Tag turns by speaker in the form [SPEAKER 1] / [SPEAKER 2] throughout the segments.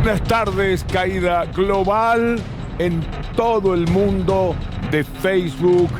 [SPEAKER 1] Buenas tardes, caída global en todo el mundo de Facebook,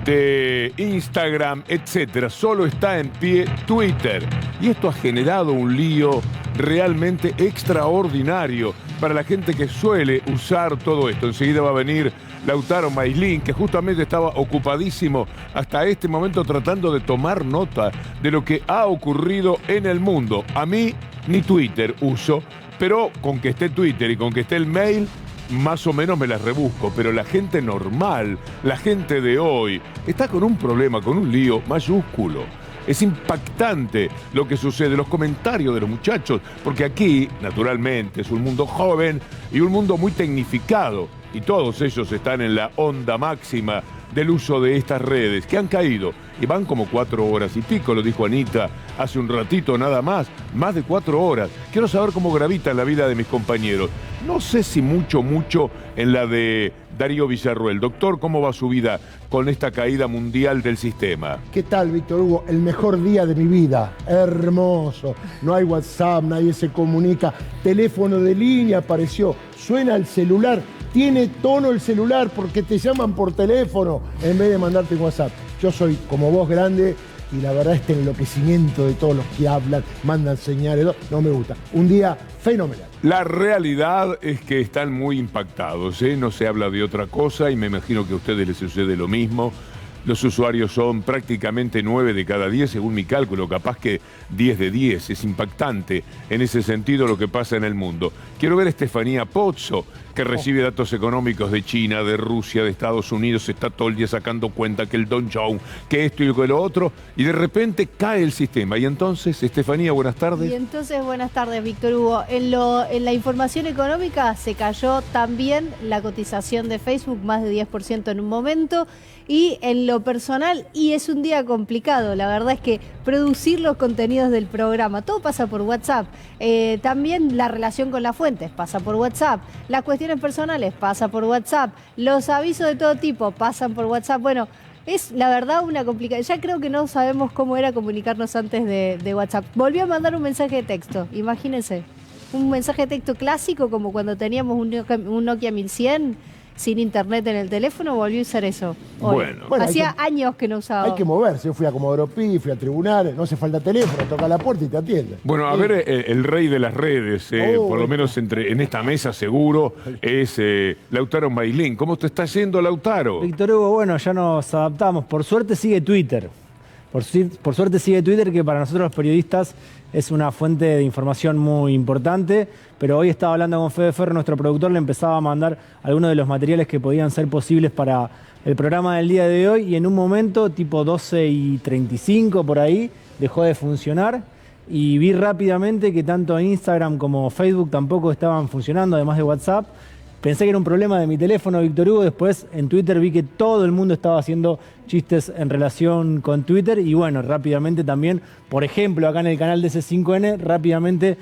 [SPEAKER 1] de Instagram, etcétera. Solo está en pie Twitter. Y esto ha generado un lío realmente extraordinario para la gente que suele usar todo esto. Enseguida va a venir Lautaro Maislin, que justamente estaba ocupadísimo hasta este momento tratando de tomar nota de lo que ha ocurrido en el mundo. A mí ni Twitter uso, pero con que esté Twitter y con que esté el mail, más o menos me las rebusco. Pero la gente normal, la gente de hoy, está con un problema, con un lío mayúsculo. Es impactante lo que sucede, los comentarios de los muchachos, porque aquí, naturalmente, es un mundo joven y un mundo muy tecnificado, y todos ellos están en la onda máxima del uso de estas redes, que han caído, y van como 4 horas y pico, lo dijo Anita hace un ratito nada más de 4 horas. Quiero saber cómo gravita en la vida de mis compañeros. No sé si mucho en la de Darío Villarruel. Doctor, ¿cómo va su vida con esta caída mundial del sistema?
[SPEAKER 2] ¿Qué tal, Víctor Hugo? El mejor día de mi vida. Hermoso. No hay WhatsApp, nadie se comunica. Teléfono de línea apareció. Suena el celular. Tiene tono el celular porque te llaman por teléfono en vez de mandarte un WhatsApp. Yo soy como vos grande y la verdad este enloquecimiento de todos los que hablan, mandan señales, no me gusta. Un día fenomenal.
[SPEAKER 1] La realidad es que están muy impactados, ¿eh? No se habla de otra cosa y me imagino que a ustedes les sucede lo mismo. Los usuarios son prácticamente 9 de cada 10, según mi cálculo, capaz que 10 de 10. Es impactante en ese sentido lo que pasa en el mundo. Quiero ver a Estefanía Pozzo, que recibe datos económicos de China, de Rusia, de Estados Unidos, está todo el día sacando cuenta que el Dow Jones, que esto y que lo otro, y de repente cae el sistema. Y entonces, Estefanía, buenas tardes.
[SPEAKER 3] Y entonces, buenas tardes, Víctor Hugo. En la información económica se cayó también la cotización de Facebook, más de 10% en un momento, y en lo personal, y es un día complicado, la verdad es que producir los contenidos del programa, todo pasa por WhatsApp, también la relación con las fuentes pasa por WhatsApp, las cuestiones personales pasa por WhatsApp, los avisos de todo tipo pasan por WhatsApp. Bueno, es la verdad una complicación. Ya creo que no sabemos cómo era comunicarnos antes de WhatsApp. Volví a mandar un mensaje de texto, imagínense. Un mensaje de texto clásico como cuando teníamos un Nokia 1100 sin internet en el teléfono, volví a usar eso.
[SPEAKER 1] Bueno,
[SPEAKER 3] hacía años que no usaba.
[SPEAKER 2] Hay que moverse. Yo fui a Comodoro Pi, fui a tribunales, no hace falta teléfono, toca la puerta y te atiende.
[SPEAKER 1] Bueno, a ver, el rey de las redes, por lo menos en esta mesa seguro, es Lautaro Maislin. ¿Cómo te está yendo, Lautaro?
[SPEAKER 4] Víctor Hugo, bueno, ya nos adaptamos. Por suerte sigue Twitter. Por suerte sigue Twitter, que para nosotros los periodistas es una fuente de información muy importante, pero hoy estaba hablando con Fede Ferro, nuestro productor, le empezaba a mandar algunos de los materiales que podían ser posibles para el programa del día de hoy, y en un momento, tipo 12:35 por ahí, dejó de funcionar, y vi rápidamente que tanto Instagram como Facebook tampoco estaban funcionando, además de WhatsApp. Pensé que era un problema de mi teléfono, Víctor Hugo. Después en Twitter vi que todo el mundo estaba haciendo chistes en relación con Twitter. Y bueno, rápidamente también, por ejemplo, acá en el canal de C5N, rápidamente,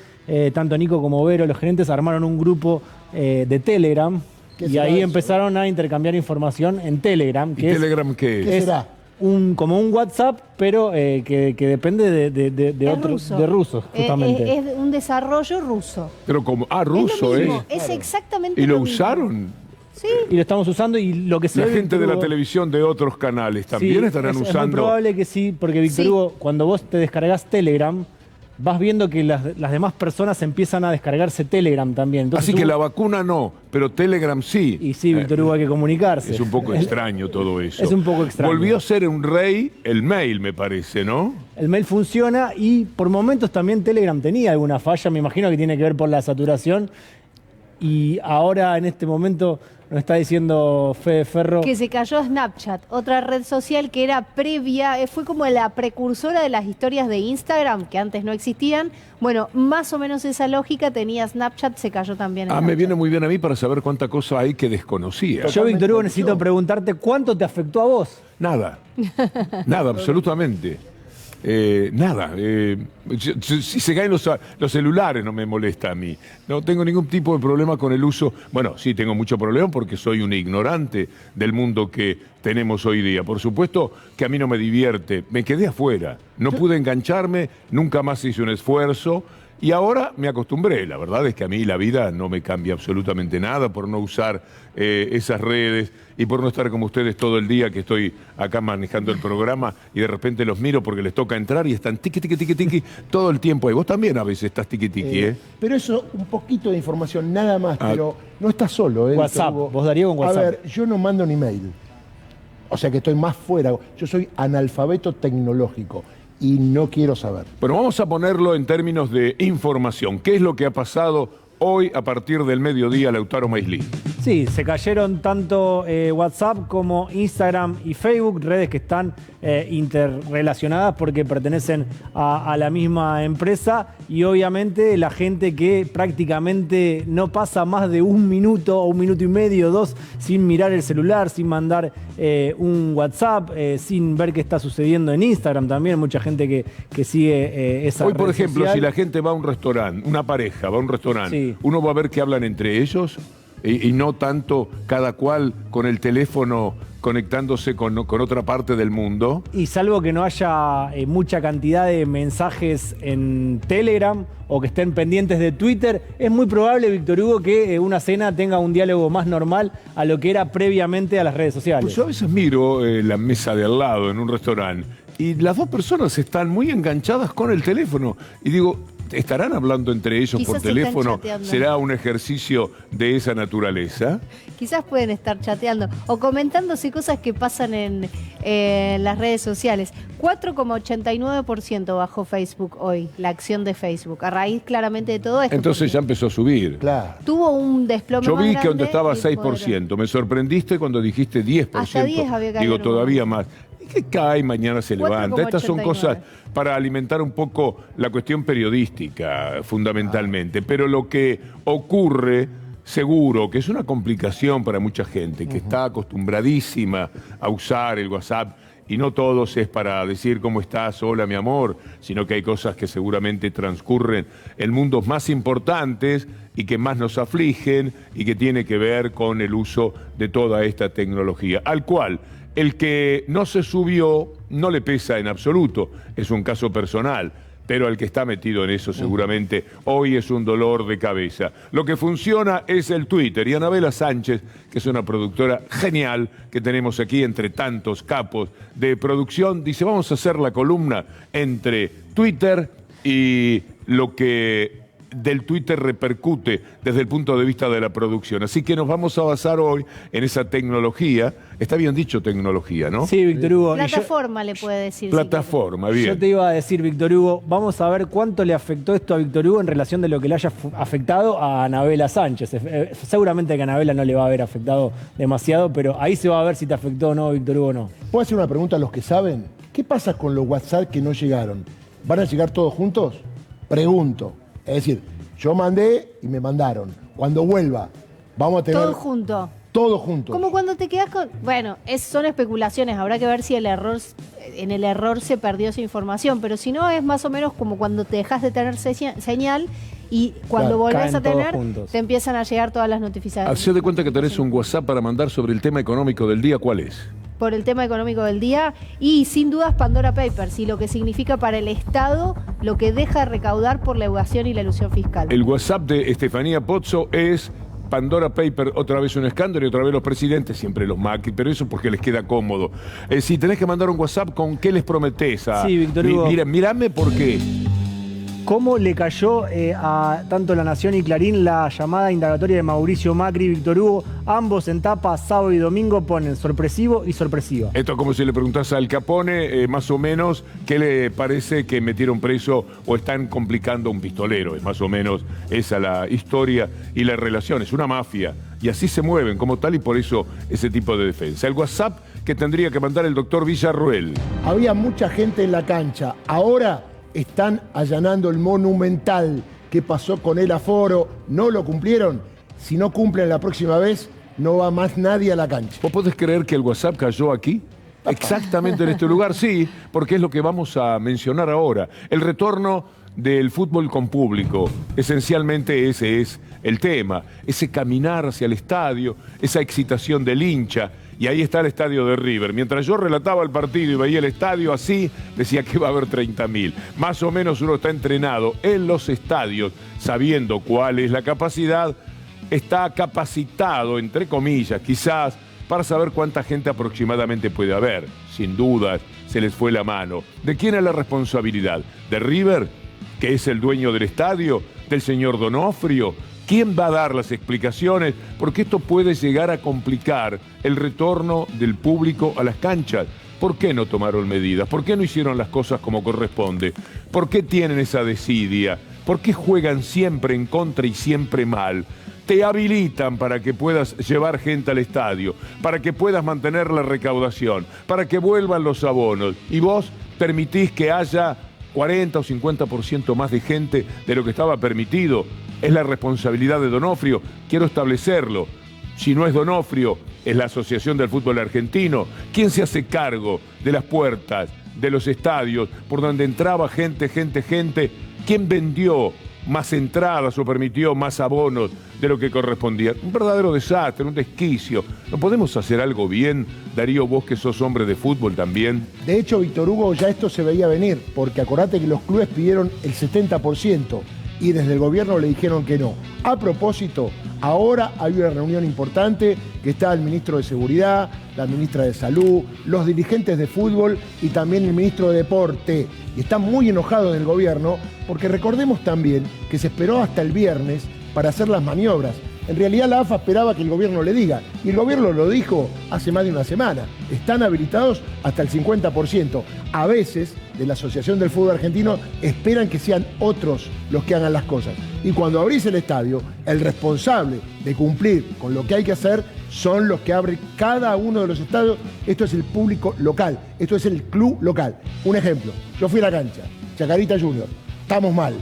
[SPEAKER 4] tanto Nico como Vero, los gerentes, armaron un grupo de Telegram. Y ahí empezaron a intercambiar información en Telegram.
[SPEAKER 1] ¿Y Telegram qué es?
[SPEAKER 2] ¿Qué será?
[SPEAKER 4] Como un WhatsApp, pero que depende de rusos, justamente.
[SPEAKER 3] Es un desarrollo ruso.
[SPEAKER 1] Pero como, ruso,
[SPEAKER 3] es lo mismo, es exactamente
[SPEAKER 1] ¿Y lo
[SPEAKER 3] mismo.
[SPEAKER 1] usaron?
[SPEAKER 3] Sí.
[SPEAKER 4] Y lo estamos usando, y lo que se
[SPEAKER 1] La
[SPEAKER 4] ve,
[SPEAKER 1] gente de
[SPEAKER 4] Víctor
[SPEAKER 1] la
[SPEAKER 4] Hugo,
[SPEAKER 1] televisión de otros canales también estarán
[SPEAKER 4] es
[SPEAKER 1] usando.
[SPEAKER 4] muy probable que sí, porque Víctor Hugo, cuando vos te descargas Telegram, vas viendo que las demás personas empiezan a descargarse Telegram también. Entonces,
[SPEAKER 1] Así que la vacuna no, pero Telegram sí.
[SPEAKER 4] Y sí, Víctor Hugo, hay que comunicarse.
[SPEAKER 1] Es un poco extraño todo eso.
[SPEAKER 4] Es un poco extraño.
[SPEAKER 1] Volvió a ser un rey el mail, me parece, ¿no?
[SPEAKER 4] El mail funciona, y por momentos también Telegram tenía alguna falla, me imagino que tiene que ver por la saturación. Y ahora, en este momento, nos está diciendo Fede Ferro
[SPEAKER 3] que se cayó Snapchat, otra red social que era previa, fue como la precursora de las historias de Instagram, que antes no existían. Bueno, más o menos esa lógica tenía Snapchat, se cayó también.
[SPEAKER 1] Me viene muy bien a mí para saber cuánta cosa hay que desconocía.
[SPEAKER 4] Yo, Víctor Hugo, necesito preguntarte, ¿cuánto te afectó a vos?
[SPEAKER 1] Nada. Nada, absolutamente. Nada. Si se caen los celulares no me molesta a mí. No tengo ningún tipo de problema con el uso. Bueno, sí tengo mucho problema porque soy un ignorante del mundo que tenemos hoy día. Por supuesto que a mí no me divierte. Me quedé afuera. No pude engancharme, nunca más hice un esfuerzo. Y ahora me acostumbré. La verdad es que a mí la vida no me cambia absolutamente nada por no usar esas redes y por no estar como ustedes todo el día, que estoy acá manejando el programa y de repente los miro porque les toca entrar y están tiqui, tiqui, tiqui, tiqui todo el tiempo. Y vos también a veces estás tiqui, tiqui, ¿eh?
[SPEAKER 2] Pero eso, un poquito de información, nada más, pero no estás solo, ¿eh?
[SPEAKER 4] WhatsApp, vos, Darío, con WhatsApp.
[SPEAKER 2] A ver, yo no mando ni mail. O sea que estoy más fuera. Yo soy analfabeto tecnológico y no quiero saber.
[SPEAKER 1] Bueno, vamos a ponerlo en términos de información. ¿Qué es lo que ha pasado hoy a partir del mediodía, Lautaro Maislí?
[SPEAKER 4] Sí, se cayeron tanto WhatsApp como Instagram y Facebook, redes que están interrelacionadas porque pertenecen a la misma empresa, y obviamente la gente que prácticamente no pasa más de un minuto o un minuto y medio, 2, sin mirar el celular, sin mandar un WhatsApp, sin ver qué está sucediendo en Instagram también. Mucha gente que sigue esa
[SPEAKER 1] Hoy, por
[SPEAKER 4] red
[SPEAKER 1] ejemplo,
[SPEAKER 4] social.
[SPEAKER 1] si la gente va a un restaurante, una pareja va a un restaurante,
[SPEAKER 4] Sí.
[SPEAKER 1] uno va a ver que hablan entre ellos y no tanto cada cual con el teléfono conectándose con otra parte del mundo.
[SPEAKER 4] Y salvo que no haya mucha cantidad de mensajes en Telegram o que estén pendientes de Twitter, es muy probable, Víctor Hugo, que una cena tenga un diálogo más normal a lo que era previamente a las redes sociales.
[SPEAKER 1] Pues yo a veces miro la mesa de al lado en un restaurante y las dos personas están muy enganchadas con el teléfono y digo, ¿estarán hablando entre ellos
[SPEAKER 3] Quizás
[SPEAKER 1] por
[SPEAKER 3] están
[SPEAKER 1] teléfono?
[SPEAKER 3] chateando.
[SPEAKER 1] ¿Será un ejercicio de esa naturaleza?
[SPEAKER 3] Quizás pueden estar chateando o comentándose cosas que pasan en las redes sociales. 4,89% bajó Facebook hoy, la acción de Facebook, a raíz claramente de todo esto.
[SPEAKER 1] Entonces ya
[SPEAKER 3] porque
[SPEAKER 1] empezó a subir.
[SPEAKER 2] Claro.
[SPEAKER 3] tuvo un desplome
[SPEAKER 1] Yo
[SPEAKER 3] más
[SPEAKER 1] vi que
[SPEAKER 3] grande
[SPEAKER 1] donde estaba
[SPEAKER 3] y
[SPEAKER 1] 6%. Me sorprendiste cuando dijiste 10%.
[SPEAKER 3] Hasta 10 había caído
[SPEAKER 1] Digo,
[SPEAKER 3] en un
[SPEAKER 1] todavía
[SPEAKER 3] momento.
[SPEAKER 1] más. Y que cae, mañana se levanta. Estas son
[SPEAKER 3] 4,89.
[SPEAKER 1] cosas para alimentar un poco la cuestión periodística, fundamentalmente. Pero lo que ocurre, seguro, que es una complicación para mucha gente, que está acostumbradísima a usar el WhatsApp, y no todos es para decir cómo estás, hola mi amor, sino que hay cosas que seguramente transcurren en mundos más importantes y que más nos afligen y que tiene que ver con el uso de toda esta tecnología, al cual el que no se subió no le pesa en absoluto, es un caso personal. Pero el que está metido en eso seguramente hoy es un dolor de cabeza. Lo que funciona es el Twitter. Y Anabela Sánchez, que es una productora genial que tenemos aquí entre tantos capos de producción, dice, vamos a hacer la columna entre Twitter y lo que del Twitter repercute desde el punto de vista de la producción. Así que nos vamos a basar hoy en esa tecnología. Está bien dicho tecnología, ¿no?
[SPEAKER 4] Sí, Víctor Hugo. Y
[SPEAKER 3] plataforma le puede decir.
[SPEAKER 1] Plataforma, bien.
[SPEAKER 4] yo te iba a decir, Víctor Hugo, vamos a ver cuánto le afectó esto a Víctor Hugo en relación de lo que le haya afectado a Anabela Sánchez. Seguramente que a Anabela no le va a haber afectado demasiado, pero ahí se va a ver si te afectó o no, Víctor Hugo, o no.
[SPEAKER 2] ¿Puedo hacer una pregunta a los que saben? ¿Qué pasa con los WhatsApp que no llegaron? ¿Van a llegar todos juntos? Pregunto. Es decir, yo mandé y me mandaron. Cuando vuelva, vamos a tener...
[SPEAKER 3] Todo junto.
[SPEAKER 2] Todos juntos.
[SPEAKER 3] Como cuando te quedas con... Bueno, son especulaciones, habrá que ver si en el error se perdió esa información, pero si no es más o menos como cuando te dejas de tener señal y cuando
[SPEAKER 2] Claro,
[SPEAKER 3] volvés
[SPEAKER 4] caen
[SPEAKER 3] a
[SPEAKER 4] todos
[SPEAKER 3] tener,
[SPEAKER 4] juntos.
[SPEAKER 3] te empiezan a llegar todas las notificaciones.
[SPEAKER 1] Hacé de cuenta que tenés un WhatsApp para mandar sobre el tema económico del día, ¿cuál es?
[SPEAKER 3] Por el tema económico del día y sin dudas Pandora Papers y lo que significa para el Estado lo que deja de recaudar por la evasión y la elusión fiscal.
[SPEAKER 1] El WhatsApp de Estefanía Pozzo es Pandora Paper, otra vez un escándalo y otra vez los presidentes, siempre los Macri, pero eso porque les queda cómodo. Si tenés que mandar un WhatsApp, ¿con qué les prometés?
[SPEAKER 4] Sí, Víctor Hugo.
[SPEAKER 1] Mírame por qué.
[SPEAKER 4] ¿Cómo le cayó a tanto La Nación y Clarín la llamada indagatoria de Mauricio Macri y Víctor Hugo? Ambos en tapa, sábado y domingo, ponen sorpresivo y sorpresiva.
[SPEAKER 1] Esto es como si le preguntás a Al Capone, más o menos, ¿qué le parece que metieron preso o están complicando a un pistolero? Es más o menos esa la historia y la relación. Es una mafia. Y así se mueven como tal y por eso ese tipo de defensa. El WhatsApp que tendría que mandar el doctor Villarruel.
[SPEAKER 2] Había mucha gente en la cancha. Ahora están allanando el Monumental. ¿Qué pasó con el aforo? ¿No lo cumplieron? Si no cumplen la próxima vez, no va más nadie a la cancha.
[SPEAKER 1] ¿Vos podés creer que el WhatsApp cayó aquí? Exactamente en este lugar, sí, porque es lo que vamos a mencionar ahora. El retorno del fútbol con público. Esencialmente ese es el tema, ese caminar hacia el estadio, esa excitación del hincha. Y ahí está el estadio de River. Mientras yo relataba el partido y veía el estadio así, decía que va a haber 30.000. Más o menos uno está entrenado en los estadios, sabiendo cuál es la capacidad, está capacitado, entre comillas, quizás, para saber cuánta gente aproximadamente puede haber. Sin dudas, se les fue la mano. ¿De quién es la responsabilidad? ¿De River, que es el dueño del estadio? ¿Del señor Donofrio? ¿Quién va a dar las explicaciones? Porque esto puede llegar a complicar el retorno del público a las canchas. ¿Por qué no tomaron medidas? ¿Por qué no hicieron las cosas como corresponde? ¿Por qué tienen esa desidia? ¿Por qué juegan siempre en contra y siempre mal? Te habilitan para que puedas llevar gente al estadio, para que puedas mantener la recaudación, para que vuelvan los abonos. Y vos permitís que haya 40 o 50% más de gente de lo que estaba permitido. Es la responsabilidad de Donofrio, quiero establecerlo. Si no es Donofrio, es la Asociación del Fútbol Argentino. ¿Quién se hace cargo de las puertas, de los estadios, por donde entraba gente? ¿Quién vendió más entradas o permitió más abonos de lo que correspondía? Un verdadero desastre, un desquicio. ¿No podemos hacer algo bien, Darío, vos que sos hombre de fútbol también?
[SPEAKER 2] De hecho, Víctor Hugo, ya esto se veía venir, porque acordate que los clubes pidieron el 70%. Y desde el gobierno le dijeron que no. A propósito, ahora hay una reunión importante que está el ministro de Seguridad, la ministra de Salud, los dirigentes de fútbol y también el ministro de Deporte. Y están muy enojados del gobierno porque recordemos también que se esperó hasta el viernes para hacer las maniobras. En realidad la AFA esperaba que el gobierno le diga, y el gobierno lo dijo hace más de una semana. Están habilitados hasta el 50%. A veces, de la Asociación del Fútbol Argentino, esperan que sean otros los que hagan las cosas. Y cuando abrís el estadio, el responsable de cumplir con lo que hay que hacer son los que abren cada uno de los estadios. Esto es el público local, esto es el club local. Un ejemplo, yo fui a la cancha, Chacarita Junior, estamos mal,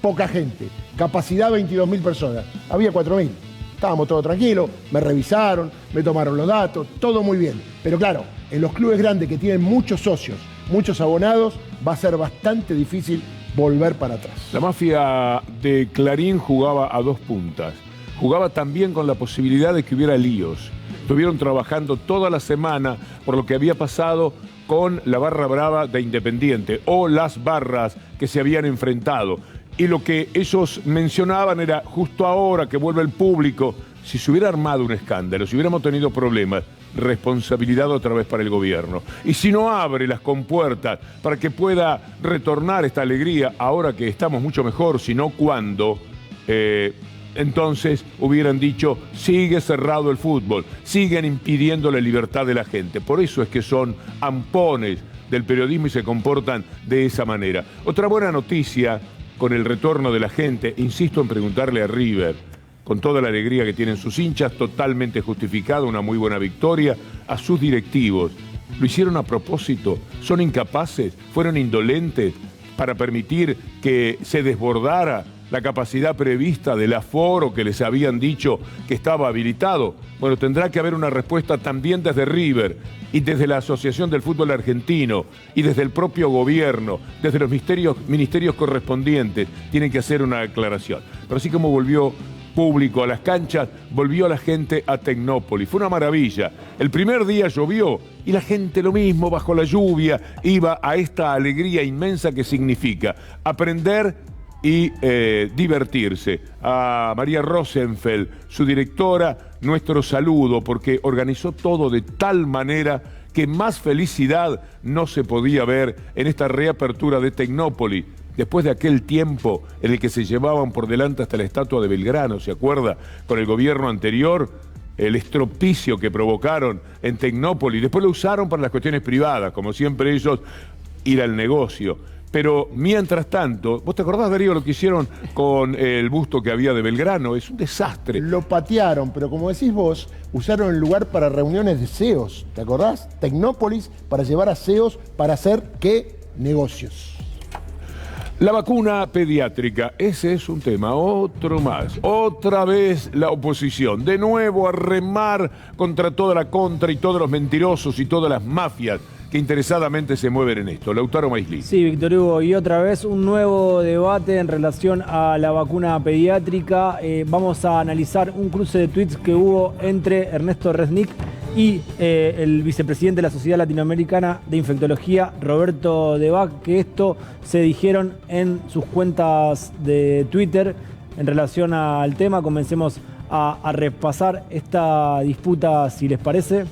[SPEAKER 2] poca gente, capacidad 22.000 personas, había 4.000. Estábamos todos tranquilos, me revisaron, me tomaron los datos, todo muy bien. Pero claro, en los clubes grandes que tienen muchos socios, muchos abonados, va a ser bastante difícil volver para atrás.
[SPEAKER 1] La mafia de Clarín jugaba a dos puntas. Jugaba también con la posibilidad de que hubiera líos. Estuvieron trabajando toda la semana por lo que había pasado con la barra brava de Independiente o las barras que se habían enfrentado. Y lo que ellos mencionaban era, justo ahora que vuelve el público, si se hubiera armado un escándalo, si hubiéramos tenido problemas, responsabilidad otra vez para el gobierno. Y si no abre las compuertas para que pueda retornar esta alegría, ahora que estamos mucho mejor, sino cuando, entonces hubieran dicho, sigue cerrado el fútbol, siguen impidiendo la libertad de la gente. Por eso es que son ampones del periodismo y se comportan de esa manera. Otra buena noticia con el retorno de la gente, insisto en preguntarle a River, con toda la alegría que tienen sus hinchas, totalmente justificada, una muy buena victoria, a sus directivos. ¿Lo hicieron a propósito? ¿Son incapaces? ¿Fueron indolentes para permitir que se desbordara la capacidad prevista del aforo que les habían dicho que estaba habilitado? Bueno, tendrá que haber una respuesta también desde River y desde la Asociación del Fútbol Argentino y desde el propio gobierno, desde los ministerios correspondientes, tienen que hacer una aclaración. Pero así como volvió público a las canchas, volvió la gente a Tecnópolis. Fue una maravilla. El primer día llovió y la gente lo mismo, bajo la lluvia, iba a esta alegría inmensa que significa aprender y divertirse. A María Rosenfeld, su directora, nuestro saludo, porque organizó todo de tal manera que más felicidad no se podía ver en esta reapertura de Tecnópolis. Después de aquel tiempo en el que se llevaban por delante hasta la estatua de Belgrano, ¿se acuerda? Con el gobierno anterior, el estropicio que provocaron en Tecnópolis. Después lo usaron para las cuestiones privadas, como siempre ellos, ir al negocio. Pero mientras tanto, ¿vos te acordás, Darío, lo que hicieron con el busto que había de Belgrano? Es un desastre.
[SPEAKER 2] Lo patearon, pero como decís vos, usaron el lugar para reuniones de CEOs. ¿Te acordás? Tecnópolis para llevar a CEOs para hacer, ¿qué? Negocios.
[SPEAKER 1] La vacuna pediátrica, ese es un tema, otro más. Otra vez la oposición, de nuevo a remar contra toda la contra y todos los mentirosos y todas las mafias que interesadamente se mueven en esto. Lautaro Maislí.
[SPEAKER 4] Sí, Víctor Hugo, y otra vez un nuevo debate en relación a la vacuna pediátrica. Vamos a analizar un cruce de tweets que hubo entre Ernesto Resnick y el vicepresidente de la Sociedad Latinoamericana de Infectología, Roberto Debac, que esto se dijeron en sus cuentas de Twitter en relación al tema. Comencemos a repasar esta disputa, si les parece.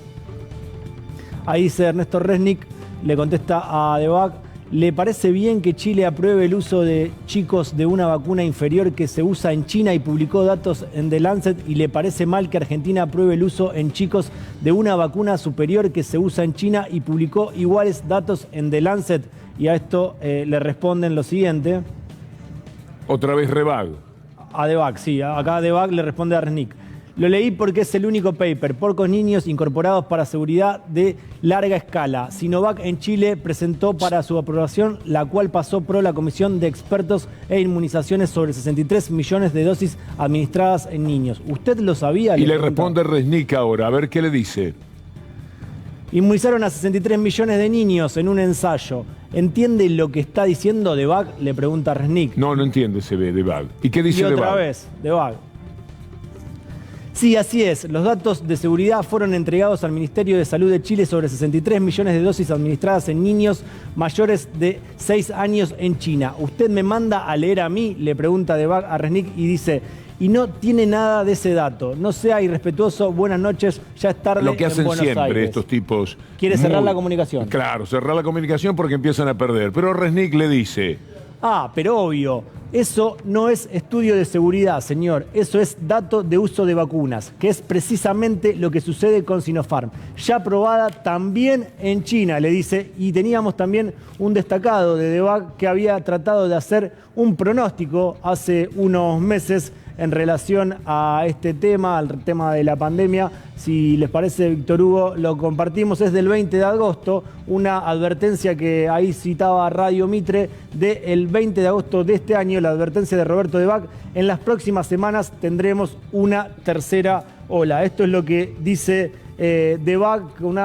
[SPEAKER 4] Ahí dice Ernesto Resnick, le contesta a Debac: ¿le parece bien que Chile apruebe el uso de chicos de una vacuna inferior que se usa en China y publicó datos en The Lancet? ¿Y le parece mal que Argentina apruebe el uso en chicos de una vacuna superior que se usa en China y publicó iguales datos en The Lancet? Y a esto le responden lo siguiente.
[SPEAKER 1] Otra vez Rebag.
[SPEAKER 4] A Debac, sí. Acá Debac le responde a Resnick: lo leí porque es el único paper, porcos niños incorporados para seguridad de larga escala. Sinovac en Chile presentó para su aprobación, la cual pasó por la Comisión de Expertos e Inmunizaciones sobre 63 millones de dosis administradas en niños. ¿Usted lo sabía?
[SPEAKER 1] Y le responde Resnick ahora, a ver qué le dice.
[SPEAKER 4] Inmunizaron a 63 millones de niños en un ensayo. ¿Entiende lo que está diciendo Debac? Le pregunta Resnick.
[SPEAKER 1] No entiende, se ve Debac. ¿Y qué dice Debac?
[SPEAKER 4] Y otra vez, Debac: sí, así es. Los datos de seguridad fueron entregados al Ministerio de Salud de Chile sobre 63 millones de dosis administradas en niños mayores de 6 años en China. ¿Usted me manda a leer a mí? Le pregunta Debac a Resnick y dice: y no tiene nada de ese dato. No sea irrespetuoso. Buenas noches, ya es tarde.
[SPEAKER 1] Lo que hacen
[SPEAKER 4] en Buenos
[SPEAKER 1] siempre
[SPEAKER 4] Aires.
[SPEAKER 1] Estos tipos.
[SPEAKER 4] ¿Quiere cerrar la comunicación?
[SPEAKER 1] Claro, cerrar la comunicación porque empiezan a perder. Pero Resnick le dice:
[SPEAKER 4] pero obvio, eso no es estudio de seguridad, señor. Eso es dato de uso de vacunas, que es precisamente lo que sucede con Sinopharm. Ya aprobada también en China, le dice. Y teníamos también un destacado de Debac que había tratado de hacer un pronóstico hace unos meses en relación a este tema, al tema de la pandemia. Si les parece, Víctor Hugo, lo compartimos. Es del 20 de agosto, una advertencia que ahí citaba Radio Mitre del 20 de agosto de este año, la advertencia de Roberto Debac: en las próximas semanas tendremos una tercera ola. Esto es lo que dice Debac con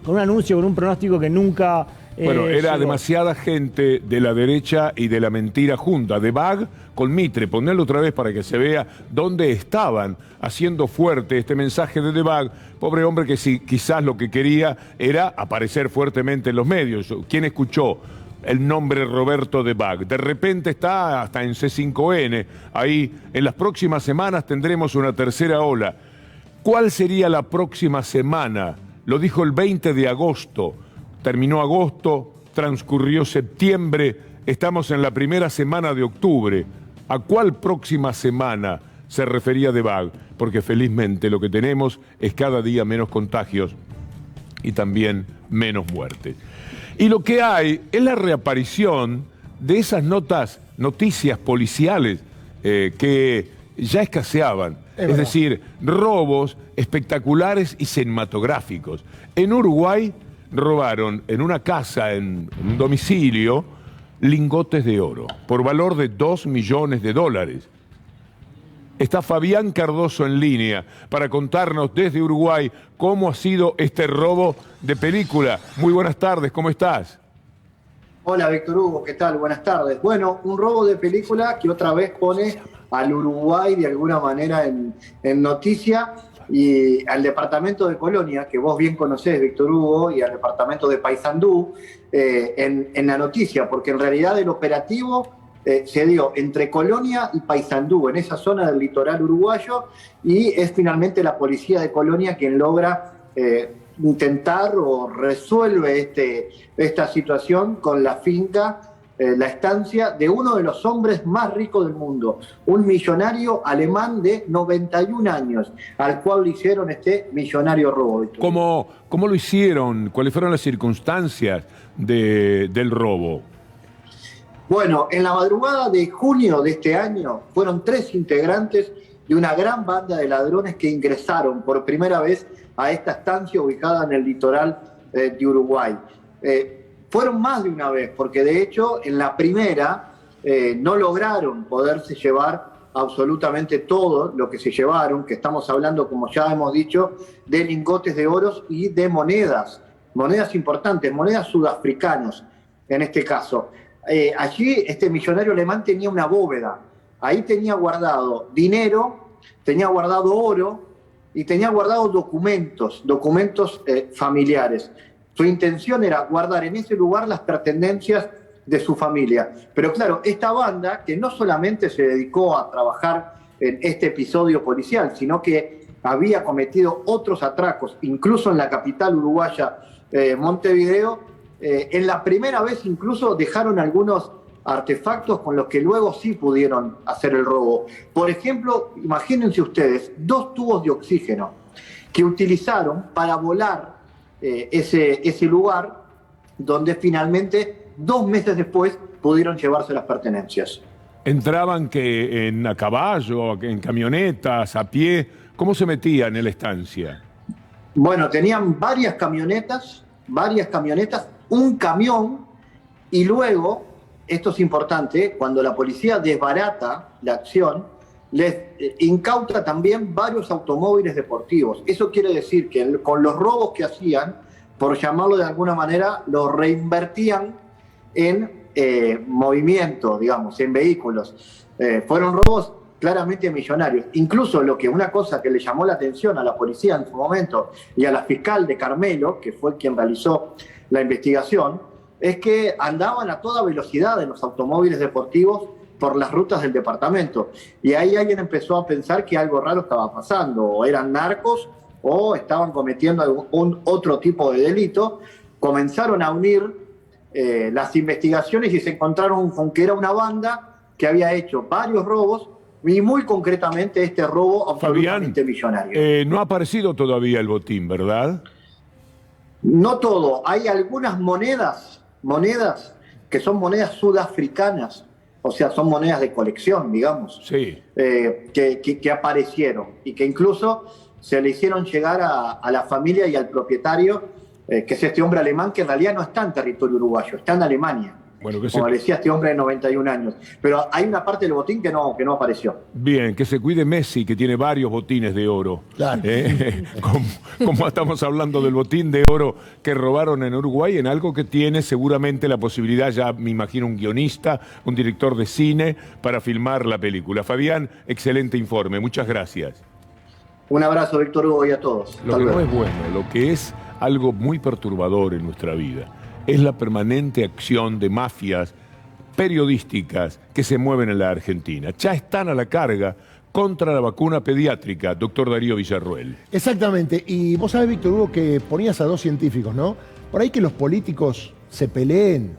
[SPEAKER 4] un anuncio, con un pronóstico que nunca...
[SPEAKER 1] Bueno, era
[SPEAKER 4] llegó.
[SPEAKER 1] demasiada gente de la derecha y de la mentira junta. Debac con Mitre, ponelo otra vez para que se vea dónde estaban haciendo fuerte este mensaje de Debac. Pobre hombre que sí, quizás lo que quería era aparecer fuertemente en los medios. ¿Quién escuchó el nombre Roberto Debac? De repente está hasta en C5N. Ahí, en las próximas semanas tendremos una tercera ola. ¿Cuál sería la próxima semana? Lo dijo el 20 de agosto. Terminó agosto, transcurrió septiembre, estamos en la primera semana de octubre. ¿A cuál próxima semana se refería Debac? Porque felizmente lo que tenemos es cada día menos contagios y también menos muertes. Y lo que hay es la reaparición de esas noticias policiales que ya escaseaban. Es decir, robos espectaculares y cinematográficos. En Uruguay robaron en una casa, en un domicilio, lingotes de oro por valor de $2 millones. Está Fabián Cardoso en línea para contarnos desde Uruguay cómo ha sido este robo de película. Muy buenas tardes, ¿cómo estás?
[SPEAKER 5] Hola Víctor Hugo, ¿qué tal? Buenas tardes. Bueno, un robo de película que otra vez pone al Uruguay de alguna manera en noticia, y al departamento de Colonia, que vos bien conocés, Víctor Hugo, y al departamento de Paysandú en la noticia, porque en realidad el operativo se dio entre Colonia y Paysandú, en esa zona del litoral uruguayo, y es finalmente la policía de Colonia quien logra intentar o resuelve esta situación con la finca, la estancia de uno de los hombres más ricos del mundo, un millonario alemán de 91 años, al cual le hicieron este millonario robo.
[SPEAKER 1] ¿Cómo lo hicieron? ¿Cuáles fueron las circunstancias del robo?
[SPEAKER 5] Bueno, en la madrugada de junio de este año fueron 3 integrantes de una gran banda de ladrones que ingresaron por primera vez a esta estancia ubicada en el litoral de Uruguay. Fueron más de una vez, porque de hecho en la primera no lograron poderse llevar absolutamente todo lo que se llevaron, que estamos hablando, como ya hemos dicho, de lingotes de oro y de monedas monedas importantes, monedas sudafricanas en este caso. Allí este millonario alemán tenía una bóveda, ahí tenía guardado dinero, tenía guardado oro y tenía guardado documentos familiares. Su intención era guardar en ese lugar las pertenencias de su familia. Pero claro, esta banda, que no solamente se dedicó a trabajar en este episodio policial, sino que había cometido otros atracos, incluso en la capital uruguaya, Montevideo, en la primera vez incluso dejaron algunos artefactos con los que luego sí pudieron hacer el robo. Por ejemplo, imagínense ustedes, 2 tubos de oxígeno que utilizaron para volar ese lugar donde finalmente 2 meses después pudieron llevarse las pertenencias.
[SPEAKER 1] ¿Entraban a caballo, en camionetas, a pie? ¿Cómo se metían en la estancia?
[SPEAKER 5] Bueno, tenían varias camionetas, un camión, y luego, esto es importante, cuando la policía desbarata la acción, les incauta también varios automóviles deportivos. Eso quiere decir que con los robos que hacían, por llamarlo de alguna manera, los reinvertían en movimiento, digamos, en vehículos. Fueron robos claramente millonarios. Incluso una cosa que le llamó la atención a la policía en su momento y a la fiscal de Carmelo, que fue quien realizó la investigación, es que andaban a toda velocidad en los automóviles deportivos por las rutas del departamento. Y ahí alguien empezó a pensar que algo raro estaba pasando, o eran narcos o estaban cometiendo algún otro tipo de delito. Comenzaron a unir las investigaciones y se encontraron con que era una banda que había hecho varios robos, y muy concretamente este robo absolutamente millonario.
[SPEAKER 1] No ha aparecido todavía el botín, ¿verdad?
[SPEAKER 5] No todo. Hay algunas monedas que son monedas sudafricanas, o sea, son monedas de colección, digamos,
[SPEAKER 1] sí.
[SPEAKER 5] Que aparecieron y que incluso se le hicieron llegar a la familia y al propietario, que es este hombre alemán, que en realidad no está en territorio uruguayo, está en Alemania.
[SPEAKER 1] Bueno,
[SPEAKER 5] como decía este hombre de 91 años. Pero hay una parte del botín que no apareció.
[SPEAKER 1] Bien, que se cuide Messi, que tiene varios botines de oro.
[SPEAKER 2] Claro.
[SPEAKER 1] Como estamos hablando del botín de oro que robaron en Uruguay, en algo que tiene seguramente la posibilidad, ya me imagino, un guionista, un director de cine, para filmar la película. Fabián, excelente informe. Muchas gracias.
[SPEAKER 5] Un abrazo, Víctor Hugo, y a todos.
[SPEAKER 1] Lo que no es bueno, lo que es algo muy perturbador en nuestra vida, es la permanente acción de mafias periodísticas que se mueven en la Argentina. Ya están a la carga contra la vacuna pediátrica, doctor Darío Villarruel.
[SPEAKER 2] Exactamente. Y vos sabés, Víctor Hugo, que ponías a 2 científicos, ¿no? Por ahí que los políticos se peleen,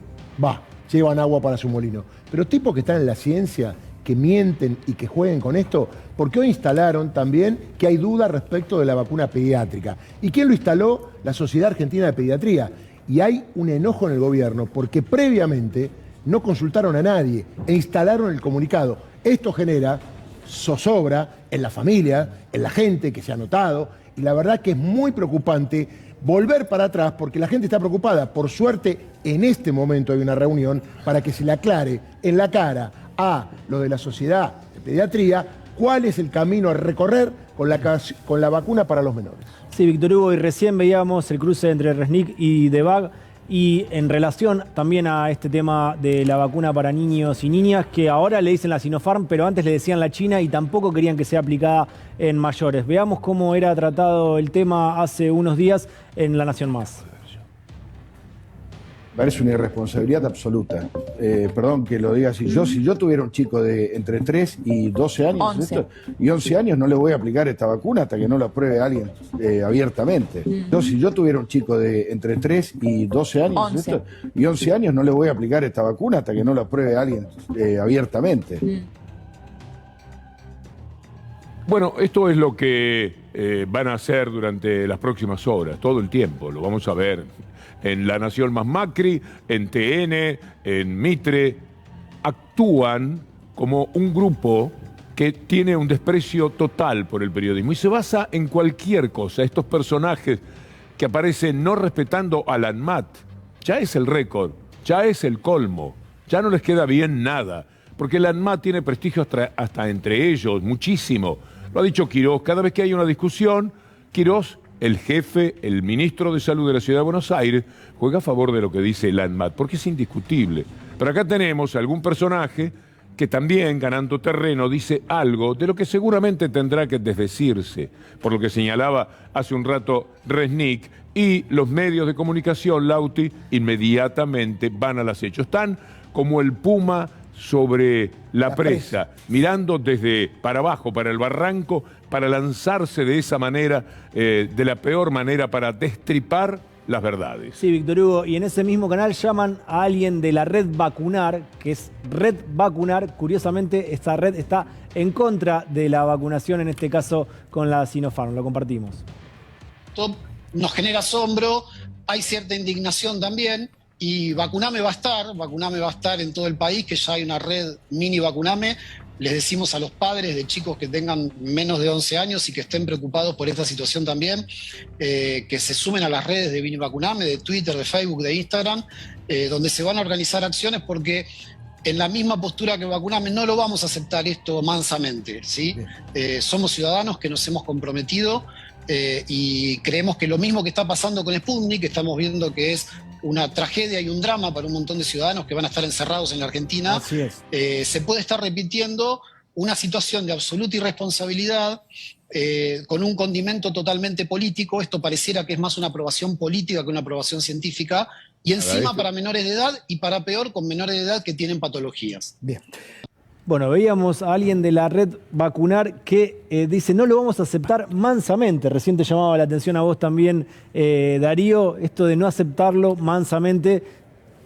[SPEAKER 2] llevan agua para su molino. Pero tipos que están en la ciencia, que mienten y que jueguen con esto, porque hoy instalaron también que hay duda respecto de la vacuna pediátrica. ¿Y quién lo instaló? La Sociedad Argentina de Pediatría. Y hay un enojo en el gobierno porque previamente no consultaron a nadie e instalaron el comunicado. Esto genera zozobra en la familia, en la gente que se ha notado, y la verdad que es muy preocupante volver para atrás porque la gente está preocupada. Por suerte, en este momento hay una reunión para que se le aclare en la cara a lo de la Sociedad de Pediatría cuál es el camino a recorrer con la vacuna para los menores.
[SPEAKER 4] Sí, Víctor Hugo, y recién veíamos el cruce entre Resnick y Debag, y en relación también a este tema de la vacuna para niños y niñas, que ahora le dicen la Sinopharm, pero antes le decían la China y tampoco querían que sea aplicada en mayores. Veamos cómo era tratado el tema hace unos días en La Nación Más.
[SPEAKER 6] Parece una irresponsabilidad absoluta. Perdón que lo diga así. Si yo tuviera un chico de entre 3 y 12 años 11 años, no le voy a aplicar esta vacuna hasta que no la apruebe alguien abiertamente. Si yo tuviera un chico de entre 3 y 12 años 11 años, no le voy a aplicar esta vacuna hasta que no la apruebe alguien abiertamente.
[SPEAKER 1] Bueno, esto es lo que van a hacer durante las próximas horas, todo el tiempo. Lo vamos a ver en La Nación Más Macri, en TN, en Mitre. Actúan como un grupo que tiene un desprecio total por el periodismo y se basa en cualquier cosa. Estos personajes que aparecen no respetando al ANMAT, ya es el récord, ya es el colmo, ya no les queda bien nada, porque el ANMAT tiene prestigio hasta entre ellos, muchísimo. Lo ha dicho Quirós, cada vez que hay una discusión, Quirós el jefe, el ministro de Salud de la Ciudad de Buenos Aires, juega a favor de lo que dice el ANMAT, porque es indiscutible. Pero acá tenemos algún personaje que también, ganando terreno, dice algo de lo que seguramente tendrá que desdecirse, por lo que señalaba hace un rato Resnick, y los medios de comunicación, Lauti, inmediatamente van al acecho. Están como el puma sobre la presa, mirando desde para abajo, para el barranco, para lanzarse de esa manera, de la peor manera, para destripar las verdades.
[SPEAKER 4] Sí, Víctor Hugo, y en ese mismo canal llaman a alguien de la red Vacunar, que es Red Vacunar. Curiosamente, esta red está en contra de la vacunación, en este caso con la Sinopharm. Lo compartimos.
[SPEAKER 7] Nos genera asombro, hay cierta indignación también, y Vacuname va a estar en todo el país, que ya hay una red mini Vacuname. Les decimos a los padres de chicos que tengan menos de 11 años y que estén preocupados por esta situación también, que se sumen a las redes de Mini Vacuname, de Twitter, de Facebook, de Instagram, donde se van a organizar acciones, porque en la misma postura que Vacuname no lo vamos a aceptar esto mansamente, ¿sí? Somos ciudadanos que nos hemos comprometido y creemos que lo mismo que está pasando con Sputnik, que estamos viendo que es una tragedia y un drama para un montón de ciudadanos que van a estar encerrados en la Argentina.
[SPEAKER 4] Así es.
[SPEAKER 7] Se puede estar repitiendo una situación de absoluta irresponsabilidad con un condimento totalmente político. Esto pareciera que es más una aprobación política que una aprobación científica, y encima para menores de edad, y para peor, con menores de edad que tienen patologías.
[SPEAKER 2] Bien.
[SPEAKER 4] Bueno, veíamos a alguien de la red Vacunar que dice, no lo vamos a aceptar mansamente. Recién te llamaba la atención a vos también, Darío, esto de no aceptarlo mansamente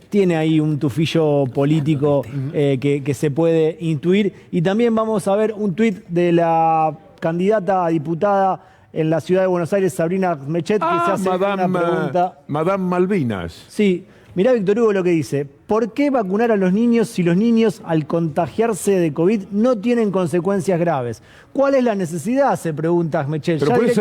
[SPEAKER 4] tiene ahí un tufillo político que se puede intuir. Y también vamos a ver un tuit de la candidata a diputada en la ciudad de Buenos Aires, Sabrina Mechet, que se hace una pregunta.
[SPEAKER 1] Madame Malvinas.
[SPEAKER 4] Sí. Mirá, Víctor Hugo, lo que dice. ¿Por qué vacunar a los niños si los niños, al contagiarse de COVID, no tienen consecuencias graves? ¿Cuál es la necesidad?, se pregunta Mechel.
[SPEAKER 1] Pero puede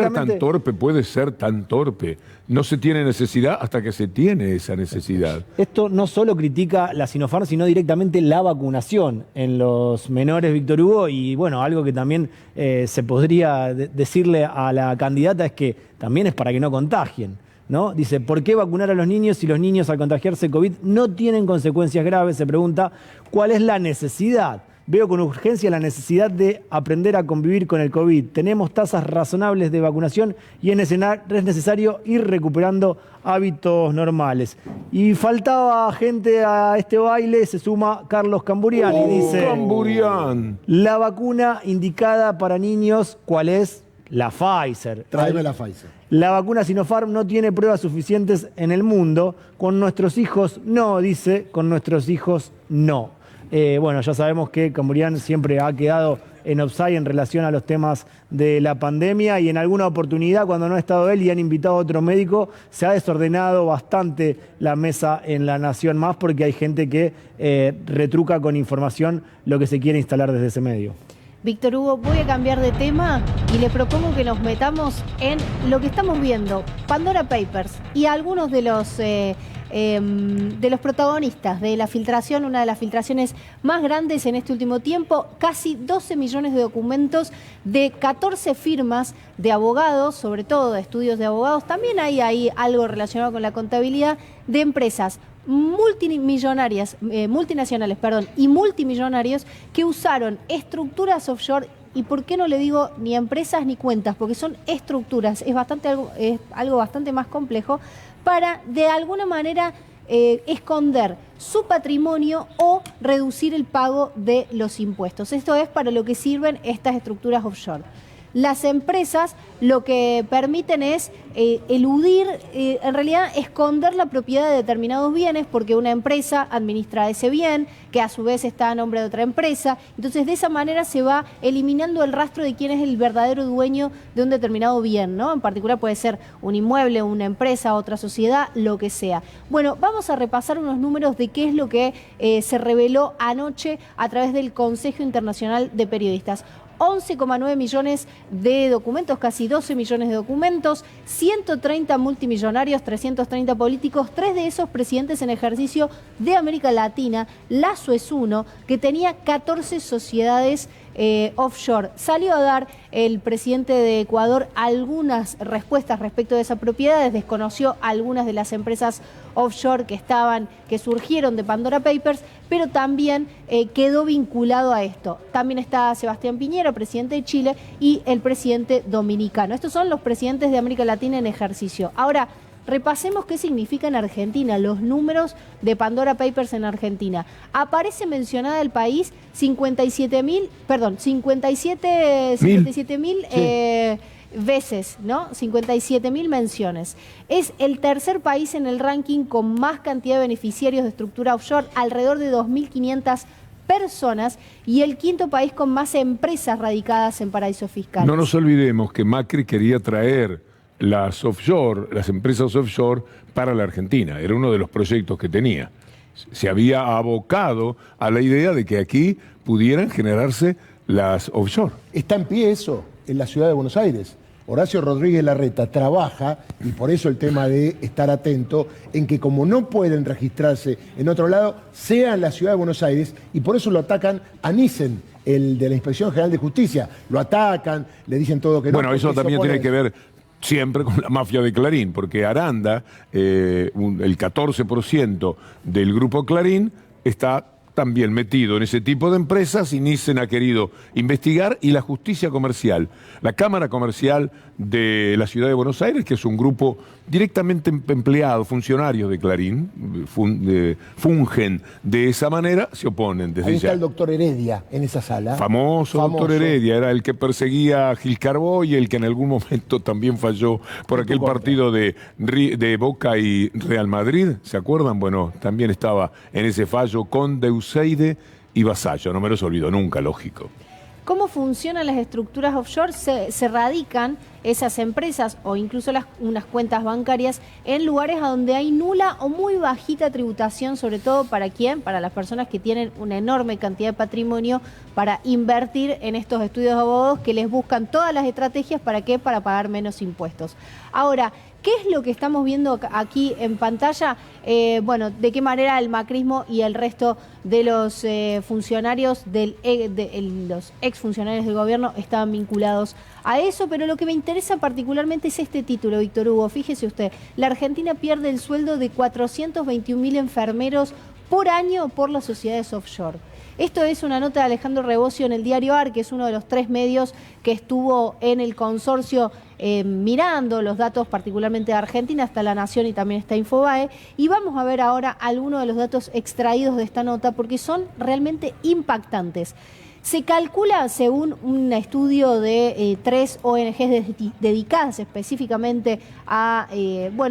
[SPEAKER 1] ser tan torpe. No se tiene necesidad hasta que se tiene esa necesidad.
[SPEAKER 4] Esto no solo critica la Sinopharm, sino directamente la vacunación en los menores, Víctor Hugo. Y bueno, algo que también se podría decirle a la candidata es que también es para que no contagien, ¿no? Dice, ¿por qué vacunar a los niños si los niños al contagiarse COVID no tienen consecuencias graves? Se pregunta, ¿cuál es la necesidad? Veo con urgencia la necesidad de aprender a convivir con el COVID. Tenemos tasas razonables de vacunación y es necesario ir recuperando hábitos normales. Y faltaba gente a este baile, se suma Carlos Camburian y dice,
[SPEAKER 1] Camburian.
[SPEAKER 4] La vacuna indicada para niños, ¿cuál es? La Pfizer.
[SPEAKER 2] Tráeme la Pfizer.
[SPEAKER 4] La vacuna Sinopharm no tiene pruebas suficientes en el mundo. Con nuestros hijos no, dice, con nuestros hijos no. Bueno, ya sabemos que Camburian siempre ha quedado en offside en relación a los temas de la pandemia, y en alguna oportunidad, cuando no ha estado él y han invitado a otro médico, se ha desordenado bastante la mesa en La Nación Más, porque hay gente que retruca con información lo que se quiere instalar desde ese medio.
[SPEAKER 3] Víctor Hugo, voy a cambiar de tema y le propongo que nos metamos en lo que estamos viendo, Pandora Papers, y algunos de los protagonistas de la filtración, una de las filtraciones más grandes en este último tiempo, casi 12 millones de documentos de 14 firmas de abogados, sobre todo de estudios de abogados. También hay ahí algo relacionado con la contabilidad de empresas multinacionales, y multimillonarios que usaron estructuras offshore. ¿Y por qué no le digo ni empresas ni cuentas? Porque son estructuras, es algo bastante más complejo, para de alguna manera esconder su patrimonio o reducir el pago de los impuestos. Esto es para lo que sirven estas estructuras offshore. Las empresas lo que permiten es eludir, en realidad esconder la propiedad de determinados bienes, porque una empresa administra ese bien, que a su vez está a nombre de otra empresa. Entonces, de esa manera se va eliminando el rastro de quién es el verdadero dueño de un determinado bien, ¿no? En particular puede ser un inmueble, una empresa, otra sociedad, lo que sea. Bueno, vamos a repasar unos números de qué es lo que se reveló anoche a través del Consejo Internacional de Periodistas. 11,9 millones de documentos, casi 12 millones de documentos, 130 multimillonarios, 330 políticos, 3 de esos presidentes en ejercicio de América Latina. Lazo es uno, que tenía 14 sociedades offshore. Salió a dar el presidente de Ecuador algunas respuestas respecto de esas propiedades, desconoció algunas de las empresas offshore que surgieron de Pandora Papers, pero también quedó vinculado a esto. También está Sebastián Piñera, presidente de Chile, y el presidente dominicano. Estos son los presidentes de América Latina en ejercicio. Ahora, repasemos qué significa en Argentina, los números de Pandora Papers en Argentina. Aparece mencionada el país 57.000 veces, ¿no? 57.000 menciones. Es el tercer país en el ranking con más cantidad de beneficiarios de estructura offshore, alrededor de 2.500 personas, y el quinto país con más empresas radicadas en paraísos fiscales.
[SPEAKER 1] No nos olvidemos que Macri quería traer las empresas offshore para la Argentina. Era uno de los proyectos que tenía. Se había abocado a la idea de que aquí pudieran generarse las offshore.
[SPEAKER 2] Está en pie eso en la ciudad de Buenos Aires. Horacio Rodríguez Larreta trabaja, y por eso el tema de estar atento, en que como no pueden registrarse en otro lado, sea en la ciudad de Buenos Aires, y por eso lo atacan a Nissen, el de la Inspección General de Justicia. Lo atacan, le dicen todo que no.
[SPEAKER 1] Bueno, eso también tiene que ver siempre con la mafia de Clarín, porque Aranda, el 14% del grupo Clarín, está también metido en ese tipo de empresas, y Nissen ha querido investigar, y la justicia comercial, la Cámara Comercial de la Ciudad de Buenos Aires, que es un grupo directamente empleado, funcionarios de Clarín, fungen de esa manera, se oponen desde
[SPEAKER 2] Ahí está
[SPEAKER 1] ya.
[SPEAKER 2] el doctor Heredia en esa sala.
[SPEAKER 1] Famoso doctor Heredia, era el que perseguía a Gil Carbó y el que en algún momento también falló por aquel partido de Boca y Real Madrid, ¿se acuerdan? Bueno, también estaba en ese fallo con Deuseide y Vasallo, no me los olvido nunca, lógico.
[SPEAKER 3] ¿Cómo funcionan las estructuras offshore? Se radican esas empresas o incluso unas cuentas bancarias en lugares a donde hay nula o muy bajita tributación, sobre todo ¿para quién? Para las personas que tienen una enorme cantidad de patrimonio para invertir en estos estudios de abogados que les buscan todas las estrategias. ¿Para qué? Para pagar menos impuestos. Ahora, ¿qué es lo que estamos viendo aquí en pantalla? Bueno, de qué manera el macrismo y el resto de los funcionarios, los exfuncionarios del gobierno estaban vinculados a eso, pero lo que me interesa particularmente es este título, Víctor Hugo. Fíjese usted, la Argentina pierde el sueldo de 421.000 enfermeros por año por las sociedades offshore. Esto es una nota de Alejandro Rebocio en el diario AR, que es uno de los 3 medios que estuvo en el consorcio mirando los datos particularmente de Argentina, hasta La Nación y también está Infobae. Y vamos a ver ahora algunos de los datos extraídos de esta nota porque son realmente impactantes. Se calcula, según un estudio de 3 ONGs dedicadas específicamente a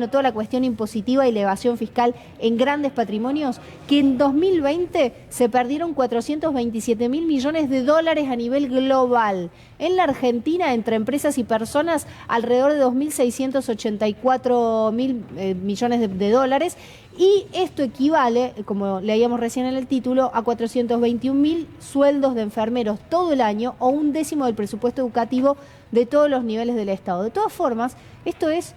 [SPEAKER 3] toda la cuestión impositiva y la evasión fiscal en grandes patrimonios, que en 2020 se perdieron 427.000 millones de dólares a nivel global. En la Argentina, entre empresas y personas, alrededor de 2.684.000 millones de dólares. Y esto equivale, como leíamos recién en el título, a 421.000 sueldos de enfermeros todo el año, o 1/10 del presupuesto educativo de todos los niveles del Estado. De todas formas, esto es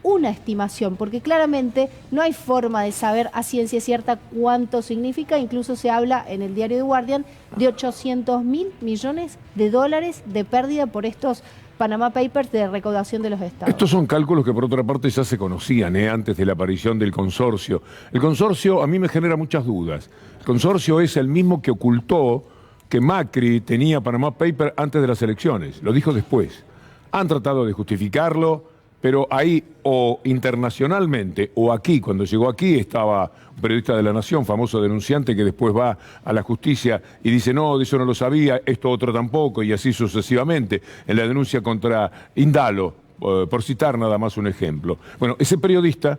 [SPEAKER 3] una estimación, porque claramente no hay forma de saber a ciencia cierta cuánto significa. Incluso se habla en el diario The Guardian de 800.000 millones de dólares de pérdida por estos Panama Papers de recaudación de los estados.
[SPEAKER 1] Estos son cálculos que por otra parte ya se conocían antes de la aparición del consorcio. El consorcio a mí me genera muchas dudas. El consorcio es el mismo que ocultó que Macri tenía Panama Papers antes de las elecciones. Lo dijo después. Han tratado de justificarlo, pero ahí o internacionalmente o aquí, cuando llegó aquí, estaba un periodista de La Nación, famoso denunciante, que después va a la justicia y dice, no, de eso no lo sabía, esto otro tampoco, y así sucesivamente, en la denuncia contra Indalo, por citar nada más un ejemplo. Bueno, ese periodista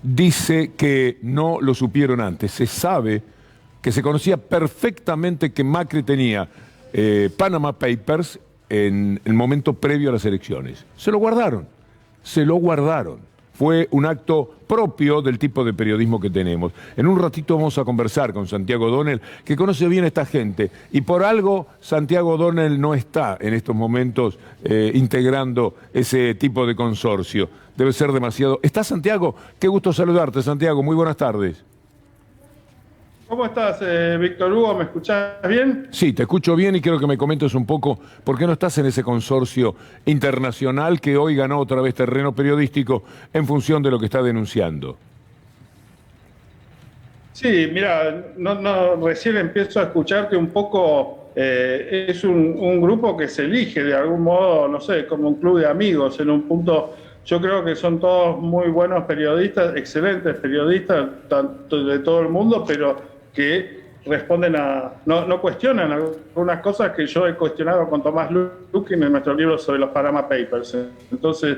[SPEAKER 1] dice que no lo supieron antes. Se sabe que se conocía perfectamente que Macri tenía Panama Papers en el momento previo a las elecciones. Se lo guardaron. Fue un acto propio del tipo de periodismo que tenemos. En un ratito vamos a conversar con Santiago O'Donnell, que conoce bien a esta gente. Y por algo Santiago O'Donnell no está en estos momentos integrando ese tipo de consorcio. Debe ser demasiado. ¿Está Santiago? Qué gusto saludarte, Santiago. Muy buenas tardes.
[SPEAKER 8] ¿Cómo estás, Víctor Hugo? ¿Me escuchás bien?
[SPEAKER 1] Sí, te escucho bien y quiero que me comentes un poco por qué no estás en ese consorcio internacional que hoy ganó otra vez terreno periodístico en función de lo que está denunciando.
[SPEAKER 8] Sí, mira, recién empiezo a escucharte un poco. Es un grupo que se elige de algún modo, no sé, como un club de amigos. En un punto, yo creo que son todos muy buenos periodistas, excelentes periodistas tanto de todo el mundo, pero que responden no cuestionan algunas cosas que yo he cuestionado con Tomás Lukin en nuestro libro sobre los Panama Papers. Entonces,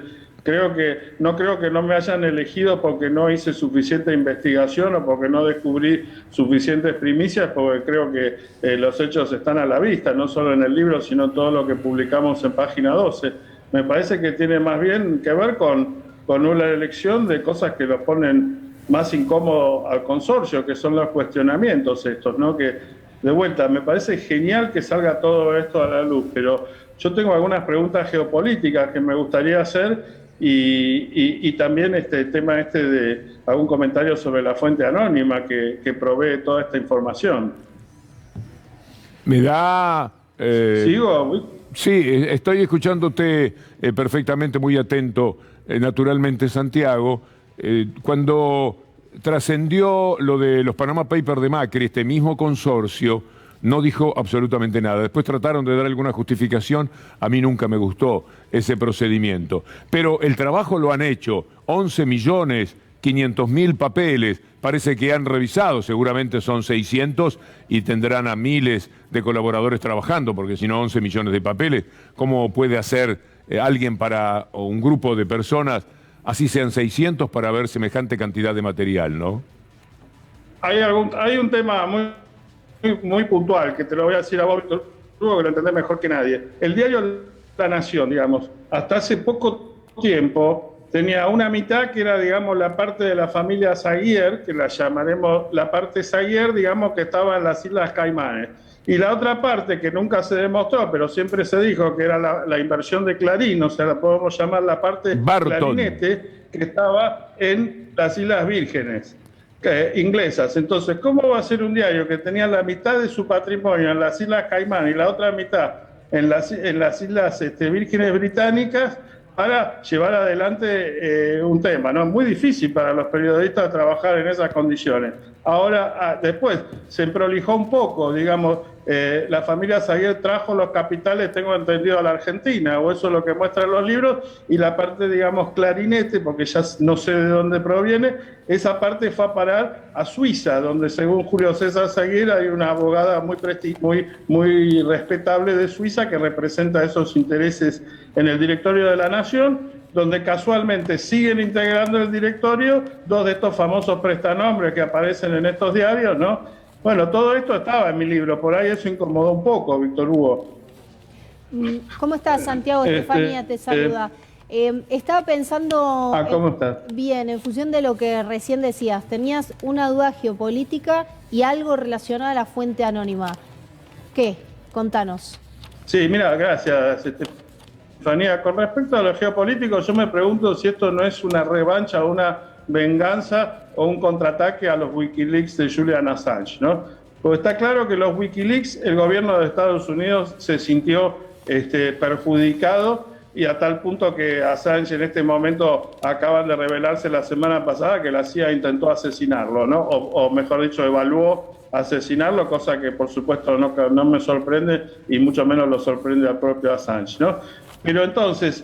[SPEAKER 8] no creo que no me hayan elegido porque no hice suficiente investigación o porque no descubrí suficientes primicias, porque creo que los hechos están a la vista, no solo en el libro, sino todo lo que publicamos en página 12. Me parece que tiene más bien que ver con una elección de cosas que los ponen más incómodo al consorcio, que son los cuestionamientos estos, ¿no? Que, de vuelta, me parece genial que salga todo esto a la luz, pero yo tengo algunas preguntas geopolíticas que me gustaría hacer y también el tema de algún comentario sobre la fuente anónima que provee toda esta información.
[SPEAKER 1] Me da...
[SPEAKER 8] ¿Sigo?
[SPEAKER 1] Sí, estoy escuchándote perfectamente, muy atento, naturalmente, Santiago. Cuando trascendió lo de los Panama Papers de Macri, este mismo consorcio no dijo absolutamente nada. Después trataron de dar alguna justificación. A mí nunca me gustó ese procedimiento. Pero el trabajo lo han hecho. 11.500.000 papeles. Parece que han revisado. Seguramente son 600 y tendrán a miles de colaboradores trabajando, porque si no, 11 millones de papeles, ¿cómo puede hacer alguien o un grupo de personas, así sean 600, para ver semejante cantidad de material, ¿no?
[SPEAKER 8] Hay un tema muy puntual, que te lo voy a decir a vos, Víctor Hugo, que lo entendés mejor que nadie. El diario La Nación, digamos, hasta hace poco tiempo tenía una mitad que era, digamos, la parte de la familia Zaguier, que la llamaremos la parte Zaguier, digamos, que estaba en las Islas Caimanes. Y la otra parte, que nunca se demostró, pero siempre se dijo que era la inversión de Clarín, o sea, la podemos llamar la parte Clarinete, que estaba en las Islas Vírgenes inglesas. Entonces, ¿cómo va a ser un diario que tenía la mitad de su patrimonio en las Islas Caimán y la otra mitad en las Islas Vírgenes Británicas para llevar adelante un tema, ¿no? Muy difícil para los periodistas trabajar en esas condiciones. Ahora, después, se prolijó un poco, digamos, la familia Zaguier trajo los capitales, tengo entendido, a la Argentina, o eso es lo que muestran los libros, y la parte, digamos, Clarinete, porque ya no sé de dónde proviene, esa parte fue a parar a Suiza, donde según Julio César Zaguier hay una abogada muy respetable de Suiza que representa esos intereses en el directorio de la Nación, donde casualmente siguen integrando el directorio dos de estos famosos prestanombres que aparecen en estos diarios, ¿no? Bueno, todo esto estaba en mi libro, por ahí eso incomodó un poco, Víctor Hugo.
[SPEAKER 3] ¿Cómo estás, Santiago? Estefanía te saluda. Estaba pensando...
[SPEAKER 8] ¿Cómo estás?
[SPEAKER 3] Bien, en función de lo que recién decías, tenías una duda geopolítica y algo relacionado a la fuente anónima. ¿Qué? Contanos.
[SPEAKER 8] Sí, mira, gracias, Estefanía. Con respecto a lo geopolítico, yo me pregunto si esto no es una revancha o una venganza o un contraataque a los Wikileaks de Julian Assange, ¿no? Porque está claro que los Wikileaks, el gobierno de Estados Unidos se sintió perjudicado, y a tal punto que Assange en este momento acaban de revelarse la semana pasada que la CIA intentó asesinarlo, ¿no? O mejor dicho, evaluó asesinarlo, cosa que por supuesto no me sorprende y mucho menos lo sorprende al propio Assange, ¿no? Pero entonces,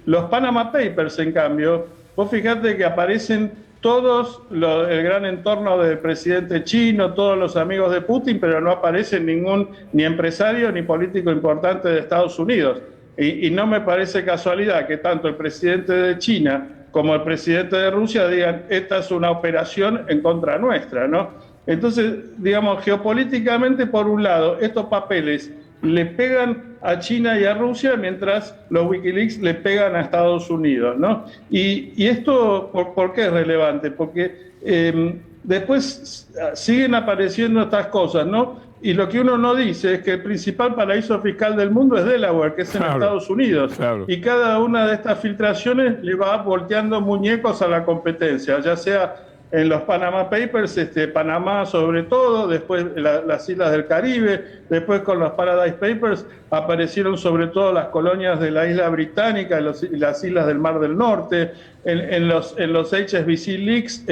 [SPEAKER 8] los Panama Papers, en cambio, vos fijate que aparecen todos el gran entorno del presidente chino, todos los amigos de Putin, pero no aparece ni empresario ni político importante de Estados Unidos. Y no me parece casualidad que tanto el presidente de China como el presidente de Rusia digan, esta es una operación en contra nuestra, ¿no? Entonces, digamos, geopolíticamente, por un lado, estos papeles le pegan a China y a Rusia, mientras los Wikileaks le pegan a Estados Unidos, ¿no? Y esto, ¿por qué es relevante? Porque después siguen apareciendo estas cosas, ¿no? Y lo que uno no dice es que el principal paraíso fiscal del mundo es Delaware, que es en Estados Unidos. Claro. Y cada una de estas filtraciones le va volteando muñecos a la competencia, ya sea en los Panama Papers, Panamá sobre todo, después las islas del Caribe, después con los Paradise Papers aparecieron sobre todo las colonias de la isla británica y las islas del Mar del Norte. En los HSBC Leaks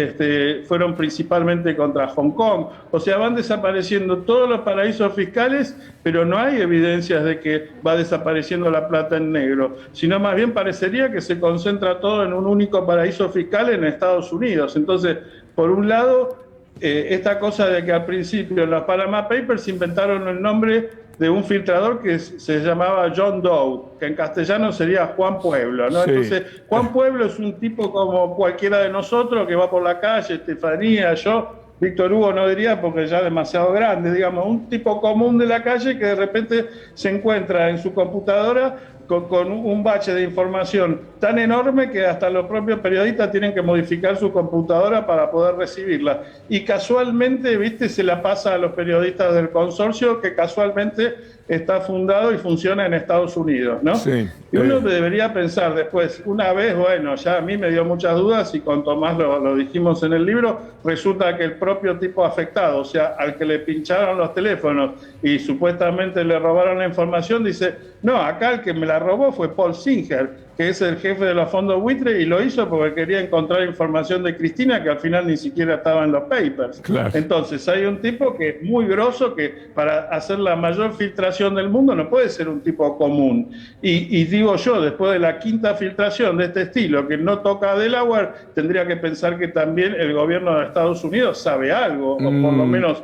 [SPEAKER 8] fueron principalmente contra Hong Kong. O sea, van desapareciendo todos los paraísos fiscales, pero no hay evidencias de que va desapareciendo la plata en negro, sino más bien parecería que se concentra todo en un único paraíso fiscal en Estados Unidos. Entonces, por un lado, esta cosa de que al principio en los Panama Papers inventaron el nombre de un filtrador que se llamaba John Doe, que en castellano sería Juan Pueblo, ¿no? Sí. Entonces, Juan Pueblo es un tipo como cualquiera de nosotros que va por la calle, Estefanía, yo, Víctor Hugo no diría porque ya es demasiado grande, digamos, un tipo común de la calle que de repente se encuentra en su computadora con un bache de información tan enorme que hasta los propios periodistas tienen que modificar su computadora para poder recibirla. Y casualmente, viste, se la pasa a los periodistas del consorcio, que casualmente está fundado y funciona en Estados Unidos, ¿no? Sí. Y uno debería pensar después, una vez, bueno, ya a mí me dio muchas dudas y con Tomás lo dijimos en el libro, resulta que el propio tipo afectado, o sea, al que le pincharon los teléfonos y supuestamente le robaron la información, dice, no, acá el que me la robó fue Paul Singer, que es el jefe de los fondos buitre, y lo hizo porque quería encontrar información de Cristina que al final ni siquiera estaba en los papers. Claro. Entonces hay un tipo que es muy grosso, que para hacer la mayor filtración del mundo no puede ser un tipo común. Y digo yo, después de la quinta filtración de este estilo, que no toca a Delaware, tendría que pensar que también el gobierno de Estados Unidos sabe algo, o por lo menos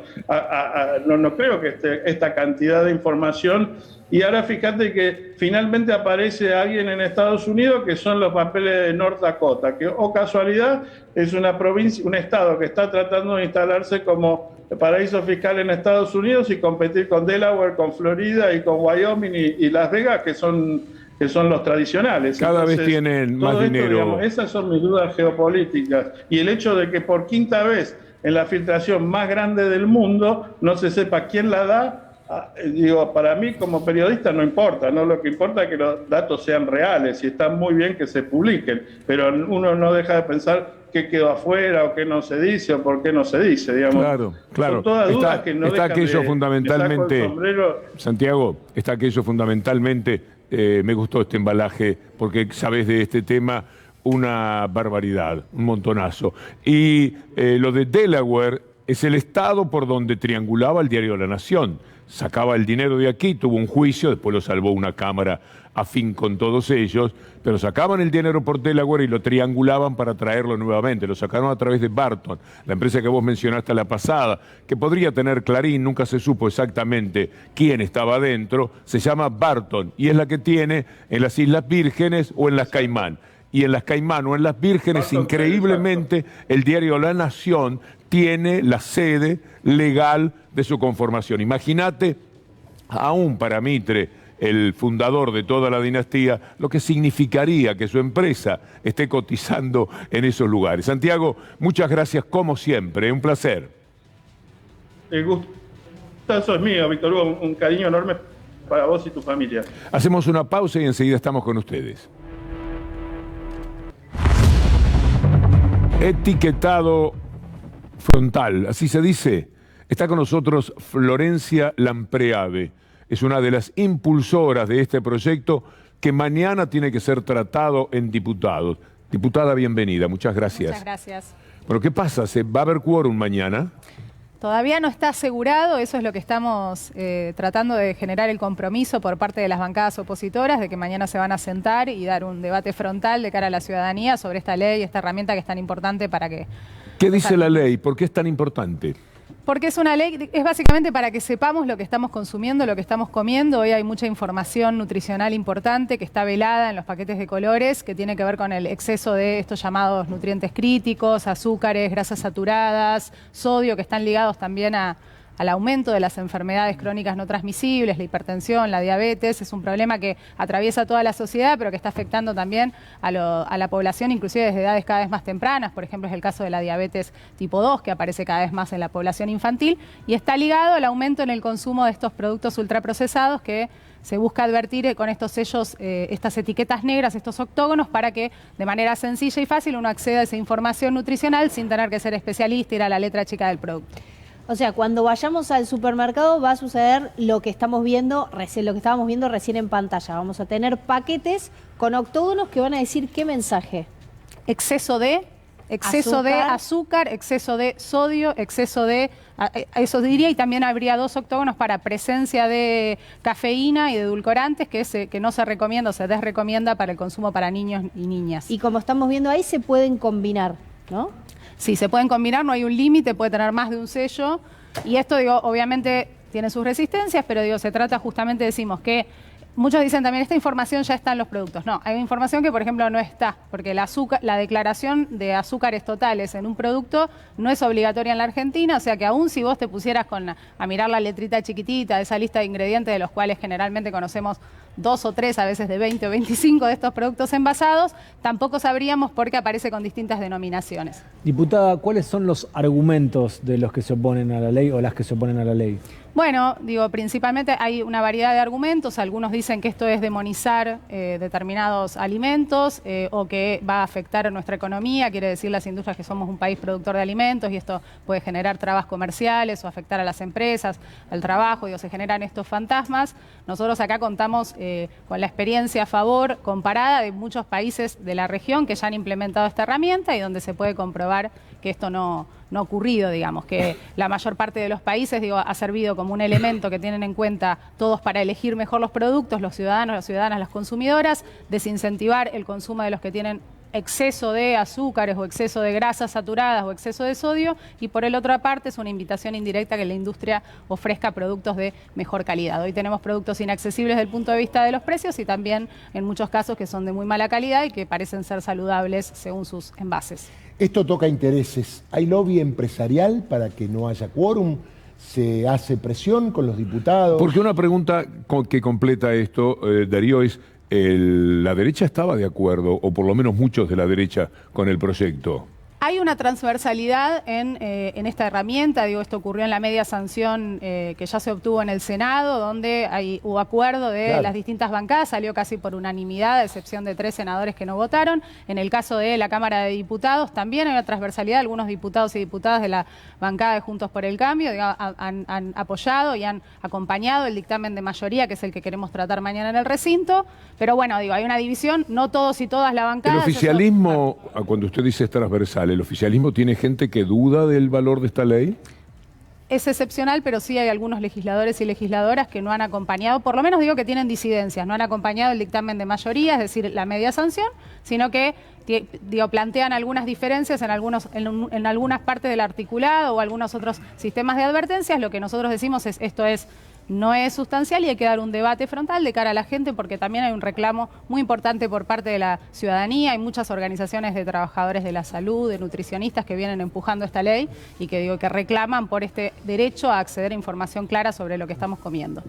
[SPEAKER 8] no creo que esta cantidad de información. Y ahora fíjate que finalmente aparece alguien en Estados Unidos que son los papeles de North Dakota, que o casualidad es una provincia, un estado que está tratando de instalarse como paraíso fiscal en Estados Unidos y competir con Delaware, con Florida y con Wyoming y Las Vegas, que son los tradicionales.
[SPEAKER 1] Cada vez tienen más dinero.
[SPEAKER 8] Digamos, esas son mis dudas geopolíticas. Y el hecho de que por quinta vez en la filtración más grande del mundo no se sepa quién la da, digo, para mí como periodista no importa, ¿no? Lo que importa es que los datos sean reales y está muy bien que se publiquen, pero uno no deja de pensar qué quedó afuera o qué no se dice o por qué no se dice, digamos.
[SPEAKER 1] Claro, claro.
[SPEAKER 8] Son todas dudas que no
[SPEAKER 1] está
[SPEAKER 8] dejan
[SPEAKER 1] aquello
[SPEAKER 8] de,
[SPEAKER 1] fundamentalmente, Santiago, está aquello fundamentalmente, me gustó este embalaje porque sabes de este tema una barbaridad, un montonazo. Y lo de Delaware es el estado por donde triangulaba el diario La Nación. Sacaba el dinero de aquí, tuvo un juicio, después lo salvó una cámara afín con todos ellos, pero sacaban el dinero por Delaware y lo triangulaban para traerlo nuevamente. Lo sacaron a través de Barton, la empresa que vos mencionaste la pasada, que podría tener Clarín, nunca se supo exactamente quién estaba adentro, se llama Barton y es la que tiene en las Islas Vírgenes o en las Caimán. Y en las Caimán o en las Vírgenes, increíblemente, el diario La Nación tiene la sede legal de su conformación. Imagínate, aún para Mitre, el fundador de toda la dinastía, lo que significaría que su empresa esté cotizando en esos lugares. Santiago, muchas gracias como siempre, un placer.
[SPEAKER 8] El gusto es mío, Víctor Hugo, un cariño enorme para vos y tu familia.
[SPEAKER 1] Hacemos una pausa y enseguida estamos con ustedes. Etiquetado frontal, así se dice. Está con nosotros Florencia Lampreave. Es una de las impulsoras de este proyecto que mañana tiene que ser tratado en diputados. Diputada, bienvenida. Muchas gracias.
[SPEAKER 9] Muchas gracias.
[SPEAKER 1] Bueno, ¿qué pasa? ¿Va a haber quórum mañana?
[SPEAKER 9] Todavía no está asegurado, eso es lo que estamos tratando de generar el compromiso por parte de las bancadas opositoras, de que mañana se van a sentar y dar un debate frontal de cara a la ciudadanía sobre esta ley, esta herramienta que es tan importante para que...
[SPEAKER 1] ¿Qué dice la ley? ¿Por qué es tan importante?
[SPEAKER 9] Porque es una ley, es básicamente para que sepamos lo que estamos consumiendo, lo que estamos comiendo. Hoy hay mucha información nutricional importante que está velada en los paquetes de colores, que tiene que ver con el exceso de estos llamados nutrientes críticos, azúcares, grasas saturadas, sodio, que están ligados también a al aumento de las enfermedades crónicas no transmisibles, la hipertensión, la diabetes. Es un problema que atraviesa toda la sociedad, pero que está afectando también a la población, inclusive desde edades cada vez más tempranas. Por ejemplo, es el caso de la diabetes tipo 2, que aparece cada vez más en la población infantil, y está ligado al aumento en el consumo de estos productos ultraprocesados que se busca advertir con estos sellos, estas etiquetas negras, estos octógonos, para que de manera sencilla y fácil uno acceda a esa información nutricional sin tener que ser especialista, ir a la letra chica del producto.
[SPEAKER 3] O sea, cuando vayamos al supermercado va a suceder lo que estamos viendo recién, lo que estábamos viendo recién en pantalla. Vamos a tener paquetes con octógonos que van a decir qué mensaje.
[SPEAKER 9] Exceso de azúcar, exceso de sodio, exceso de, eso diría, y también habría 2 octógonos para presencia de cafeína y de edulcorantes que no se recomienda o se desrecomienda para el consumo para niños y niñas.
[SPEAKER 3] Y como estamos viendo ahí, se pueden combinar, ¿no?
[SPEAKER 9] Sí, se pueden combinar, no hay un límite, puede tener más de un sello. Y esto, digo, obviamente tiene sus resistencias, pero digo, se trata justamente, decimos que muchos dicen también, esta información ya está en los productos. No, hay información que, por ejemplo, no está, porque la declaración de azúcares totales en un producto no es obligatoria en la Argentina, o sea que aún si vos te pusieras a mirar la letrita chiquitita de esa lista de ingredientes, de los cuales generalmente conocemos 2 o 3, a veces de 20 o 25 de estos productos envasados, tampoco sabríamos por qué aparece con distintas denominaciones.
[SPEAKER 4] Diputada, ¿cuáles son los argumentos de los que se oponen a la ley o las que se oponen a la ley?
[SPEAKER 9] Bueno, digo, principalmente hay una variedad de argumentos. Algunos dicen que esto es demonizar determinados alimentos o que va a afectar a nuestra economía, quiere decir las industrias que somos un país productor de alimentos y esto puede generar trabas comerciales o afectar a las empresas, al trabajo, digo, se generan estos fantasmas. Nosotros acá contamos con la experiencia a favor comparada de muchos países de la región que ya han implementado esta herramienta y donde se puede comprobar que esto no ha ocurrido, digamos, que la mayor parte de los países, digo, ha servido como un elemento que tienen en cuenta todos para elegir mejor los productos, los ciudadanos, las ciudadanas, las consumidoras, desincentivar el consumo de los que tienen exceso de azúcares o exceso de grasas saturadas o exceso de sodio, y por el otra parte es una invitación indirecta a que la industria ofrezca productos de mejor calidad. Hoy tenemos productos inaccesibles desde el punto de vista de los precios y también en muchos casos que son de muy mala calidad y que parecen ser saludables según sus envases.
[SPEAKER 2] Esto toca intereses. ¿Hay lobby empresarial para que no haya quórum? ¿Se hace presión con los diputados?
[SPEAKER 1] Porque una pregunta que completa esto, Darío, es ¿la derecha estaba de acuerdo, o por lo menos muchos de la derecha, con el proyecto?
[SPEAKER 9] Hay una transversalidad en esta herramienta, digo, esto ocurrió en la media sanción que ya se obtuvo en el Senado, donde hubo acuerdo de las distintas bancadas, salió casi por unanimidad, a excepción de 3 senadores que no votaron. En el caso de la Cámara de Diputados también hay una transversalidad, algunos diputados y diputadas de la bancada de Juntos por el Cambio digamos, han apoyado y han acompañado el dictamen de mayoría, que es el que queremos tratar mañana en el recinto, pero bueno, digo, hay una división, no todos y todas la bancada.
[SPEAKER 1] El oficialismo, cuando usted dice transversal, ¿el oficialismo tiene gente que duda del valor de esta ley?
[SPEAKER 9] Es excepcional, pero sí hay algunos legisladores y legisladoras que no han acompañado, por lo menos digo que tienen disidencias, no han acompañado el dictamen de mayoría, es decir, la media sanción, sino que digo, plantean algunas diferencias en algunas partes del articulado o algunos otros sistemas de advertencias. Lo que nosotros decimos es esto no es sustancial y hay que dar un debate frontal de cara a la gente, porque también hay un reclamo muy importante por parte de la ciudadanía. Hay muchas organizaciones de trabajadores de la salud, de nutricionistas que vienen empujando esta ley y que reclaman por este derecho a acceder a información clara sobre lo que estamos comiendo.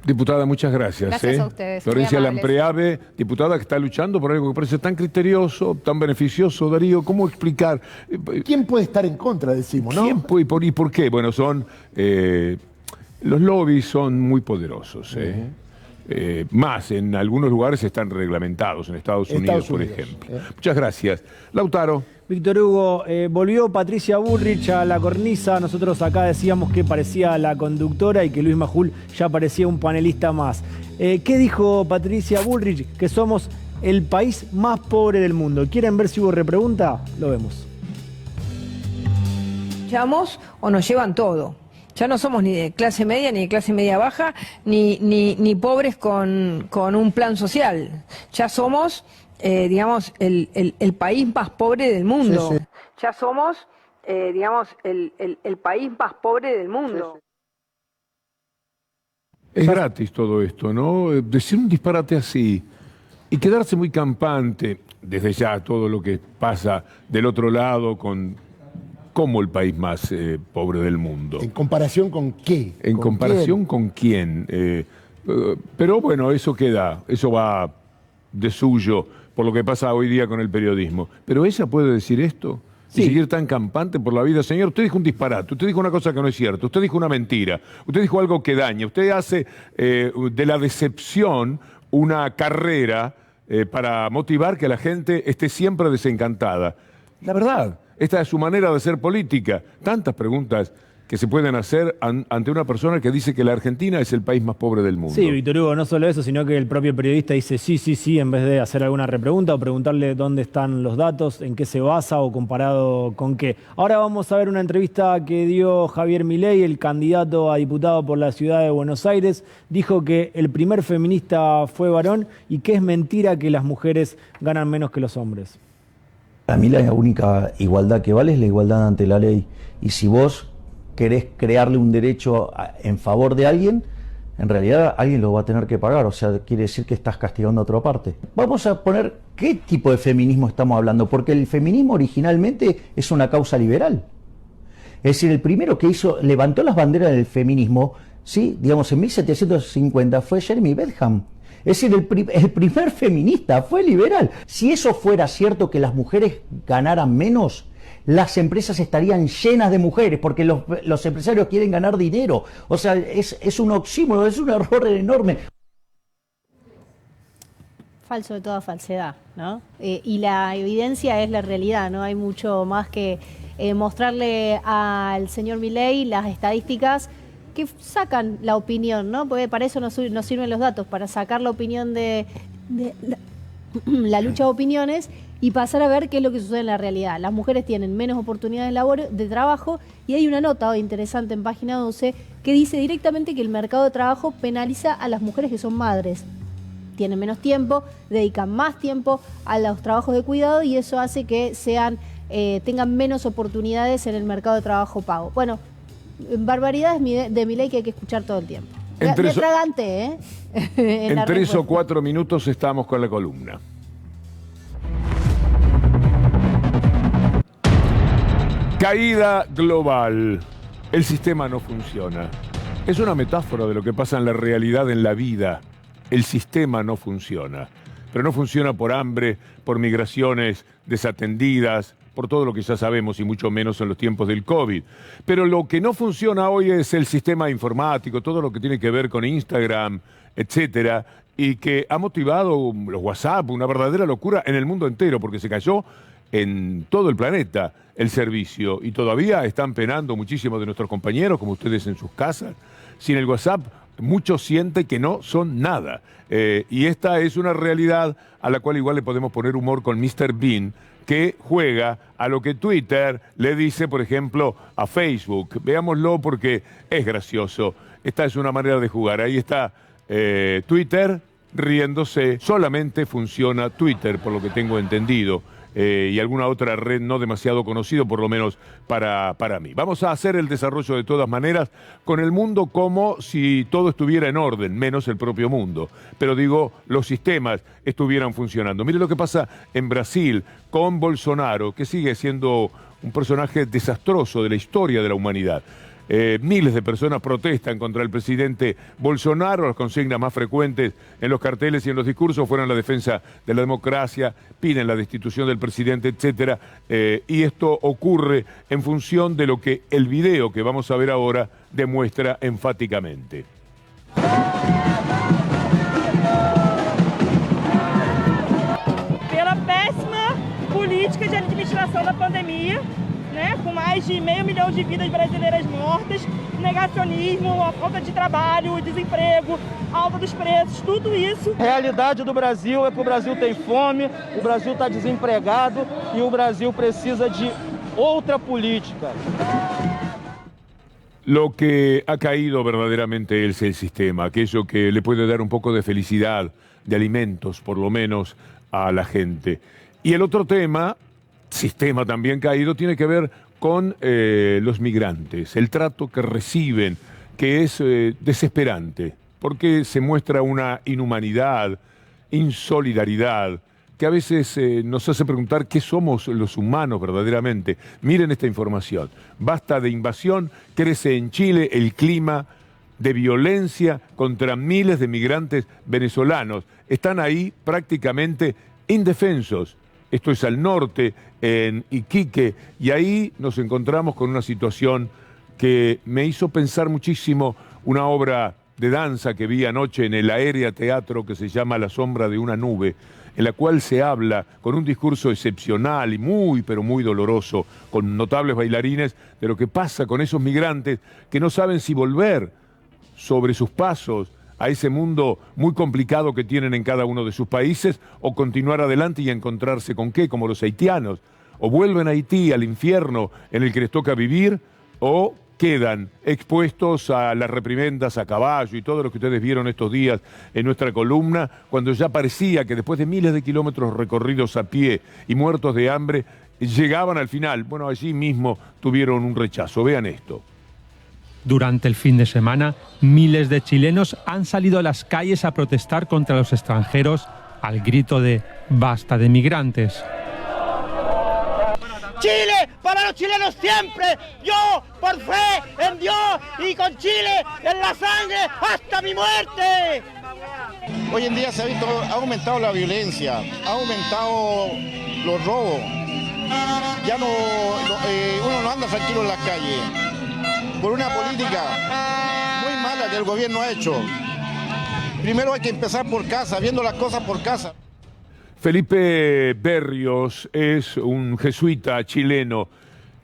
[SPEAKER 1] Diputada, muchas gracias.
[SPEAKER 9] Gracias a ustedes.
[SPEAKER 1] Florencia Lampreave, diputada que está luchando por algo que parece tan criterioso, tan beneficioso. Darío, ¿cómo explicar?
[SPEAKER 2] ¿Quién puede estar en contra, decimos, no?
[SPEAKER 1] ¿Quién puede, y por qué? Bueno, los lobbies son muy poderosos. Más, en algunos lugares están reglamentados, en Estados Unidos, por ejemplo. Muchas gracias. Lautaro.
[SPEAKER 4] Víctor Hugo, volvió Patricia Bullrich a la cornisa. Nosotros acá decíamos que parecía la conductora y que Luis Majul ya parecía un panelista más. ¿Qué dijo Patricia Bullrich? Que somos el país más pobre del mundo. ¿Quieren ver si hubo repregunta? Lo vemos.
[SPEAKER 10] ¿Llevamos o nos llevan todo? Ya no somos ni de clase media, ni de clase media baja, ni pobres con un plan social. Ya somos, digamos, el país más pobre del mundo. Sí, sí. Ya somos, digamos, el país más pobre del mundo. Sí, sí.
[SPEAKER 1] Es gratis todo esto, ¿no? Decir un disparate así y quedarse muy campante, desde ya todo lo que pasa del otro lado con ¿Cómo el país más pobre del mundo?
[SPEAKER 2] ¿En comparación con qué?
[SPEAKER 1] ¿En
[SPEAKER 2] ¿Con
[SPEAKER 1] comparación con quién? Pero bueno, eso queda, eso va de suyo por lo que pasa hoy día con el periodismo. ¿Pero ella puede decir esto?
[SPEAKER 4] Sí.
[SPEAKER 1] Y seguir tan campante por la vida. Señor, usted dijo un disparate, usted dijo una cosa que no es cierta, usted dijo una mentira, usted dijo algo que daña, usted hace de la decepción una carrera para motivar que la gente esté siempre desencantada. La verdad, esta es su manera de hacer política. Tantas preguntas que se pueden hacer ante una persona que dice que la Argentina es el país más pobre del mundo.
[SPEAKER 4] Sí, Víctor Hugo, no solo eso, sino que el propio periodista dice sí, en vez de hacer alguna repregunta o preguntarle dónde están los datos, en qué se basa o comparado con qué. Ahora vamos a ver una entrevista que dio Javier Milei, el candidato a diputado por la ciudad de Buenos Aires. Dijo que el primer feminista fue varón y que es mentira que las mujeres ganan menos que los hombres.
[SPEAKER 11] Para mí la única igualdad que vale es la igualdad ante la ley. Y si vos querés crearle un derecho en favor de alguien, en realidad alguien lo va a tener que pagar, o sea, quiere decir que estás castigando a otra parte. Vamos a poner qué tipo de feminismo estamos hablando, porque el feminismo originalmente es una causa liberal. Es decir, el primero que levantó las banderas del feminismo, ¿sí? Digamos, en 1750 fue Jeremy Bentham. Es decir, el primer feminista fue liberal. Si eso fuera cierto, que las mujeres ganaran menos, las empresas estarían llenas de mujeres, porque los empresarios quieren ganar dinero. O sea, es un oxímoron, es un error enorme.
[SPEAKER 3] Falso de toda falsedad, ¿no? Y la evidencia es la realidad, no hay mucho más que mostrarle al señor Milei las estadísticas que sacan la opinión, ¿no? Porque para eso nos sirven los datos, para sacar la opinión de la lucha de opiniones y pasar a ver qué es lo que sucede en la realidad. Las mujeres tienen menos oportunidades de trabajo y hay una nota hoy interesante en página 12 que dice directamente que el mercado de trabajo penaliza a las mujeres que son madres. Tienen menos tiempo, dedican más tiempo a los trabajos de cuidado y eso hace que tengan menos oportunidades en el mercado de trabajo pago. Bueno, barbaridades de Milei que hay que escuchar todo el tiempo. Me atraganté, ¿eh?
[SPEAKER 1] En 3 o 4 minutos estamos con la columna. Caída global. El sistema no funciona. Es una metáfora de lo que pasa en la realidad, en la vida. El sistema no funciona. Pero no funciona por hambre, por migraciones desatendidas, por todo lo que ya sabemos y mucho menos en los tiempos del COVID. Pero lo que no funciona hoy es el sistema informático, todo lo que tiene que ver con Instagram, etcétera, y que ha motivado los WhatsApp, una verdadera locura en el mundo entero, porque se cayó en todo el planeta el servicio y todavía están penando muchísimos de nuestros compañeros, como ustedes en sus casas. Sin el WhatsApp, muchos sienten que no son nada. Y esta es una realidad a la cual igual le podemos poner humor con Mr. Bean, que juega a lo que Twitter le dice, por ejemplo, a Facebook. Veámoslo porque es gracioso. Esta es una manera de jugar. Ahí está Twitter riéndose. Solamente funciona Twitter, por lo que tengo entendido. Y alguna otra red no demasiado conocido, por lo menos para mí. Vamos a hacer el desarrollo de todas maneras con el mundo como si todo estuviera en orden, menos el propio mundo. Pero digo, los sistemas estuvieran funcionando. Mire lo que pasa en Brasil con Bolsonaro, que sigue siendo un personaje desastroso de la historia de la humanidad. Miles de personas protestan contra el presidente Bolsonaro. Las consignas más frecuentes en los carteles y en los discursos fueron la defensa de la democracia, piden la destitución del presidente, etcétera. Y esto ocurre en función de lo que el video que vamos a ver ahora demuestra enfáticamente.
[SPEAKER 12] Pela péssima política de administração da pandemia, né, com mais de 500 mil de vidas brasileiras mortas, negacionismo, a falta de trabalho, o desemprego, alta dos preços, tudo isso.
[SPEAKER 13] A realidade do Brasil é que o Brasil tem fome, o Brasil está desempregado e o Brasil precisa de outra política.
[SPEAKER 1] Lo que ha caído verdaderamente es el sistema, aquello que le puede dar un poco de felicidad, de alimentos por lo menos a la gente. Y el otro sistema también caído, tiene que ver con los migrantes, el trato que reciben, que es desesperante, porque se muestra una inhumanidad, insolidaridad que a veces nos hace preguntar qué somos los humanos verdaderamente. Miren esta información. Basta de invasión, crece en Chile el clima de violencia contra miles de migrantes venezolanos. Están ahí prácticamente indefensos. Esto es al norte, en Iquique, y ahí nos encontramos con una situación que me hizo pensar muchísimo una obra de danza que vi anoche en el Aérea Teatro que se llama La sombra de una nube, en la cual se habla con un discurso excepcional y muy, pero muy doloroso, con notables bailarines, de lo que pasa con esos migrantes que no saben si volver sobre sus pasos a ese mundo muy complicado que tienen en cada uno de sus países, o continuar adelante y encontrarse con qué, como los haitianos, o vuelven a Haití, al infierno en el que les toca vivir, o quedan expuestos a las reprimendas a caballo y todo lo que ustedes vieron estos días en nuestra columna, cuando ya parecía que después de miles de kilómetros recorridos a pie y muertos de hambre, llegaban al final. Bueno, allí mismo tuvieron un rechazo. Vean esto.
[SPEAKER 14] Durante el fin de semana, miles de chilenos han salido a las calles a protestar contra los extranjeros al grito de «Basta de migrantes».
[SPEAKER 12] Chile para los chilenos siempre, yo por fe en Dios y con Chile en la sangre hasta mi muerte.
[SPEAKER 15] Hoy en día se ha visto, ha aumentado la violencia, ha aumentado los robos, ya uno no anda tranquilo en las calles, por una política muy mala que el gobierno ha hecho. Primero hay que empezar por casa, viendo las cosas por casa.
[SPEAKER 1] Felipe Berrios es un jesuita chileno.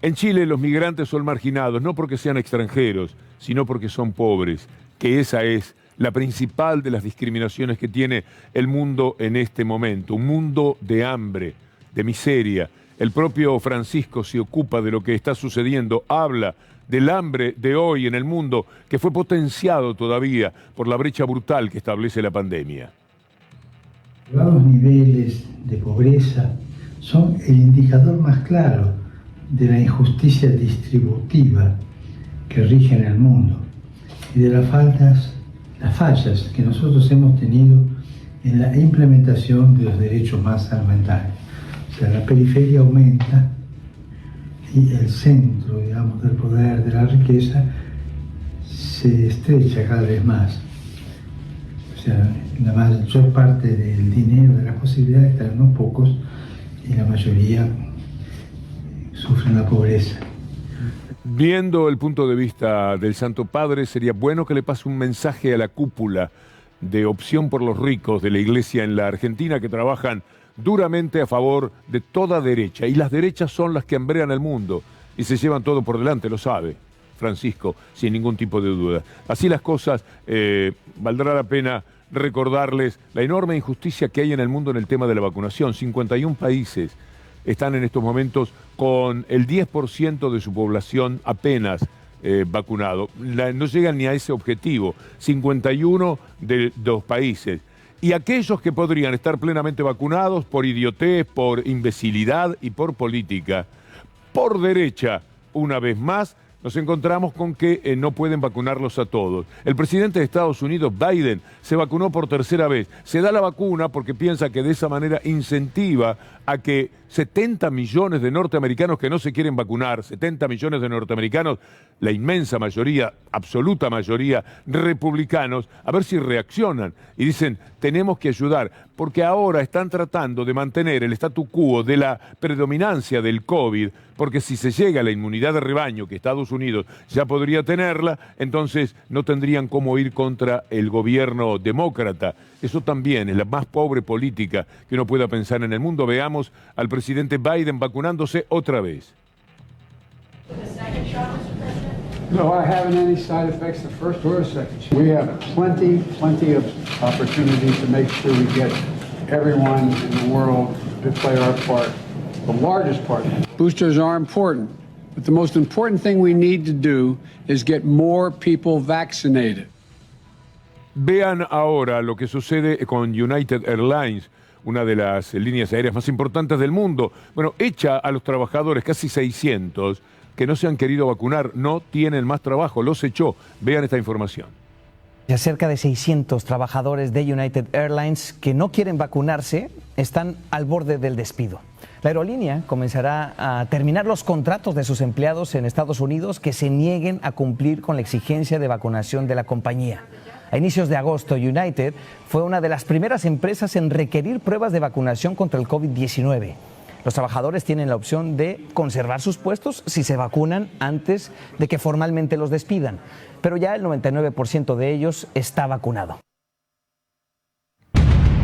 [SPEAKER 1] En Chile los migrantes son marginados, no porque sean extranjeros, sino porque son pobres, que esa es la principal de las discriminaciones que tiene el mundo en este momento. Un mundo de hambre, de miseria. El propio Francisco se ocupa de lo que está sucediendo, habla del hambre de hoy en el mundo, que fue potenciado todavía por la brecha brutal que establece la pandemia.
[SPEAKER 16] Los niveles de pobreza son el indicador más claro de la injusticia distributiva que rige en el mundo y de las fallas que nosotros hemos tenido en la implementación de los derechos más elementales. O sea, la periferia aumenta y el centro, digamos, del poder, de la riqueza, se estrecha cada vez más. O sea, la mayor parte del dinero, de las posibilidades, están en unos pocos y la mayoría sufren la pobreza.
[SPEAKER 1] Viendo el punto de vista del Santo Padre, sería bueno que le pase un mensaje a la cúpula de Opción por los Ricos de la Iglesia en la Argentina, que trabajan duramente a favor de toda derecha. Y las derechas son las que hambrean el mundo y se llevan todo por delante, lo sabe Francisco, sin ningún tipo de duda. Así las cosas, valdrá la pena recordarles la enorme injusticia que hay en el mundo en el tema de la vacunación. 51 países están en estos momentos con el 10% de su población apenas vacunado. No llegan ni a ese objetivo. 51 de los países. Y aquellos que podrían estar plenamente vacunados por idiotez, por imbecilidad y por política, por derecha, una vez más, nos encontramos con que no pueden vacunarlos a todos. El presidente de Estados Unidos, Biden, se vacunó por tercera vez. Se da la vacuna porque piensa que de esa manera incentiva a que 70 millones de norteamericanos que no se quieren vacunar, 70 millones de norteamericanos, la inmensa mayoría, absoluta mayoría, republicanos, a ver si reaccionan y dicen, tenemos que ayudar, porque ahora están tratando de mantener el statu quo de la predominancia del COVID, porque si se llega a la inmunidad de rebaño, que Estados Unidos ya podría tenerla, entonces no tendrían cómo ir contra el gobierno demócrata. Eso también es la más pobre política que uno pueda pensar en el mundo. Veamos al presidente Biden vacunándose otra vez.
[SPEAKER 17] No, I haven't any side effects the first or the second. We have plenty of opportunities to make sure we get everyone in the world to play our part, the largest part. Boosters are important, but the most important thing we need to do is get more people vaccinated.
[SPEAKER 1] Vean ahora lo que sucede con United Airlines, una de las líneas aéreas más importantes del mundo. Bueno, echa a los trabajadores, casi 600, que no se han querido vacunar, no tienen más trabajo, los echó. Vean esta información.
[SPEAKER 18] Cerca de 600 trabajadores de United Airlines que no quieren vacunarse están al borde del despido. La aerolínea comenzará a terminar los contratos de sus empleados en Estados Unidos que se nieguen a cumplir con la exigencia de vacunación de la compañía. A inicios de agosto, United fue una de las primeras empresas en requerir pruebas de vacunación contra el COVID-19. Los trabajadores tienen la opción de conservar sus puestos si se vacunan antes de que formalmente los despidan, pero ya el 99% de ellos está vacunado.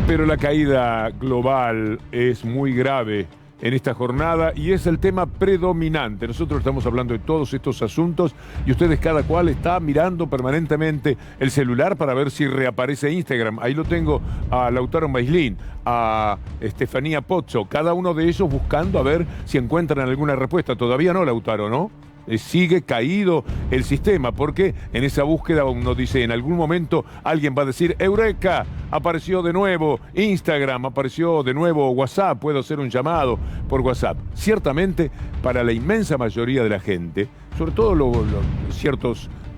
[SPEAKER 1] Pero la caída global es muy grave en esta jornada y es el tema predominante. Nosotros estamos hablando de todos estos asuntos y ustedes cada cual está mirando permanentemente el celular para ver si reaparece Instagram. Ahí lo tengo a Lautaro Maislin, a Estefanía Pozzo, cada uno de ellos buscando a ver si encuentran alguna respuesta. Todavía no, Lautaro, ¿no? Sigue caído el sistema, porque en esa búsqueda uno dice, en algún momento alguien va a decir, ¡Eureka! Apareció de nuevo Instagram, apareció de nuevo WhatsApp, puedo hacer un llamado por WhatsApp. Ciertamente, para la inmensa mayoría de la gente, sobre todo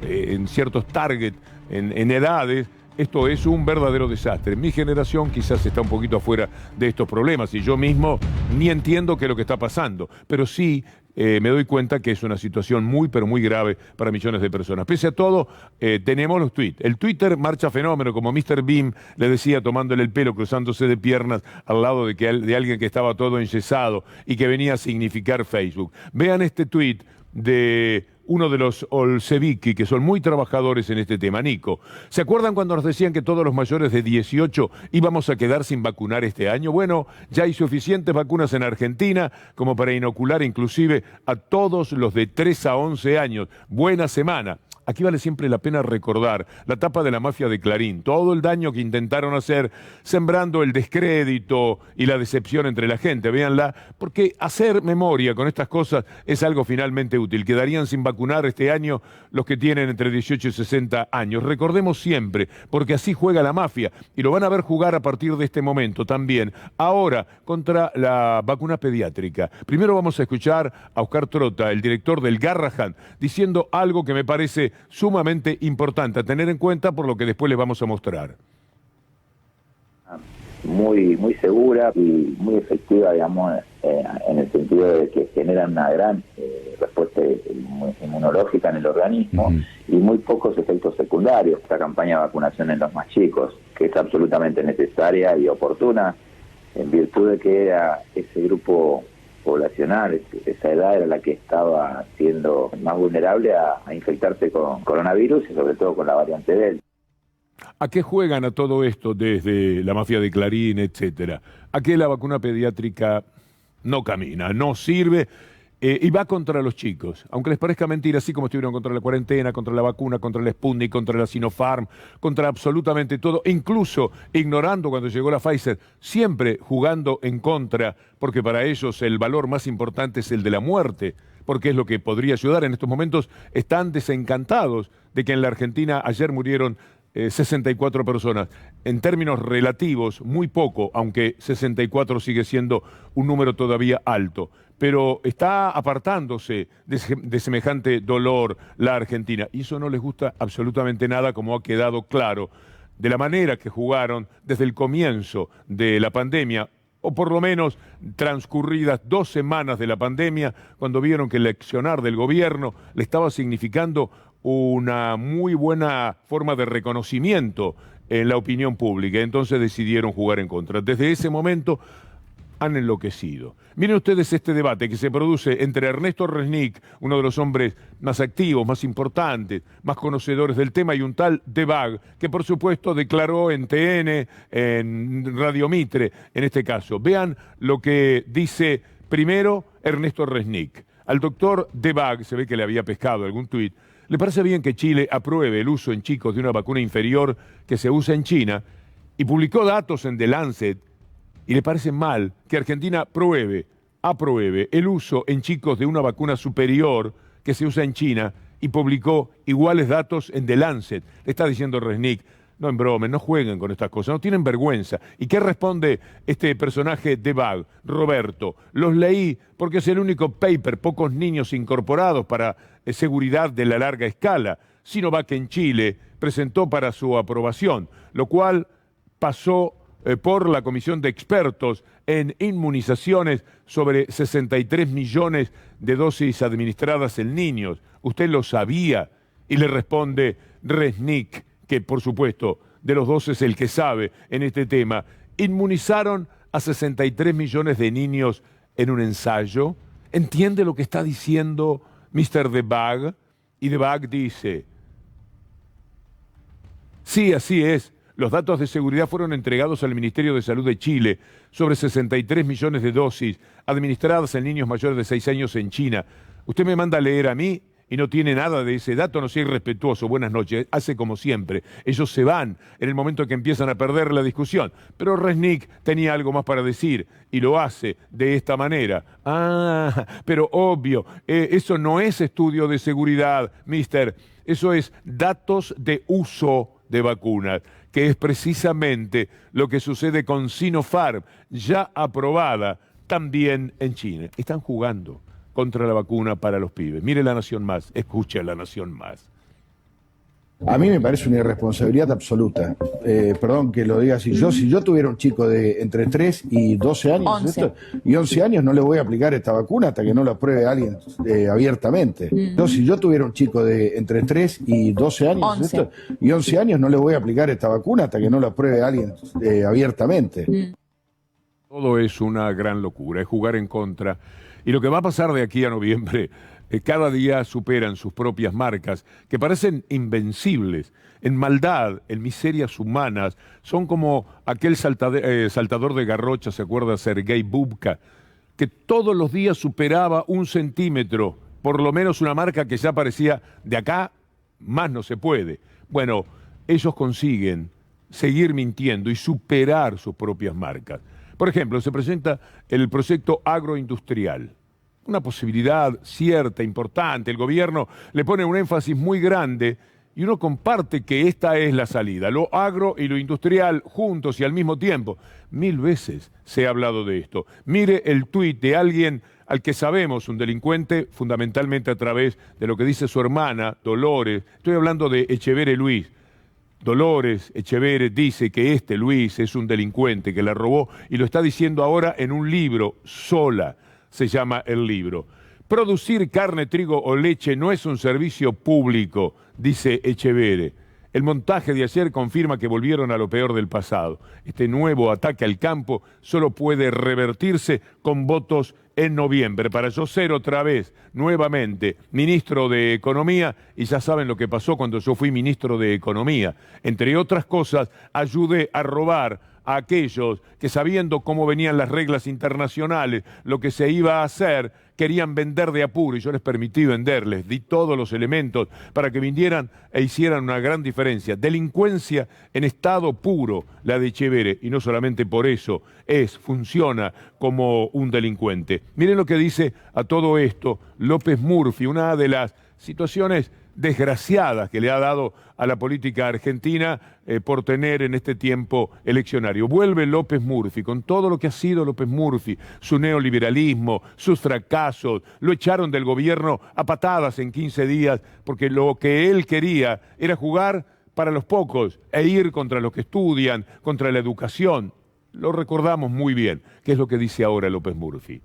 [SPEAKER 1] en ciertos targets, en edades, esto es un verdadero desastre. Mi generación quizás está un poquito afuera de estos problemas y yo mismo ni entiendo qué es lo que está pasando, pero sí me doy cuenta que es una situación muy, pero muy grave para millones de personas. Pese a todo, tenemos los tweets. El Twitter marcha fenómeno, como Mr. Bean le decía, tomándole el pelo, cruzándose de piernas al lado de alguien que estaba todo enyesado y que venía a significar Facebook. Vean este tweet de uno de los Olseviki, que son muy trabajadores en este tema. Nico, ¿se acuerdan cuando nos decían que todos los mayores de 18 íbamos a quedar sin vacunar este año? Bueno, ya hay suficientes vacunas en Argentina como para inocular inclusive a todos los de 3 a 11 años. Buena semana. Aquí vale siempre la pena recordar la tapa de la mafia de Clarín, todo el daño que intentaron hacer, sembrando el descrédito y la decepción entre la gente. Véanla, porque hacer memoria con estas cosas es algo finalmente útil. Quedarían sin vacunar este año los que tienen entre 18 y 60 años. Recordemos siempre, porque así juega la mafia, y lo van a ver jugar a partir de este momento también, ahora, contra la vacuna pediátrica. Primero vamos a escuchar a Oscar Trota, el director del Garrahan, diciendo algo que me parece sumamente importante a tener en cuenta por lo que después les vamos a mostrar.
[SPEAKER 19] Muy segura y muy efectiva, digamos, en el sentido de que generan una gran respuesta inmunológica en el organismo y muy pocos efectos secundarios. Esta campaña de vacunación en los más chicos, que es absolutamente necesaria y oportuna, en virtud de que era ese grupo poblacional, esa edad era la que estaba siendo más vulnerable a infectarse con coronavirus y sobre todo con la variante Delta.
[SPEAKER 1] ¿A qué juegan a todo esto desde la mafia de Clarín, etcétera? ¿A qué la vacuna pediátrica no camina, no sirve y va contra los chicos? Aunque les parezca mentira, así como estuvieron contra la cuarentena, contra la vacuna, contra la Sputnik, contra la Sinopharm, contra absolutamente todo, incluso ignorando cuando llegó la Pfizer, siempre jugando en contra, porque para ellos el valor más importante es el de la muerte, porque es lo que podría ayudar. En estos momentos están desencantados de que en la Argentina ayer murieron 64 personas. En términos relativos, muy poco, aunque 64 sigue siendo un número todavía alto. Pero está apartándose de semejante dolor la Argentina. Y eso no les gusta absolutamente nada, como ha quedado claro, de la manera que jugaron desde el comienzo de la pandemia, o por lo menos transcurridas 2 semanas de la pandemia, cuando vieron que el accionar del gobierno le estaba significando una muy buena forma de reconocimiento en la opinión pública. Entonces decidieron jugar en contra. Desde ese momento han enloquecido. Miren ustedes este debate que se produce entre Ernesto Resnick, uno de los hombres más activos, más importantes, más conocedores del tema, y un tal Debag, que por supuesto declaró en TN, en Radio Mitre, en este caso. Vean lo que dice primero Ernesto Resnick. Al doctor Debag, se ve que le había pescado algún tuit, le parece bien que Chile apruebe el uso en chicos de una vacuna inferior que se usa en China, y publicó datos en The Lancet, y le parece mal que Argentina apruebe el uso en chicos de una vacuna superior que se usa en China, y publicó iguales datos en The Lancet. Le está diciendo Resnick, no embromen, no jueguen con estas cosas, no tienen vergüenza. ¿Y qué responde este personaje de Bag? Roberto, los leí porque es el único paper, pocos niños incorporados para seguridad de la larga escala. Sinovac en Chile presentó para su aprobación, lo cual pasó por la Comisión de Expertos en Inmunizaciones sobre 63 millones de dosis administradas en niños. ¿Usted lo sabía? Y le responde Resnick, que por supuesto de los dos es el que sabe en este tema. ¿Inmunizaron a 63 millones de niños en un ensayo? ¿Entiende lo que está diciendo Mr. Debag? Y Debag dice, sí, así es. Los datos de seguridad fueron entregados al Ministerio de Salud de Chile sobre 63 millones de dosis administradas en niños mayores de 6 años en China. Usted me manda a leer a mí y no tiene nada de ese dato, no sea irrespetuoso. Buenas noches. Hace como siempre. Ellos se van en el momento que empiezan a perder la discusión. Pero Resnick tenía algo más para decir y lo hace de esta manera. Ah, pero obvio, eso no es estudio de seguridad, mister. Eso es datos de uso de vacunas, que es precisamente lo que sucede con Sinopharm, ya aprobada también en China. Están jugando contra la vacuna para los pibes. Mire La Nación Más, escuche a La Nación Más.
[SPEAKER 6] A mí me parece una irresponsabilidad absoluta. Perdón que lo diga así. Si yo tuviera un chico de entre 3 y 12 años 11 años, no le voy a aplicar esta vacuna hasta que no la apruebe alguien abiertamente. Si yo tuviera un chico de entre 3 y 12 años 11 años, no le voy a aplicar esta vacuna hasta que no la apruebe alguien abiertamente.
[SPEAKER 1] Todo es una gran locura, es jugar en contra. Y lo que va a pasar de aquí a noviembre, cada día superan sus propias marcas, que parecen invencibles. En maldad, en miserias humanas, son como aquel saltador de garrocha, ¿se acuerda? Sergei Bubka, que todos los días superaba 1 centímetro, por lo menos una marca que ya parecía, de acá más no se puede. Bueno, ellos consiguen seguir mintiendo y superar sus propias marcas. Por ejemplo, se presenta el proyecto agroindustrial. Una posibilidad cierta, importante. El gobierno le pone un énfasis muy grande y uno comparte que esta es la salida. Lo agro y lo industrial juntos y al mismo tiempo. 1000 veces se ha hablado de esto. Mire el tuit de alguien al que sabemos, un delincuente, fundamentalmente a través de lo que dice su hermana, Dolores. Estoy hablando de Echeverre Luis. Dolores Echeverre dice que este Luis es un delincuente que la robó y lo está diciendo ahora en un libro, sola se llama el libro. Producir carne, trigo o leche no es un servicio público, dice Echeverre. El montaje de ayer confirma que volvieron a lo peor del pasado. Este nuevo ataque al campo solo puede revertirse con votos en noviembre, para yo ser otra vez, nuevamente, ministro de Economía, y ya saben lo que pasó cuando yo fui ministro de Economía. Entre otras cosas, ayudé a robar a aquellos que, sabiendo cómo venían las reglas internacionales, lo que se iba a hacer, querían vender de apuro, y yo les permití venderles, di todos los elementos para que vinieran e hicieran una gran diferencia. Delincuencia en estado puro, la de Echeverre, y no solamente por eso funciona como un delincuente. Miren lo que dice a todo esto López Murphy, una de las situaciones desgraciadas que le ha dado a la política argentina por tener en este tiempo eleccionario. Vuelve López Murphy con todo lo que ha sido López Murphy, su neoliberalismo, sus fracasos, lo echaron del gobierno a patadas en 15 días porque lo que él quería era jugar para los pocos e ir contra los que estudian, contra la educación. Lo recordamos muy bien, que es lo que dice ahora López Murphy.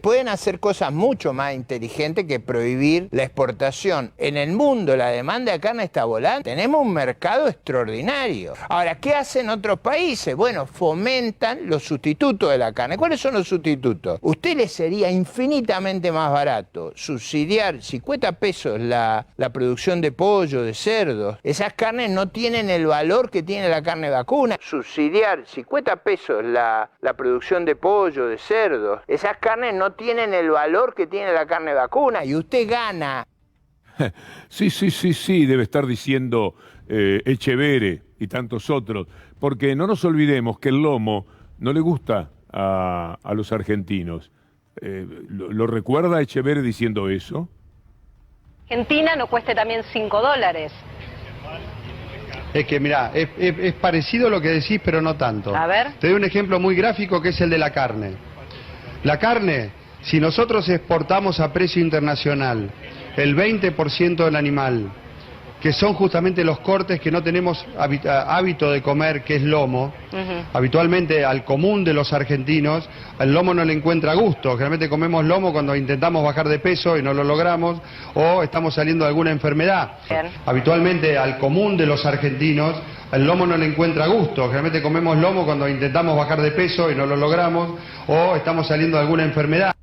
[SPEAKER 20] Pueden hacer cosas mucho más inteligentes que prohibir la exportación. En el mundo la demanda de carne está volando. Tenemos un mercado extraordinario. Ahora, ¿qué hacen otros países? Bueno, fomentan los sustitutos de la carne. ¿Cuáles son los sustitutos? Usted le sería infinitamente más barato subsidiar 50 pesos la producción de pollo, de cerdos. Esas carnes no tienen el valor que tiene la carne vacuna. Subsidiar 50 pesos la producción de pollo, de cerdos. Esas carnes no tienen el valor que tiene la carne vacuna y usted gana.
[SPEAKER 1] Sí, debe estar diciendo Echeverre y tantos otros, porque no nos olvidemos que el lomo no le gusta a los argentinos. ¿Lo recuerda Echeverre diciendo eso?
[SPEAKER 21] Argentina no cueste también $5.
[SPEAKER 17] Es que mirá, es parecido a lo que decís, pero no tanto.
[SPEAKER 21] A ver.
[SPEAKER 17] Te doy un ejemplo muy gráfico que es el de la carne. La carne, si nosotros exportamos a precio internacional el 20% del animal
[SPEAKER 5] que son justamente los cortes que no tenemos hábito de comer, que es lomo. Habitualmente al común de los argentinos, el lomo no le encuentra gusto. Generalmente comemos lomo cuando intentamos bajar de peso y no lo logramos, o estamos saliendo de alguna enfermedad. Habitualmente al común de los argentinos, el lomo no le encuentra gusto. Generalmente comemos lomo cuando intentamos bajar de peso y no lo logramos, o estamos saliendo de alguna enfermedad.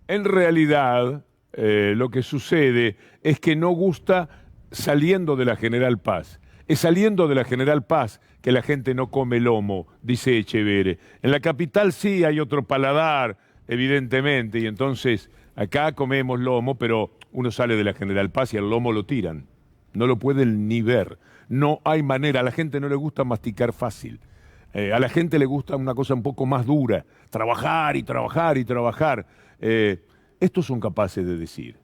[SPEAKER 1] En realidad, lo que sucede es que no gusta saliendo de la General Paz. Es saliendo de la General Paz que la gente no come lomo, dice Echeverre. En la capital sí hay otro paladar, evidentemente, y entonces acá comemos lomo, pero uno sale de la General Paz y el lomo lo tiran. No lo pueden ni ver. No hay manera. A la gente no le gusta masticar fácil. A la gente le gusta una cosa un poco más dura. Trabajar y trabajar y trabajar. Estos son capaces de decir.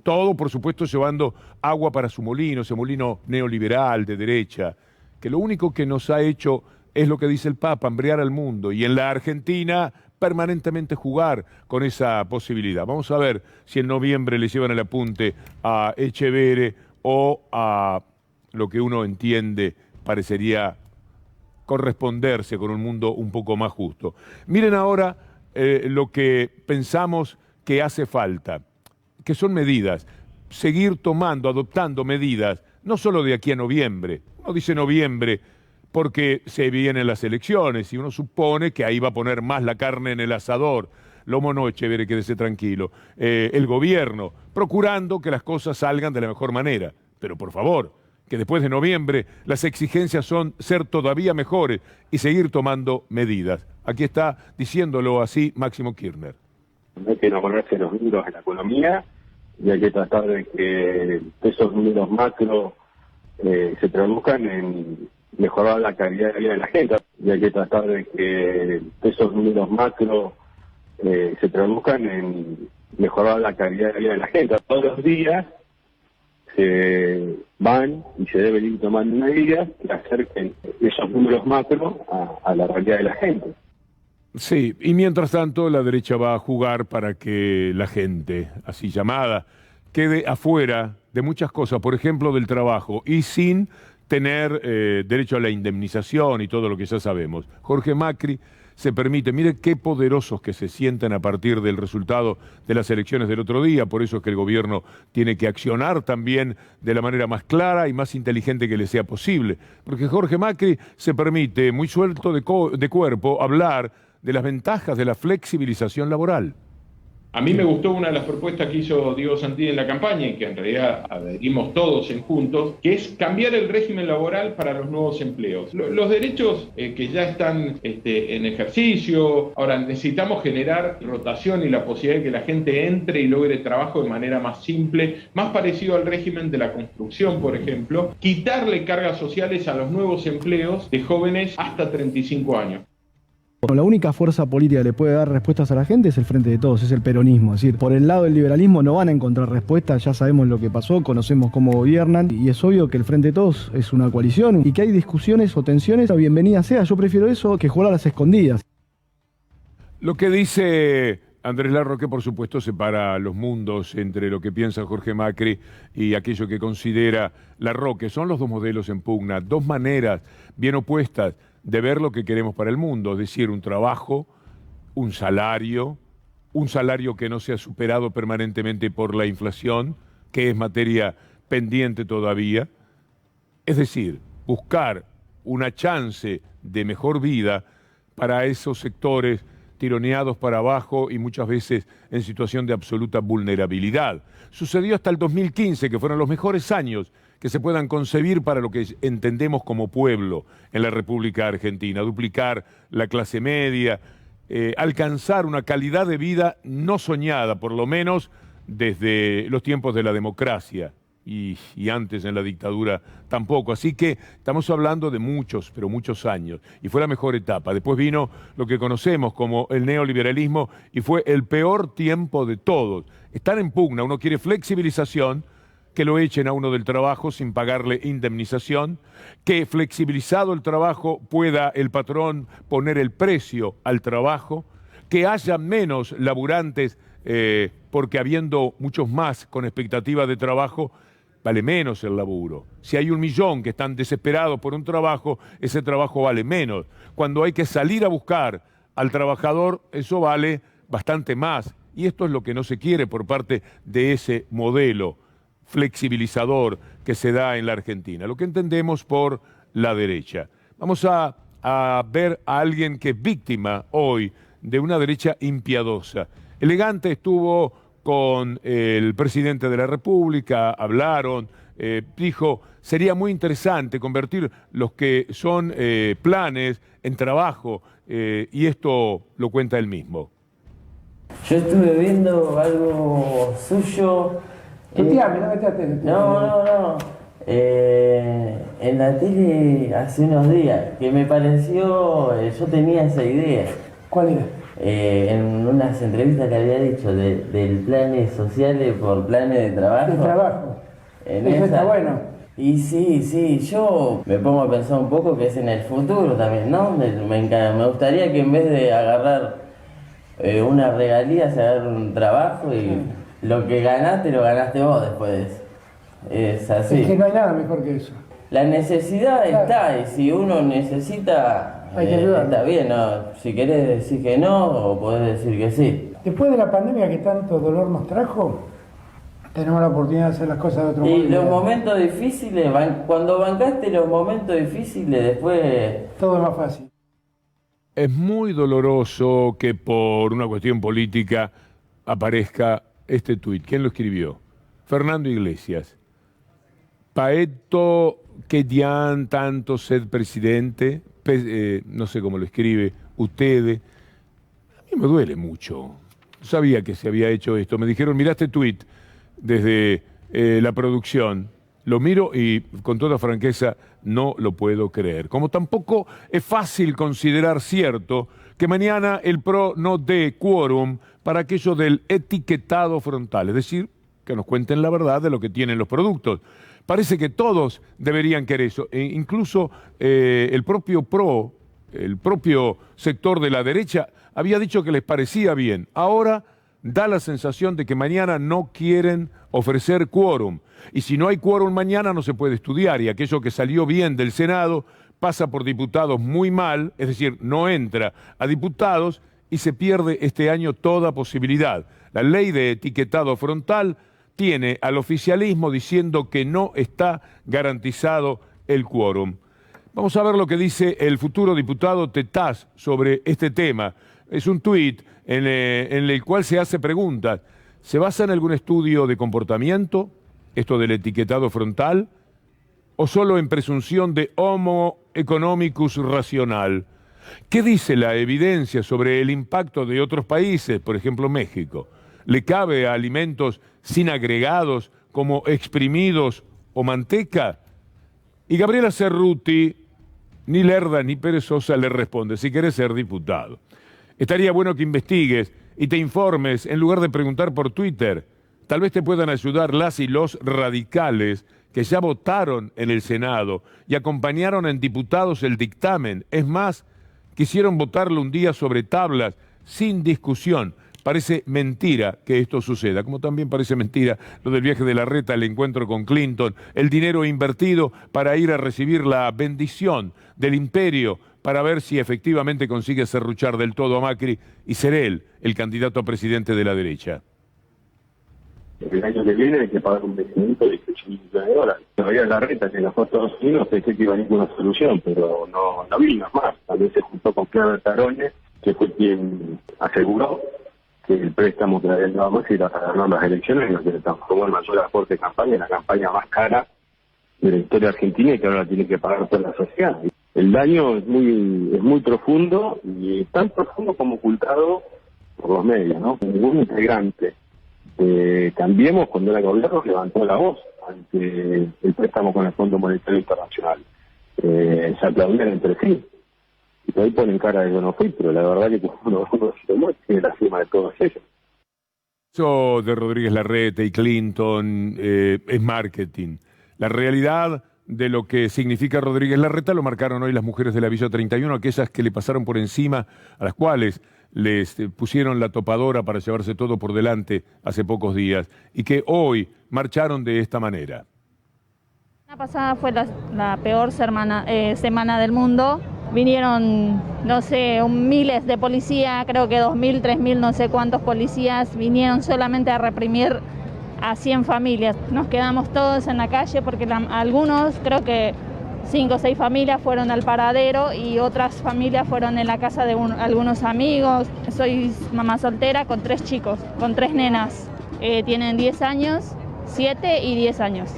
[SPEAKER 1] Todo, por supuesto, llevando agua para su molino, ese molino neoliberal de derecha, que lo único que nos ha hecho es lo que dice el Papa, hambrear al mundo, y en la Argentina permanentemente jugar con esa posibilidad. Vamos a ver si en noviembre le llevan el apunte a Echeverre o a lo que uno entiende parecería corresponderse con un mundo un poco más justo. Miren ahora lo que pensamos que hace falta, que son medidas, seguir tomando, adoptando medidas, no solo de aquí a noviembre. Uno dice noviembre porque se vienen las elecciones y uno supone que ahí va a poner más la carne en el asador. Lomo no, Echeverre, quédese tranquilo. El gobierno, procurando que las cosas salgan de la mejor manera. Pero por favor, que después de noviembre las exigencias son ser todavía mejores y seguir tomando medidas. Aquí está diciéndolo así Máximo Kirchner.
[SPEAKER 22] No hay que enamorarse de los números de la economía y hay que tratar de que esos números macro se traduzcan en mejorar la calidad de vida de la gente. Y hay que tratar de que esos números macro se traduzcan en mejorar la calidad de vida de la gente. Todos los días se van y se deben ir tomando medidas que acerquen esos números macro a la realidad de la gente.
[SPEAKER 1] Sí, y mientras tanto la derecha va a jugar para que la gente, así llamada, quede afuera de muchas cosas, por ejemplo del trabajo, y sin tener derecho a la indemnización y todo lo que ya sabemos. Jorge Macri se permite, mire qué poderosos que se sienten a partir del resultado de las elecciones del otro día, por eso es que el gobierno tiene que accionar también de la manera más clara y más inteligente que le sea posible, porque Jorge Macri se permite, muy suelto de cuerpo, hablar de las ventajas de la flexibilización laboral.
[SPEAKER 23] A mí me gustó una de las propuestas que hizo Diego Santilli en la campaña y que en realidad adherimos todos en juntos, que es cambiar el régimen laboral para los nuevos empleos. Los derechos que ya están en ejercicio, ahora necesitamos generar rotación y la posibilidad de que la gente entre y logre trabajo de manera más simple, más parecido al régimen de la construcción, por ejemplo, quitarle cargas sociales a los nuevos empleos de jóvenes hasta 35 años.
[SPEAKER 24] La única fuerza política que le puede dar respuestas a la gente es el Frente de Todos, es el peronismo. Es decir, por el lado del liberalismo no van a encontrar respuestas, ya sabemos lo que pasó, conocemos cómo gobiernan y es obvio que el Frente de Todos es una coalición y que hay discusiones o tensiones, bienvenida sea. Yo prefiero eso que jugar a las escondidas.
[SPEAKER 1] Lo que dice Andrés Larroque, por supuesto, separa los mundos entre lo que piensa Jorge Macri y aquello que considera Larroque. Son los dos modelos en pugna, dos maneras bien opuestas de ver lo que queremos para el mundo, es decir, un trabajo, un salario que no sea superado permanentemente por la inflación, que es materia pendiente todavía, es decir, buscar una chance de mejor vida para esos sectores tironeados para abajo y muchas veces en situación de absoluta vulnerabilidad. Sucedió hasta el 2015, que fueron los mejores años que se puedan concebir para lo que entendemos como pueblo en la República Argentina, duplicar la clase media, alcanzar una calidad de vida no soñada, por lo menos desde los tiempos de la democracia y antes en la dictadura tampoco. Así que estamos hablando de muchos, pero muchos años, y fue la mejor etapa. Después vino lo que conocemos como el neoliberalismo y fue el peor tiempo de todos. Están en pugna, uno quiere flexibilización, que lo echen a uno del trabajo sin pagarle indemnización, que flexibilizado el trabajo pueda el patrón poner el precio al trabajo, que haya menos laburantes porque habiendo muchos más con expectativa de trabajo, vale menos el laburo. Si hay 1 millón que están desesperados por un trabajo, ese trabajo vale menos. Cuando hay que salir a buscar al trabajador, eso vale bastante más. Y esto es lo que no se quiere por parte de ese modelo flexibilizador que se da en la Argentina, lo que entendemos por la derecha. Vamos a ver a alguien que es víctima hoy de una derecha impiadosa. Elegante estuvo con el presidente de la República, hablaron, dijo, sería muy interesante convertir los que son planes en trabajo, y esto lo cuenta él mismo.
[SPEAKER 7] Yo estuve viendo algo suyo. No. En la tele hace unos días, que me pareció, yo tenía esa idea.
[SPEAKER 8] ¿Cuál era?
[SPEAKER 7] En unas entrevistas que había dicho del planes sociales por planes de trabajo.
[SPEAKER 8] De trabajo. Eso está bueno.
[SPEAKER 7] Y sí, yo me pongo a pensar un poco que es en el futuro también, ¿no? Me gustaría que en vez de agarrar una regalía, se agarre un trabajo y lo que ganaste, lo ganaste vos después. Es así.
[SPEAKER 8] Es que no hay nada mejor que eso.
[SPEAKER 7] La necesidad está, y si uno necesita,
[SPEAKER 8] hay que ayudar.
[SPEAKER 7] Está bien, ¿no? Si querés decir que no, o podés decir que sí.
[SPEAKER 8] Después de la pandemia que tanto dolor nos trajo, tenemos la oportunidad de hacer las cosas de otro modo.
[SPEAKER 7] Y los momentos difíciles, cuando bancaste los momentos difíciles, después...
[SPEAKER 8] todo es más fácil.
[SPEAKER 1] Es muy doloroso que por una cuestión política aparezca este tuit. ¿Quién lo escribió? Fernando Iglesias. Paeto que dian tanto ser presidente, no sé cómo lo escribe, ustedes. A mí me duele mucho. Sabía que se había hecho esto. Me dijeron, mirá este tuit desde la producción. Lo miro y con toda franqueza no lo puedo creer. Como tampoco es fácil considerar cierto que mañana el PRO no dé quórum para aquello del etiquetado frontal, es decir, que nos cuenten la verdad de lo que tienen los productos. Parece que todos deberían querer eso, e incluso el propio PRO, el propio sector de la derecha, había dicho que les parecía bien. Ahora da la sensación de que mañana no quieren ofrecer quórum. Y si no hay quórum mañana no se puede estudiar, y aquello que salió bien del Senado pasa por diputados muy mal, es decir, no entra a diputados y se pierde este año toda posibilidad. La ley de etiquetado frontal tiene al oficialismo diciendo que no está garantizado el quórum. Vamos a ver lo que dice el futuro diputado Tetaz sobre este tema. Es un tuit en el cual se hace preguntas. ¿Se basa en algún estudio de comportamiento, esto del etiquetado frontal, o solo en presunción de homo economicus racional? ¿Qué dice la evidencia sobre el impacto de otros países, por ejemplo México? ¿Le cabe a alimentos sin agregados como exprimidos o manteca? Y Gabriela Cerruti, ni lerda ni perezosa, le responde, si querés ser diputado. Estaría bueno que investigues y te informes en lugar de preguntar por Twitter. Tal vez te puedan ayudar las y los radicales que ya votaron en el Senado y acompañaron en diputados el dictamen. Es más, quisieron votarlo un día sobre tablas, sin discusión. Parece mentira que esto suceda, como también parece mentira lo del viaje de Larreta, el encuentro con Clinton, el dinero invertido para ir a recibir la bendición del imperio para ver si efectivamente consigue serruchar del todo a Macri y ser él el candidato a presidente de la derecha.
[SPEAKER 22] El año que viene hay que pagar un vencimiento de 18 millones de dólares. Todavía Larreta, que en los Estados Unidos, pensé que iba a ninguna solución, pero no vino más. También se juntó con Clara Taroñez, que fue quien aseguró que el préstamo que le habían dado Macri era para ganar las elecciones, y lo que le transformó el mayor aporte de campaña, la campaña más cara de la historia argentina, y que ahora la tiene que pagar toda la sociedad. El daño es muy profundo, y tan profundo como ocultado por los medios, ¿no? Ningún integrante de Cambiemos, cuando era gobierno, levantó la voz ante el préstamo con el Fondo Monetario Internacional. Se aplaudían entre sí. Y ahí ponen cara de yo no fui, pero la verdad que uno se muestra tiene la cima de todos ellos.
[SPEAKER 1] Eso de Rodríguez Larreta y Clinton es marketing. La realidad de lo que significa Rodríguez Larreta lo marcaron hoy las mujeres de la Villa 31, aquellas que le pasaron por encima, a las cuales les pusieron la topadora para llevarse todo por delante hace pocos días, y que hoy marcharon de esta manera.
[SPEAKER 2] La pasada fue la peor semana del mundo. Vinieron, no sé, miles de policías, creo que 2.000, 3.000, no sé cuántos policías vinieron solamente a reprimir a 100 familias. Nos quedamos todos en la calle porque algunos, creo que 5 o 6 familias fueron al paradero y otras familias fueron en la casa de algunos amigos. Soy mamá soltera con 3 chicos, con 3 nenas. Tienen 10 años, 7 y 10 años.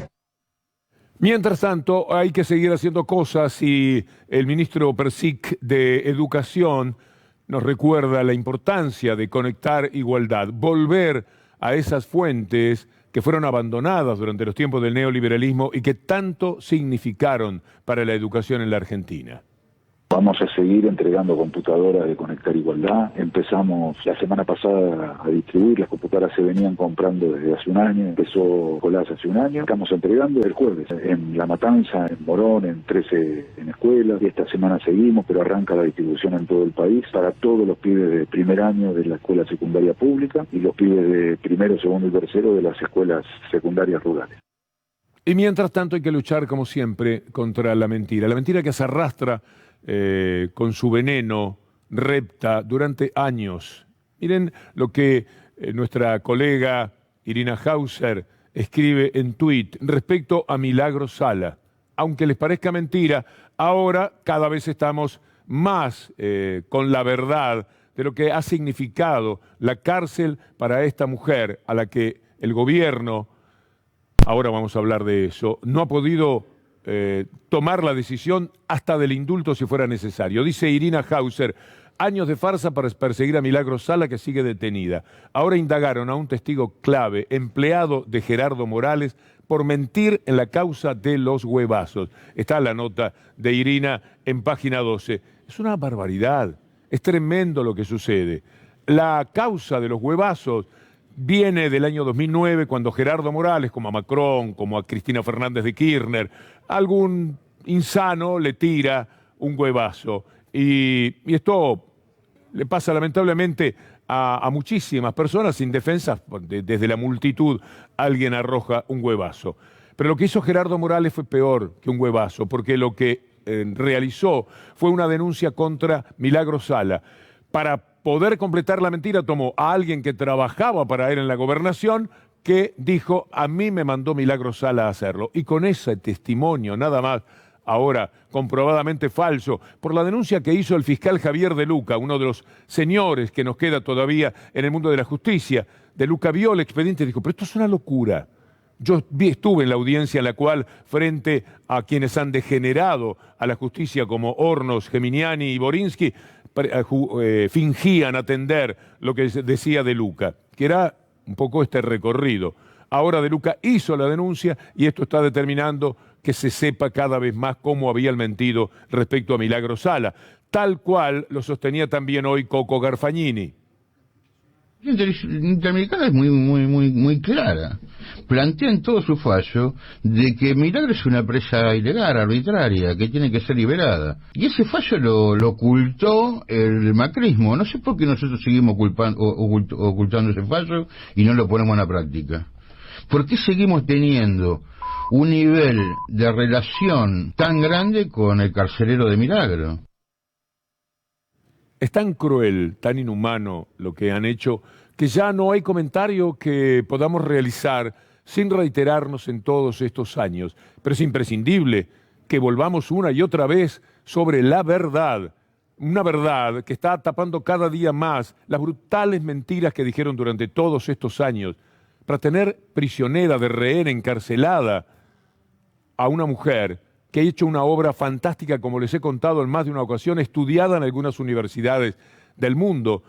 [SPEAKER 1] Mientras tanto, hay que seguir haciendo cosas y el ministro Persic de Educación nos recuerda la importancia de conectar igualdad, volver a esas fuentes que fueron abandonadas durante los tiempos del neoliberalismo y que tanto significaron para la educación en la Argentina.
[SPEAKER 4] Vamos a seguir entregando computadoras de Conectar Igualdad. Empezamos la semana pasada a distribuir, las computadoras se venían comprando desde hace un año, empezó Colás hace un año. Estamos entregando el jueves en La Matanza, en Morón, en 13 en escuelas, y esta semana seguimos, pero arranca la distribución en todo el país para todos los pibes de primer año de la escuela secundaria pública y los pibes de primero, segundo y tercero de las escuelas secundarias rurales.
[SPEAKER 1] Y mientras tanto hay que luchar, como siempre, contra la mentira que se arrastra con su veneno, repta durante años. Miren lo que nuestra colega Irina Hauser escribe en tuit respecto a Milagros Sala. Aunque les parezca mentira, ahora cada vez estamos más con la verdad de lo que ha significado la cárcel para esta mujer a la que el gobierno, ahora vamos a hablar de eso, no ha podido tomar la decisión hasta del indulto si fuera necesario. Dice Irina Hauser, años de farsa para perseguir a Milagros Sala, que sigue detenida. Ahora indagaron a un testigo clave, empleado de Gerardo Morales, por mentir en la causa de los huevazos. Está la nota de Irina en página 12. Es una barbaridad, es tremendo lo que sucede. La causa de los huevazos viene del año 2009, cuando Gerardo Morales, como a Macron, como a Cristina Fernández de Kirchner, algún insano le tira un huevazo. Y esto le pasa lamentablemente a muchísimas personas indefensas. Desde la multitud alguien arroja un huevazo. Pero lo que hizo Gerardo Morales fue peor que un huevazo, porque lo que realizó fue una denuncia contra Milagros Sala. Para poder completar la mentira, tomó a alguien que trabajaba para él en la gobernación, que dijo, a mí me mandó Milagros Sala a hacerlo. Y con ese testimonio, nada más, ahora comprobadamente falso, por la denuncia que hizo el fiscal Javier De Luca, uno de los señores que nos queda todavía en el mundo de la justicia. De Luca vio el expediente y dijo, pero esto es una locura. Yo estuve en la audiencia en la cual, frente a quienes han degenerado a la justicia como Hornos, Geminiani y Borinsky, fingían atender lo que decía De Luca, que era un poco este recorrido. Ahora De Luca hizo la denuncia y esto está determinando que se sepa cada vez más cómo habían mentido respecto a Milagros Sala, tal cual lo sostenía también hoy Coco Garfagnini.
[SPEAKER 9] La Interamericana es muy clara. Plantea en todo su fallo de que Milagros es una presa ilegal, arbitraria, que tiene que ser liberada. Y ese fallo lo ocultó el macrismo. No sé por qué nosotros seguimos ocultando ese fallo y no lo ponemos en la práctica. ¿Por qué seguimos teniendo un nivel de relación tan grande con el carcelero de Milagro?
[SPEAKER 1] Es tan cruel, tan inhumano lo que han hecho, que ya no hay comentario que podamos realizar sin reiterarnos en todos estos años. Pero es imprescindible que volvamos una y otra vez sobre la verdad. Una verdad que está tapando cada día más las brutales mentiras que dijeron durante todos estos años, para tener prisionera, de rehén, encarcelada a una mujer que ha hecho una obra fantástica, como les he contado en más de una ocasión, estudiada en algunas universidades del mundo,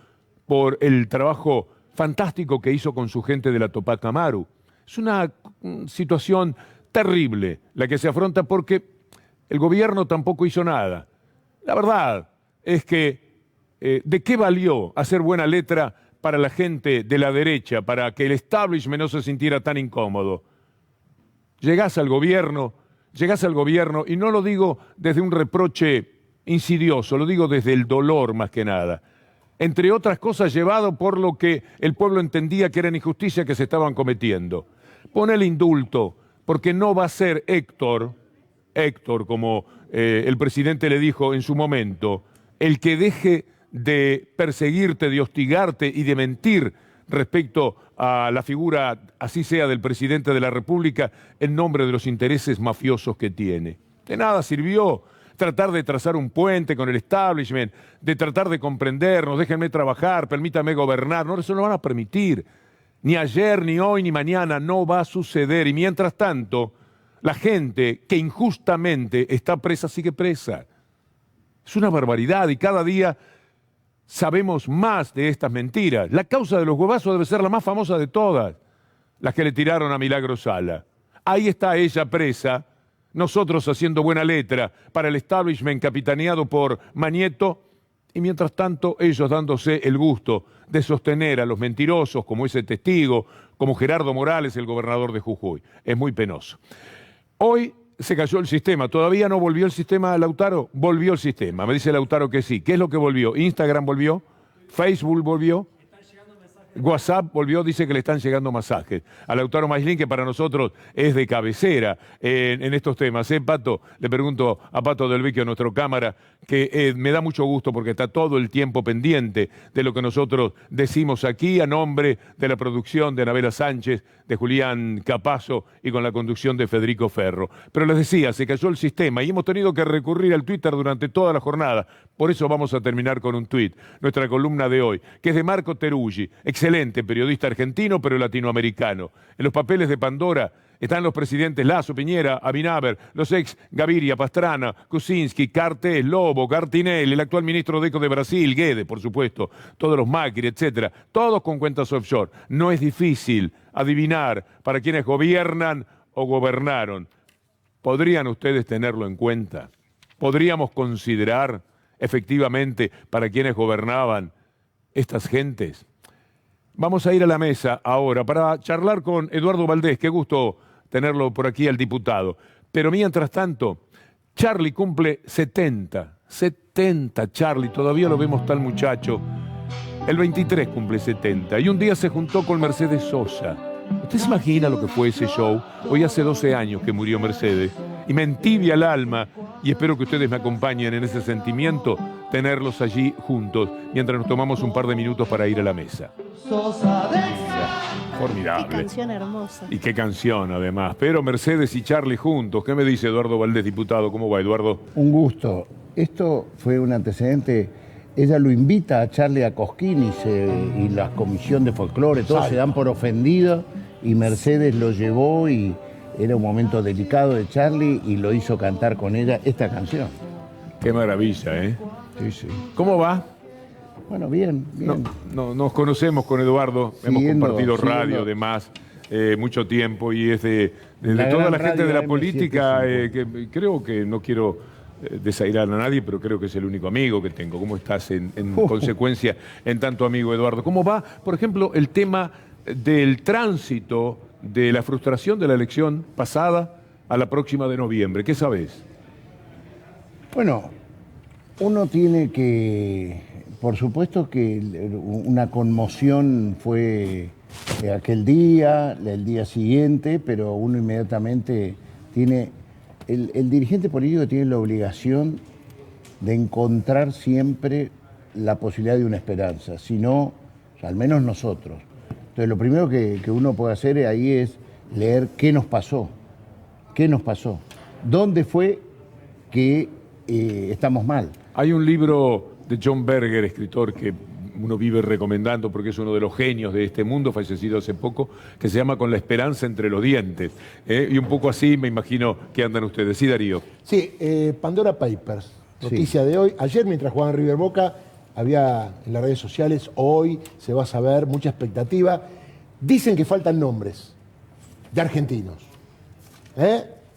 [SPEAKER 1] por el trabajo fantástico que hizo con su gente de la Tupac Amaru. Es una situación terrible la que se afronta porque el gobierno tampoco hizo nada. La verdad es que ¿de qué valió hacer buena letra para la gente de la derecha, para que el establishment no se sintiera tan incómodo? Llegás al gobierno y no lo digo desde un reproche insidioso, lo digo desde el dolor más que nada. Entre otras cosas, llevado por lo que el pueblo entendía que era injusticia que se estaban cometiendo. Pon el indulto, porque no va a ser Héctor, como el presidente le dijo en su momento, el que deje de perseguirte, de hostigarte y de mentir respecto a la figura, así sea, del presidente de la República, en nombre de los intereses mafiosos que tiene. De nada sirvió tratar de trazar un puente con el establishment, de tratar de comprendernos, déjenme trabajar, permítame gobernar. No, eso no lo van a permitir. Ni ayer, ni hoy, ni mañana, no va a suceder. Y mientras tanto, la gente que injustamente está presa sigue presa. Es una barbaridad y cada día sabemos más de estas mentiras. La causa de los huevazos debe ser la más famosa de todas, las que le tiraron a Milagro Sala. Ahí está ella presa, nosotros haciendo buena letra para el establishment capitaneado por Mañeto, y mientras tanto ellos dándose el gusto de sostener a los mentirosos como ese testigo, como Gerardo Morales, el gobernador de Jujuy. Es muy penoso. Hoy se cayó el sistema. ¿Todavía no volvió el sistema, Lautaro? Volvió el sistema. Me dice Lautaro que sí. ¿Qué es lo que volvió? ¿Instagram volvió? ¿Facebook volvió? WhatsApp volvió, dice que le están llegando masajes. A Lautaro Maislin, que para nosotros es de cabecera en estos temas. Pato, le pregunto a Pato del Vecchio, nuestro cámara, que me da mucho gusto porque está todo el tiempo pendiente de lo que nosotros decimos aquí, a nombre de la producción de Anabela Sánchez, de Julián Capazo y con la conducción de Federico Ferro. Pero les decía, se cayó el sistema y hemos tenido que recurrir al Twitter durante toda la jornada. Por eso vamos a terminar con un tuit, nuestra columna de hoy, que es de Marco Teruggi, excelente periodista argentino, pero latinoamericano. En los papeles de Pandora están los presidentes Lasso, Piñera, Abinader, los ex Gaviria, Pastrana, Kuczynski, Cartes, Lobo, Cartinelli, el actual ministro de Eco de Brasil, Guedes, por supuesto, todos los Macri, etcétera, todos con cuentas offshore. No es difícil adivinar para quienes gobiernan o gobernaron. ¿Podrían ustedes tenerlo en cuenta? ¿Podríamos considerar efectivamente para quienes gobernaban estas gentes? Vamos a ir a la mesa ahora para charlar con Eduardo Valdés. Qué gusto tenerlo por aquí al diputado. Pero mientras tanto, Charlie cumple 70. 70, Charlie, todavía lo vemos tal muchacho. El 23 cumple 70 y un día se juntó con Mercedes Sosa. ¿Usted se imagina lo que fue ese show? Hoy hace 12 años que murió Mercedes y me entibia el alma, y espero que ustedes me acompañen en ese sentimiento, tenerlos allí juntos mientras nos tomamos un par de minutos para ir a la mesa. Formidable.
[SPEAKER 3] Qué canción hermosa.
[SPEAKER 1] Y qué canción, además. Pero Mercedes y Charlie juntos. ¿Qué me dice Eduardo Valdés, diputado? ¿Cómo va, Eduardo?
[SPEAKER 6] Un gusto. Esto fue un antecedente. Ella lo invita a Charlie a Cosquín y la comisión de folclore, todos se dan por ofendidos, y Mercedes lo llevó y era un momento delicado de Charlie y lo hizo cantar con ella esta canción.
[SPEAKER 1] Qué maravilla, ¿eh?
[SPEAKER 6] Sí, sí.
[SPEAKER 1] ¿Cómo va?
[SPEAKER 6] Bueno, bien, bien.
[SPEAKER 1] No, nos conocemos con Eduardo, hemos compartido radio, además, mucho tiempo, y es de toda la gente de la política, que creo que no quiero desairar a nadie, pero creo que es el único amigo que tengo. ¿Cómo estás en consecuencia en tanto amigo, Eduardo? ¿Cómo va, por ejemplo, el tema del tránsito de la frustración de la elección pasada a la próxima de noviembre? ¿Qué sabés?
[SPEAKER 6] Bueno, uno tiene que, por supuesto que una conmoción fue aquel día, el día siguiente, pero uno inmediatamente tiene, el dirigente político tiene la obligación de encontrar siempre la posibilidad de una esperanza, si no, o sea, al menos nosotros. Entonces lo primero que uno puede hacer ahí es leer qué nos pasó, dónde fue que estamos mal.
[SPEAKER 1] Hay un libro de John Berger, escritor que uno vive recomendando porque es uno de los genios de este mundo, fallecido hace poco, que se llama Con la esperanza entre los dientes. Y un poco así me imagino que andan ustedes. Sí, Darío.
[SPEAKER 10] Sí, Pandora Papers, noticia de hoy. Ayer, mientras jugaban River Boca, había en las redes sociales, hoy se va a saber, mucha expectativa. Dicen que faltan nombres de argentinos.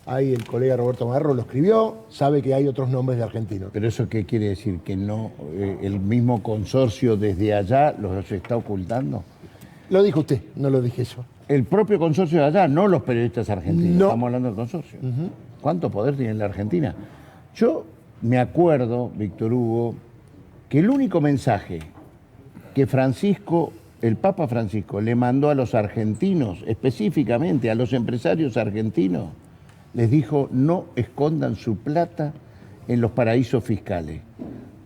[SPEAKER 10] Ahí el colega Roberto Marro lo escribió, sabe que hay otros nombres de argentinos.
[SPEAKER 6] ¿Pero eso qué quiere decir? ¿Que no el mismo consorcio desde allá los está ocultando?
[SPEAKER 10] Lo dijo usted, no lo dije yo.
[SPEAKER 6] El propio consorcio de allá, no los periodistas argentinos. No. Estamos hablando del consorcio. ¿Cuánto poder tiene la Argentina? Yo me acuerdo, Víctor Hugo, que el único mensaje que Francisco
[SPEAKER 3] el Papa Francisco le mandó a los argentinos, específicamente a los empresarios argentinos, les dijo: no escondan su plata en los paraísos fiscales.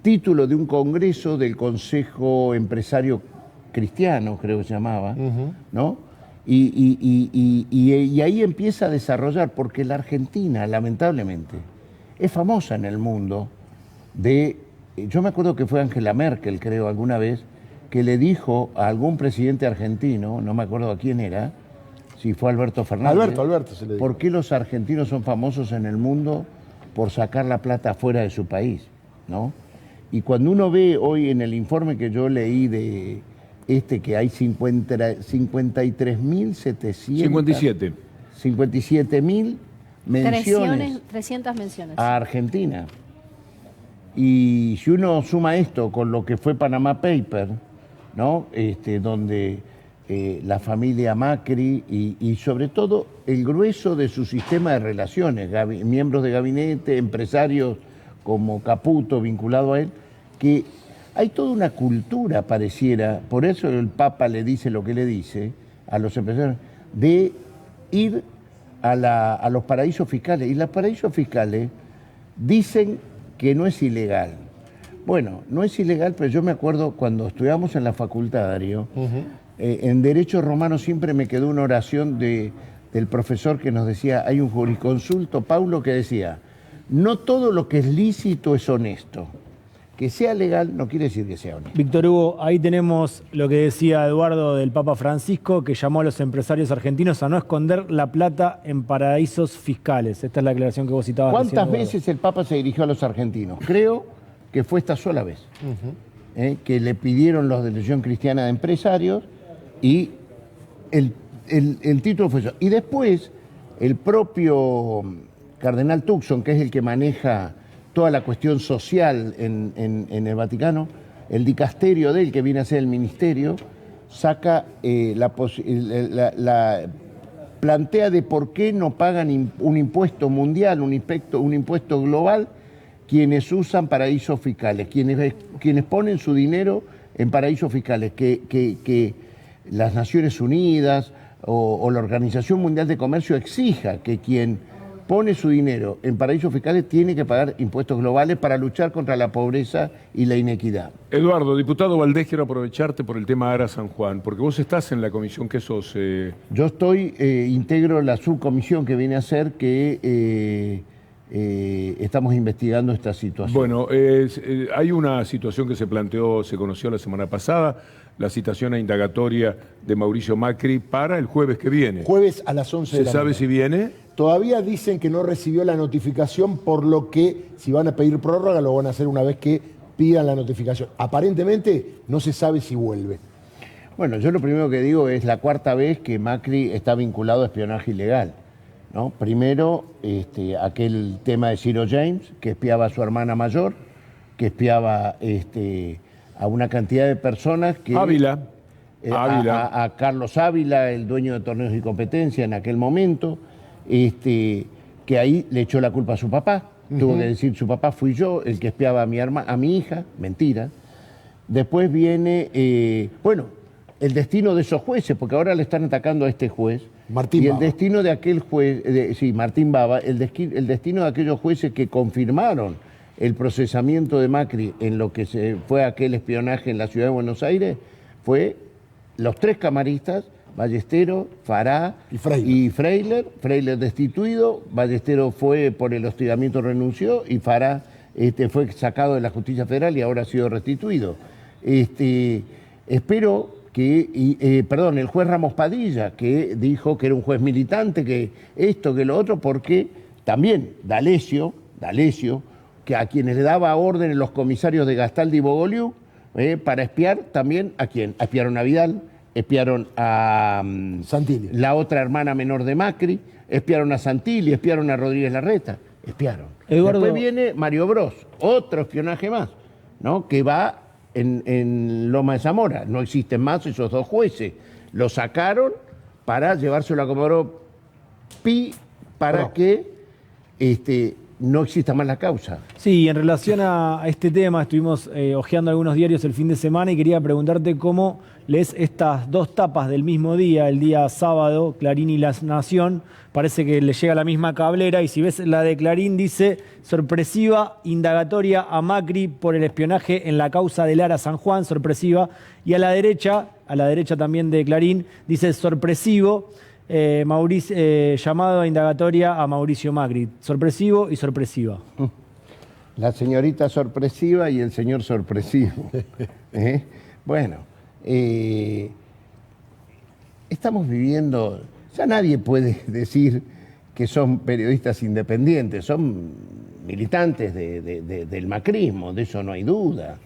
[SPEAKER 3] Título de un congreso del Consejo Empresario Cristiano, creo que se llamaba, ¿no? Y ahí empieza a desarrollar, porque la Argentina, lamentablemente, es famosa en el mundo yo me acuerdo que fue Angela Merkel, creo, alguna vez, que le dijo a algún presidente argentino, no me acuerdo a quién era, si fue Alberto Fernández.
[SPEAKER 10] Alberto se le dijo.
[SPEAKER 3] ¿Por qué los argentinos son famosos en el mundo por sacar la plata fuera de su país, ¿no? Y cuando uno ve hoy en el informe que yo leí de que hay 53.700... 57.000 menciones
[SPEAKER 11] 300 menciones.
[SPEAKER 3] a Argentina. Y si uno suma esto con lo que fue Panama Papers, ¿no? Donde la familia Macri y sobre todo el grueso de su sistema de relaciones, miembros de gabinete, empresarios como Caputo vinculado a él, que hay toda una cultura, pareciera, por eso el Papa le dice lo que le dice a los empresarios, de ir a los paraísos fiscales. Y los paraísos fiscales dicen que no es ilegal. Bueno, no es ilegal, pero yo me acuerdo cuando estudiamos en la facultad, Darío, en Derecho Romano siempre me quedó una oración del profesor que nos decía, hay un jurisconsulto, Paulo, que decía: no todo lo que es lícito es honesto. Que sea legal no quiere decir que sea honesto.
[SPEAKER 13] Víctor Hugo, ahí tenemos lo que decía Eduardo del Papa Francisco, que llamó a los empresarios argentinos a no esconder la plata en paraísos fiscales. Esta es la aclaración que vos citabas.
[SPEAKER 3] ¿Cuántas veces el Papa se dirigió a los argentinos? Creo que fue esta sola vez. Que le pidieron los de la Legión Cristiana de Empresarios y el título fue eso. Y después el propio cardenal Tucson, que es el que maneja toda la cuestión social en el Vaticano, el dicasterio de él, que viene a ser el ministerio, saca plantea de por qué no pagan un impuesto mundial, un impuesto global, quienes usan paraísos fiscales, quienes ponen su dinero en paraísos fiscales, que las Naciones Unidas o la Organización Mundial de Comercio exija que quien pone su dinero en paraísos fiscales tiene que pagar impuestos globales para luchar contra la pobreza y la inequidad.
[SPEAKER 1] Eduardo, diputado Valdés, quiero aprovecharte por el tema ARA San Juan, porque vos estás en la comisión que sos...
[SPEAKER 3] Yo integro la subcomisión que viene a ser que estamos investigando esta situación.
[SPEAKER 1] Bueno, hay una situación que se conoció la semana pasada, la citación a indagatoria de Mauricio Macri para el jueves que viene.
[SPEAKER 10] Jueves a las 11 de la
[SPEAKER 1] ¿Se sabe
[SPEAKER 10] mañana.
[SPEAKER 1] si viene?
[SPEAKER 10] Todavía dicen que no recibió la notificación, por lo que si van a pedir prórroga lo van a hacer una vez que pidan la notificación. Aparentemente no se sabe si vuelve.
[SPEAKER 3] Bueno, yo lo primero que digo es la cuarta vez que Macri está vinculado a espionaje ilegal, ¿no? Primero, aquel tema de Ciro James, que espiaba a su hermana mayor, que espiaba a una cantidad de personas que...
[SPEAKER 1] Ávila.
[SPEAKER 3] A Carlos Ávila, el dueño de Torneos y Competencia en aquel momento, que ahí le echó la culpa a su papá. Tuvo que decir, su papá fui yo el que espiaba a mi hija, mentira. Después viene, el destino de esos jueces, porque ahora le están atacando a este juez.
[SPEAKER 10] Martín
[SPEAKER 3] y
[SPEAKER 10] Baba.
[SPEAKER 3] El destino de aquel juez, Martín Baba, el destino de aquellos jueces que confirmaron el procesamiento de Macri en lo que fue aquel espionaje en la ciudad de Buenos Aires, fue los tres camaristas, Ballesteros, Fará y Freiler. Freiler destituido, Ballesteros fue por el hostigamiento, renunció, y Fará fue sacado de la justicia federal y ahora ha sido restituido. Espero que, el juez Ramos Padilla, que dijo que era un juez militante, que esto, que lo otro, porque también D'Alessio, que a quienes le daba órdenes los comisarios de Gastaldi y Bogoliu, para espiar también a quién. Espiaron a Vidal, espiaron a
[SPEAKER 10] Santilli,
[SPEAKER 3] la otra hermana menor de Macri, espiaron a Santilli, espiaron a Rodríguez Larreta, espiaron.
[SPEAKER 13] Eduardo...
[SPEAKER 3] Después viene Mario Bros, otro espionaje más, ¿no? Que va en Loma de Zamora. No existen más esos dos jueces. Lo sacaron para llevárselo a Comodoro Pi para que no exista más la causa.
[SPEAKER 13] Sí, en relación a este tema, estuvimos hojeando algunos diarios el fin de semana y quería preguntarte cómo lees estas dos tapas del mismo día, el día sábado, Clarín y La Nación. Parece que le llega la misma cablera y si ves la de Clarín dice sorpresiva indagatoria a Macri por el espionaje en la causa de Lara San Juan, sorpresiva. Y a la derecha también de Clarín, dice sorpresivo. Llamado a indagatoria a Mauricio Macri. Sorpresivo y sorpresiva.
[SPEAKER 3] La señorita sorpresiva y el señor sorpresivo. Bueno, estamos viviendo... Ya nadie puede decir que son periodistas independientes, son militantes del macrismo, de eso no hay duda.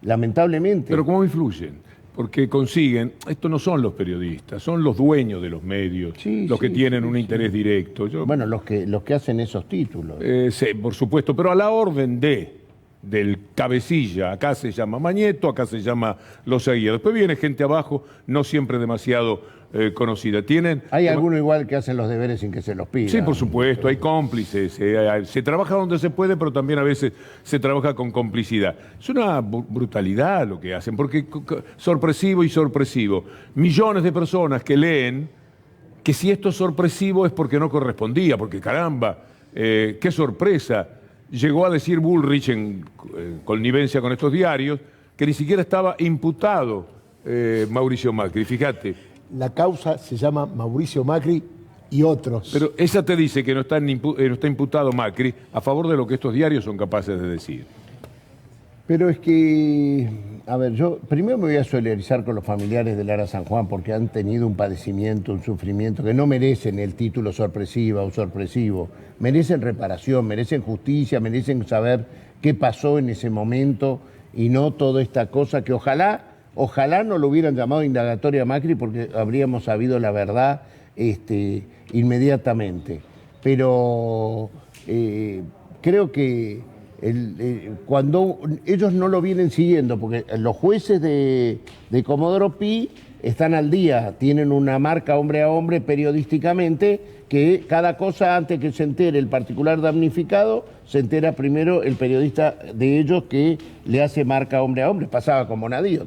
[SPEAKER 3] Lamentablemente...
[SPEAKER 1] Pero ¿cómo influyen? Porque consiguen, estos no son los periodistas, son los dueños de los medios, los que tienen un interés directo.
[SPEAKER 3] Bueno, los que hacen esos títulos.
[SPEAKER 1] Sí, por supuesto, pero a la orden del cabecilla, acá se llama Mañeto, acá se llama Los Aguirre. Después viene gente abajo, no siempre demasiado conocida. Hay
[SPEAKER 3] algunos igual que hacen los deberes sin que se los pidan.
[SPEAKER 1] Sí, por supuesto, hay cómplices. Se trabaja donde se puede, pero también a veces se trabaja con complicidad. Es una brutalidad lo que hacen, porque sorpresivo y sorpresivo. Millones de personas que leen que si esto es sorpresivo es porque no correspondía, porque caramba, qué sorpresa. Llegó a decir Bullrich en connivencia con estos diarios que ni siquiera estaba imputado Mauricio Macri, fíjate.
[SPEAKER 10] La causa se llama Mauricio Macri y otros.
[SPEAKER 1] Pero esa te dice que no está imputado Macri a favor de lo que estos diarios son capaces de decir.
[SPEAKER 3] Pero es que, a ver, yo primero me voy a solidarizar con los familiares de Lara San Juan porque han tenido un padecimiento, un sufrimiento que no merecen el título sorpresiva o sorpresivo. Merecen reparación, merecen justicia, merecen saber qué pasó en ese momento y no toda esta cosa que ojalá no lo hubieran llamado indagatoria a Macri porque habríamos sabido la verdad inmediatamente. Pero creo que cuando ellos no lo vienen siguiendo, porque los jueces de Comodoro Pi están al día, tienen una marca hombre a hombre periodísticamente, que cada cosa antes que se entere el particular damnificado, se entera primero el periodista de ellos que le hace marca hombre a hombre. Pasaba con Bonadío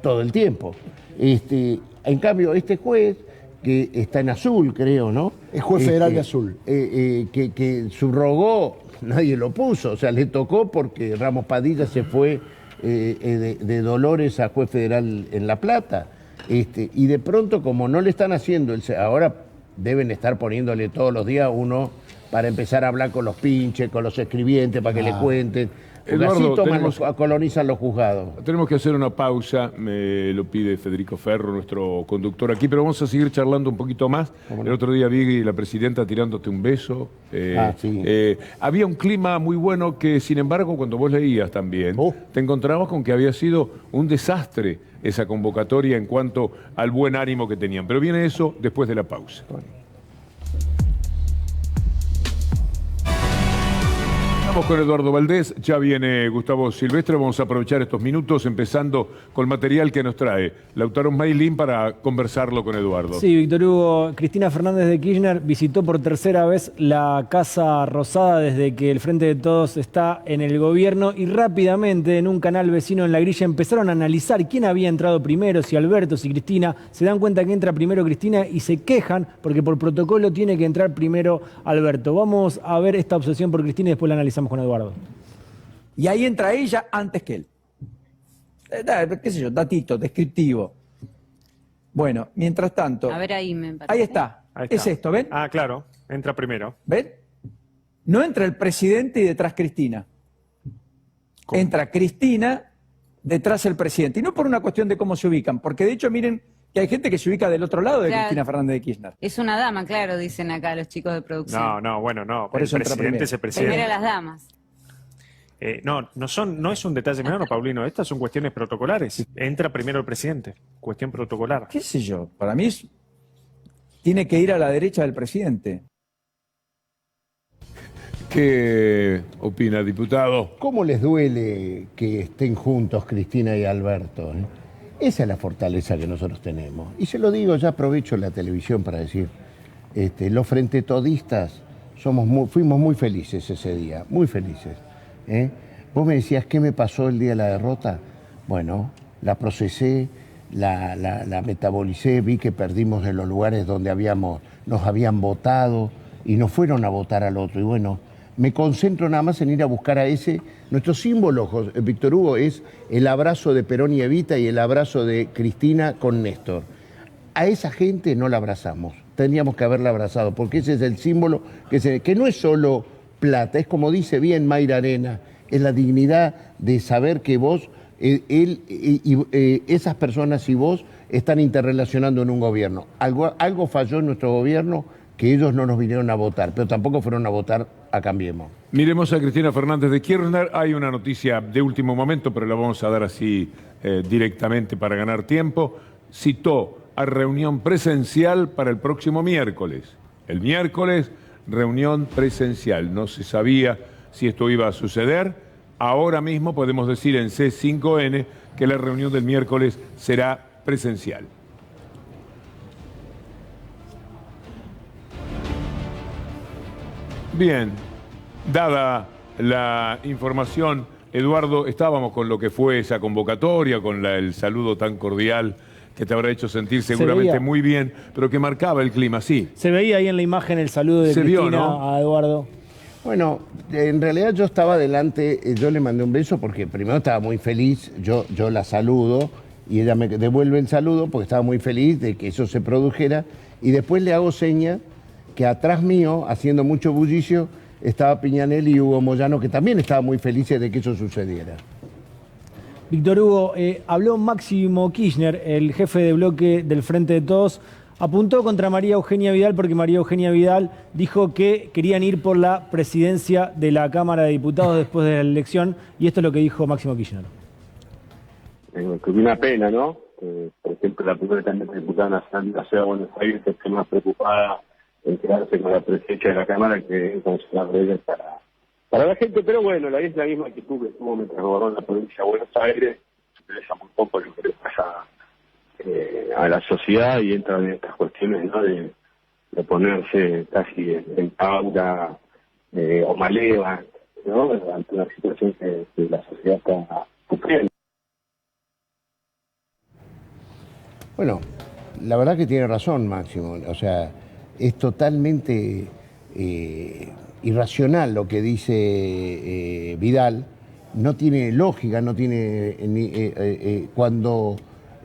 [SPEAKER 3] todo el tiempo. En cambio, este juez, que está en azul, creo, ¿no?
[SPEAKER 10] Es juez federal de azul.
[SPEAKER 3] Que subrogó, nadie lo puso, o sea, le tocó porque Ramos Padilla se fue de Dolores a juez federal en La Plata. Y de pronto, como no le están haciendo, ahora deben estar poniéndole todos los días uno para empezar a hablar con los pinches, con los escribientes, para que le cuenten.
[SPEAKER 1] Eduardo,
[SPEAKER 3] así colonizan los juzgados.
[SPEAKER 1] Tenemos que hacer una pausa, me lo pide Federico Ferro, nuestro conductor aquí, pero vamos a seguir charlando un poquito más. El otro día vi la presidenta tirándote un beso.
[SPEAKER 3] Sí.
[SPEAKER 1] Había un clima muy bueno que, sin embargo, cuando vos leías también, te encontrabas con que había sido un desastre esa convocatoria en cuanto al buen ánimo que tenían. Pero viene eso después de la pausa. Estamos con Eduardo Valdés, ya viene Gustavo Silvestre, vamos a aprovechar estos minutos empezando con el material que nos trae Lautaro Mailín para conversarlo con Eduardo.
[SPEAKER 13] Sí, Víctor Hugo, Cristina Fernández de Kirchner visitó por tercera vez la Casa Rosada desde que el Frente de Todos está en el gobierno y rápidamente en un canal vecino en La Grilla empezaron a analizar quién había entrado primero, si Alberto, si Cristina. Se dan cuenta que entra primero Cristina y se quejan porque por protocolo tiene que entrar primero Alberto. Vamos a ver esta obsesión por Cristina y después la analizamos con Eduardo.
[SPEAKER 11] Y ahí entra ella antes que él. Qué sé yo, datito, descriptivo. Bueno, mientras tanto...
[SPEAKER 12] A ver, ahí me parece.
[SPEAKER 11] Ahí está. Es esto, ¿ven?
[SPEAKER 14] Ah, claro, entra primero.
[SPEAKER 11] ¿Ven? No entra el presidente y detrás Cristina. ¿Cómo? Entra Cristina, detrás el presidente. Y no por una cuestión de cómo se ubican, porque de hecho miren que hay gente que se ubica del otro lado de Cristina Fernández de Kirchner.
[SPEAKER 12] Es una dama, claro, dicen acá los chicos de producción.
[SPEAKER 14] No, bueno, no.
[SPEAKER 11] Por eso
[SPEAKER 14] el presidente es el presidente.
[SPEAKER 12] Primero las damas.
[SPEAKER 14] No es un detalle menor, Paulino. Estas son cuestiones protocolares. Entra primero el presidente. Cuestión protocolar.
[SPEAKER 11] ¿Qué sé yo? Para mí tiene que ir a la derecha del presidente.
[SPEAKER 1] ¿Qué opina, diputado?
[SPEAKER 3] ¿Cómo les duele que estén juntos Cristina y Alberto? Esa es la fortaleza que nosotros tenemos. Y se lo digo, ya aprovecho la televisión para decir, los frentetodistas fuimos muy felices ese día, muy felices. Vos me decías, ¿qué me pasó el día de la derrota? Bueno, la procesé, la metabolicé, vi que perdimos en los lugares donde nos habían votado y nos fueron a votar al otro. Y bueno, me concentro nada más en ir a buscar a ese. Nuestro símbolo, Víctor Hugo, es el abrazo de Perón y Evita y el abrazo de Cristina con Néstor. A esa gente no la abrazamos, tendríamos que haberla abrazado, porque ese es el símbolo que no es solo plata, es como dice bien Mayra Arena, es la dignidad de saber que vos, esas personas y vos están interrelacionando en un gobierno. Algo falló en nuestro gobierno, que ellos no nos vinieron a votar, pero tampoco fueron a votar a Cambiemos.
[SPEAKER 1] Miremos a Cristina Fernández de Kirchner. Hay una noticia de último momento, pero la vamos a dar así directamente para ganar tiempo. Citó a reunión presencial para el próximo miércoles. El miércoles, reunión presencial. No se sabía si esto iba a suceder. Ahora mismo podemos decir en C5N que la reunión del miércoles será presencial. Bien, dada la información, Eduardo, estábamos con lo que fue esa convocatoria, con el saludo tan cordial que te habrá hecho sentir seguramente muy bien, pero que marcaba el clima, sí.
[SPEAKER 13] Se veía ahí en la imagen el saludo de Cristina,
[SPEAKER 1] vio, ¿no?
[SPEAKER 13] A Eduardo.
[SPEAKER 3] Bueno, en realidad yo estaba delante, yo le mandé un beso porque primero estaba muy feliz, yo la saludo y ella me devuelve el saludo porque estaba muy feliz de que eso se produjera y después le hago seña que atrás mío, haciendo mucho bullicio, estaba Piñanelli y Hugo Moyano, que también estaban muy felices de que eso sucediera.
[SPEAKER 13] Víctor Hugo, habló Máximo Kirchner, el jefe de bloque del Frente de Todos, apuntó contra María Eugenia Vidal porque María Eugenia Vidal dijo que querían ir por la presidencia de la Cámara de Diputados después de la elección, y esto es lo que dijo Máximo Kirchner.
[SPEAKER 22] Que una pena, ¿no? Por ejemplo, la primera candidata diputada nacional de la Ciudad de Buenos Aires esté más preocupada en quedarse con la presidencia de la Cámara que en cancelar leyes para la gente, pero bueno, es la misma actitud que tuvo mientras gobernó la provincia de Buenos Aires. Se interesa muy poco lo que le pasa a la sociedad y entran en estas cuestiones, ¿no? de ponerse casi en pauta o maleva, ¿no? Ante una situación que la sociedad está sufriendo.
[SPEAKER 3] Bueno, la verdad que tiene razón Máximo, o sea, es totalmente irracional lo que dice Vidal, no tiene lógica, no tiene cuando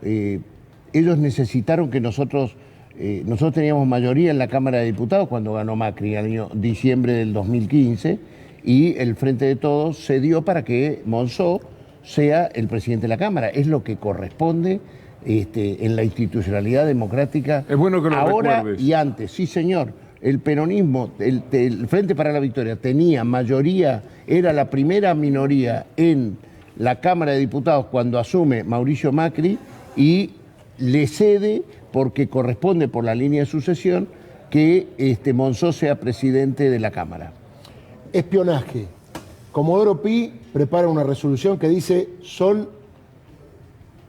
[SPEAKER 3] ellos necesitaron que nosotros teníamos mayoría en la Cámara de Diputados cuando ganó Macri en el año diciembre del 2015 y el Frente de Todos cedió para que Monzó sea el presidente de la Cámara, es lo que corresponde en la institucionalidad democrática.
[SPEAKER 1] Es bueno que lo
[SPEAKER 3] ahora
[SPEAKER 1] recuerdes.
[SPEAKER 3] Y antes, sí señor. El peronismo, el Frente para la Victoria tenía mayoría, era la primera minoría en la Cámara de Diputados cuando asume Mauricio Macri y le cede porque corresponde por la línea de sucesión que Monzó sea presidente de la Cámara.
[SPEAKER 10] Espionaje. Comodoro Pi prepara una resolución que dice son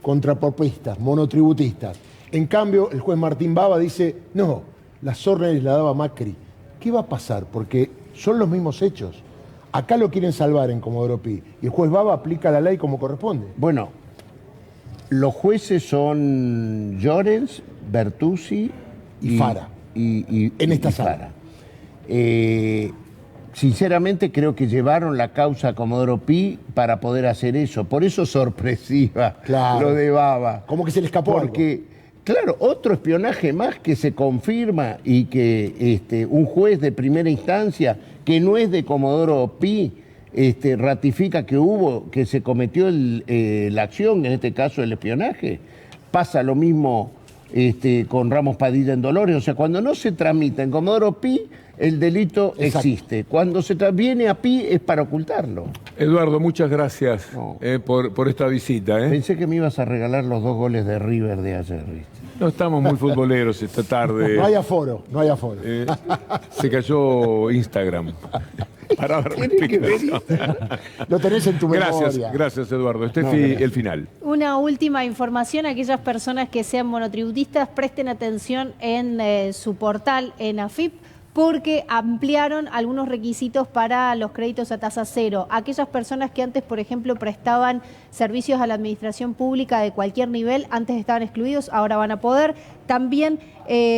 [SPEAKER 10] contrapropistas, monotributistas. En cambio, el juez Martín Baba dice, no, las órdenes la daba Macri. ¿Qué va a pasar? Porque son los mismos hechos. Acá lo quieren salvar en Comodoro Pi y el juez Baba aplica la ley como corresponde.
[SPEAKER 3] Bueno, los jueces son Llorens, Bertuzzi
[SPEAKER 10] y Fara.
[SPEAKER 3] En esta sala. Sinceramente creo que llevaron la causa a Comodoro Pi para poder hacer eso. Por eso sorpresiva lo de Baba.
[SPEAKER 10] Como que se le escapó
[SPEAKER 3] porque, claro, otro espionaje más que se confirma y que un juez de primera instancia, que no es de Comodoro Pi, ratifica que se cometió la acción, en este caso el espionaje. Pasa lo mismo con Ramos Padilla en Dolores. O sea, cuando no se tramita en Comodoro Pi, el delito existe. Cuando se viene a Pi es para ocultarlo.
[SPEAKER 1] Eduardo, muchas gracias por esta visita.
[SPEAKER 3] Pensé que me ibas a regalar los 2 goles de River de ayer, ¿viste?
[SPEAKER 1] No estamos muy futboleros esta tarde.
[SPEAKER 10] No hay aforo, no hay aforo.
[SPEAKER 1] Se cayó Instagram.
[SPEAKER 10] Lo tenés en tu memoria.
[SPEAKER 1] Gracias Eduardo. El final.
[SPEAKER 15] Una última información, aquellas personas que sean monotributistas presten atención en su portal en AFIP, porque ampliaron algunos requisitos para los créditos a tasa cero. Aquellas personas que antes, por ejemplo, prestaban servicios a la administración pública de cualquier nivel, antes estaban excluidos, ahora van a poder. También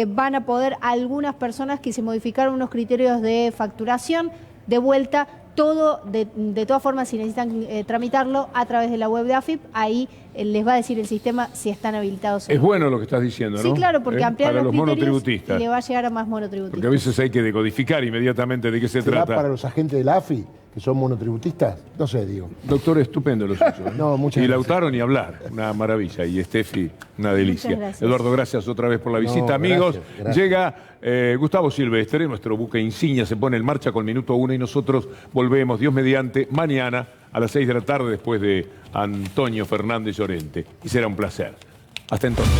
[SPEAKER 15] van a poder algunas personas que se modificaron unos criterios de facturación, de vuelta. Todo, de todas formas, si necesitan tramitarlo a través de la web de AFIP, ahí les va a decir el sistema si están habilitados o no.
[SPEAKER 1] Es bueno lo que estás diciendo, ¿no?
[SPEAKER 15] Sí, claro, porque ampliar los criterios
[SPEAKER 1] monotributistas.
[SPEAKER 15] y le va a llegar a más monotributistas.
[SPEAKER 1] Porque a veces hay que decodificar inmediatamente de qué se
[SPEAKER 10] ¿Será
[SPEAKER 1] trata.
[SPEAKER 10] para los agentes de la AFI, que son monotributistas? No sé, digo.
[SPEAKER 1] Doctor, estupendo lo suyo.
[SPEAKER 10] No, muchas
[SPEAKER 1] y
[SPEAKER 10] gracias.
[SPEAKER 1] Lautaro ni hablar, una maravilla. Y Steffi, una delicia.
[SPEAKER 15] Muchas gracias.
[SPEAKER 1] Eduardo, gracias otra vez por la visita.
[SPEAKER 10] No,
[SPEAKER 1] Amigos,
[SPEAKER 10] gracias, gracias.
[SPEAKER 1] llega Gustavo Silvestre, nuestro buque insignia, se pone en marcha con Minuto 1 y nosotros volvemos, Dios mediante, mañana a las 6 de la tarde después de Antonio Fernández Llorente. Y será un placer. Hasta entonces.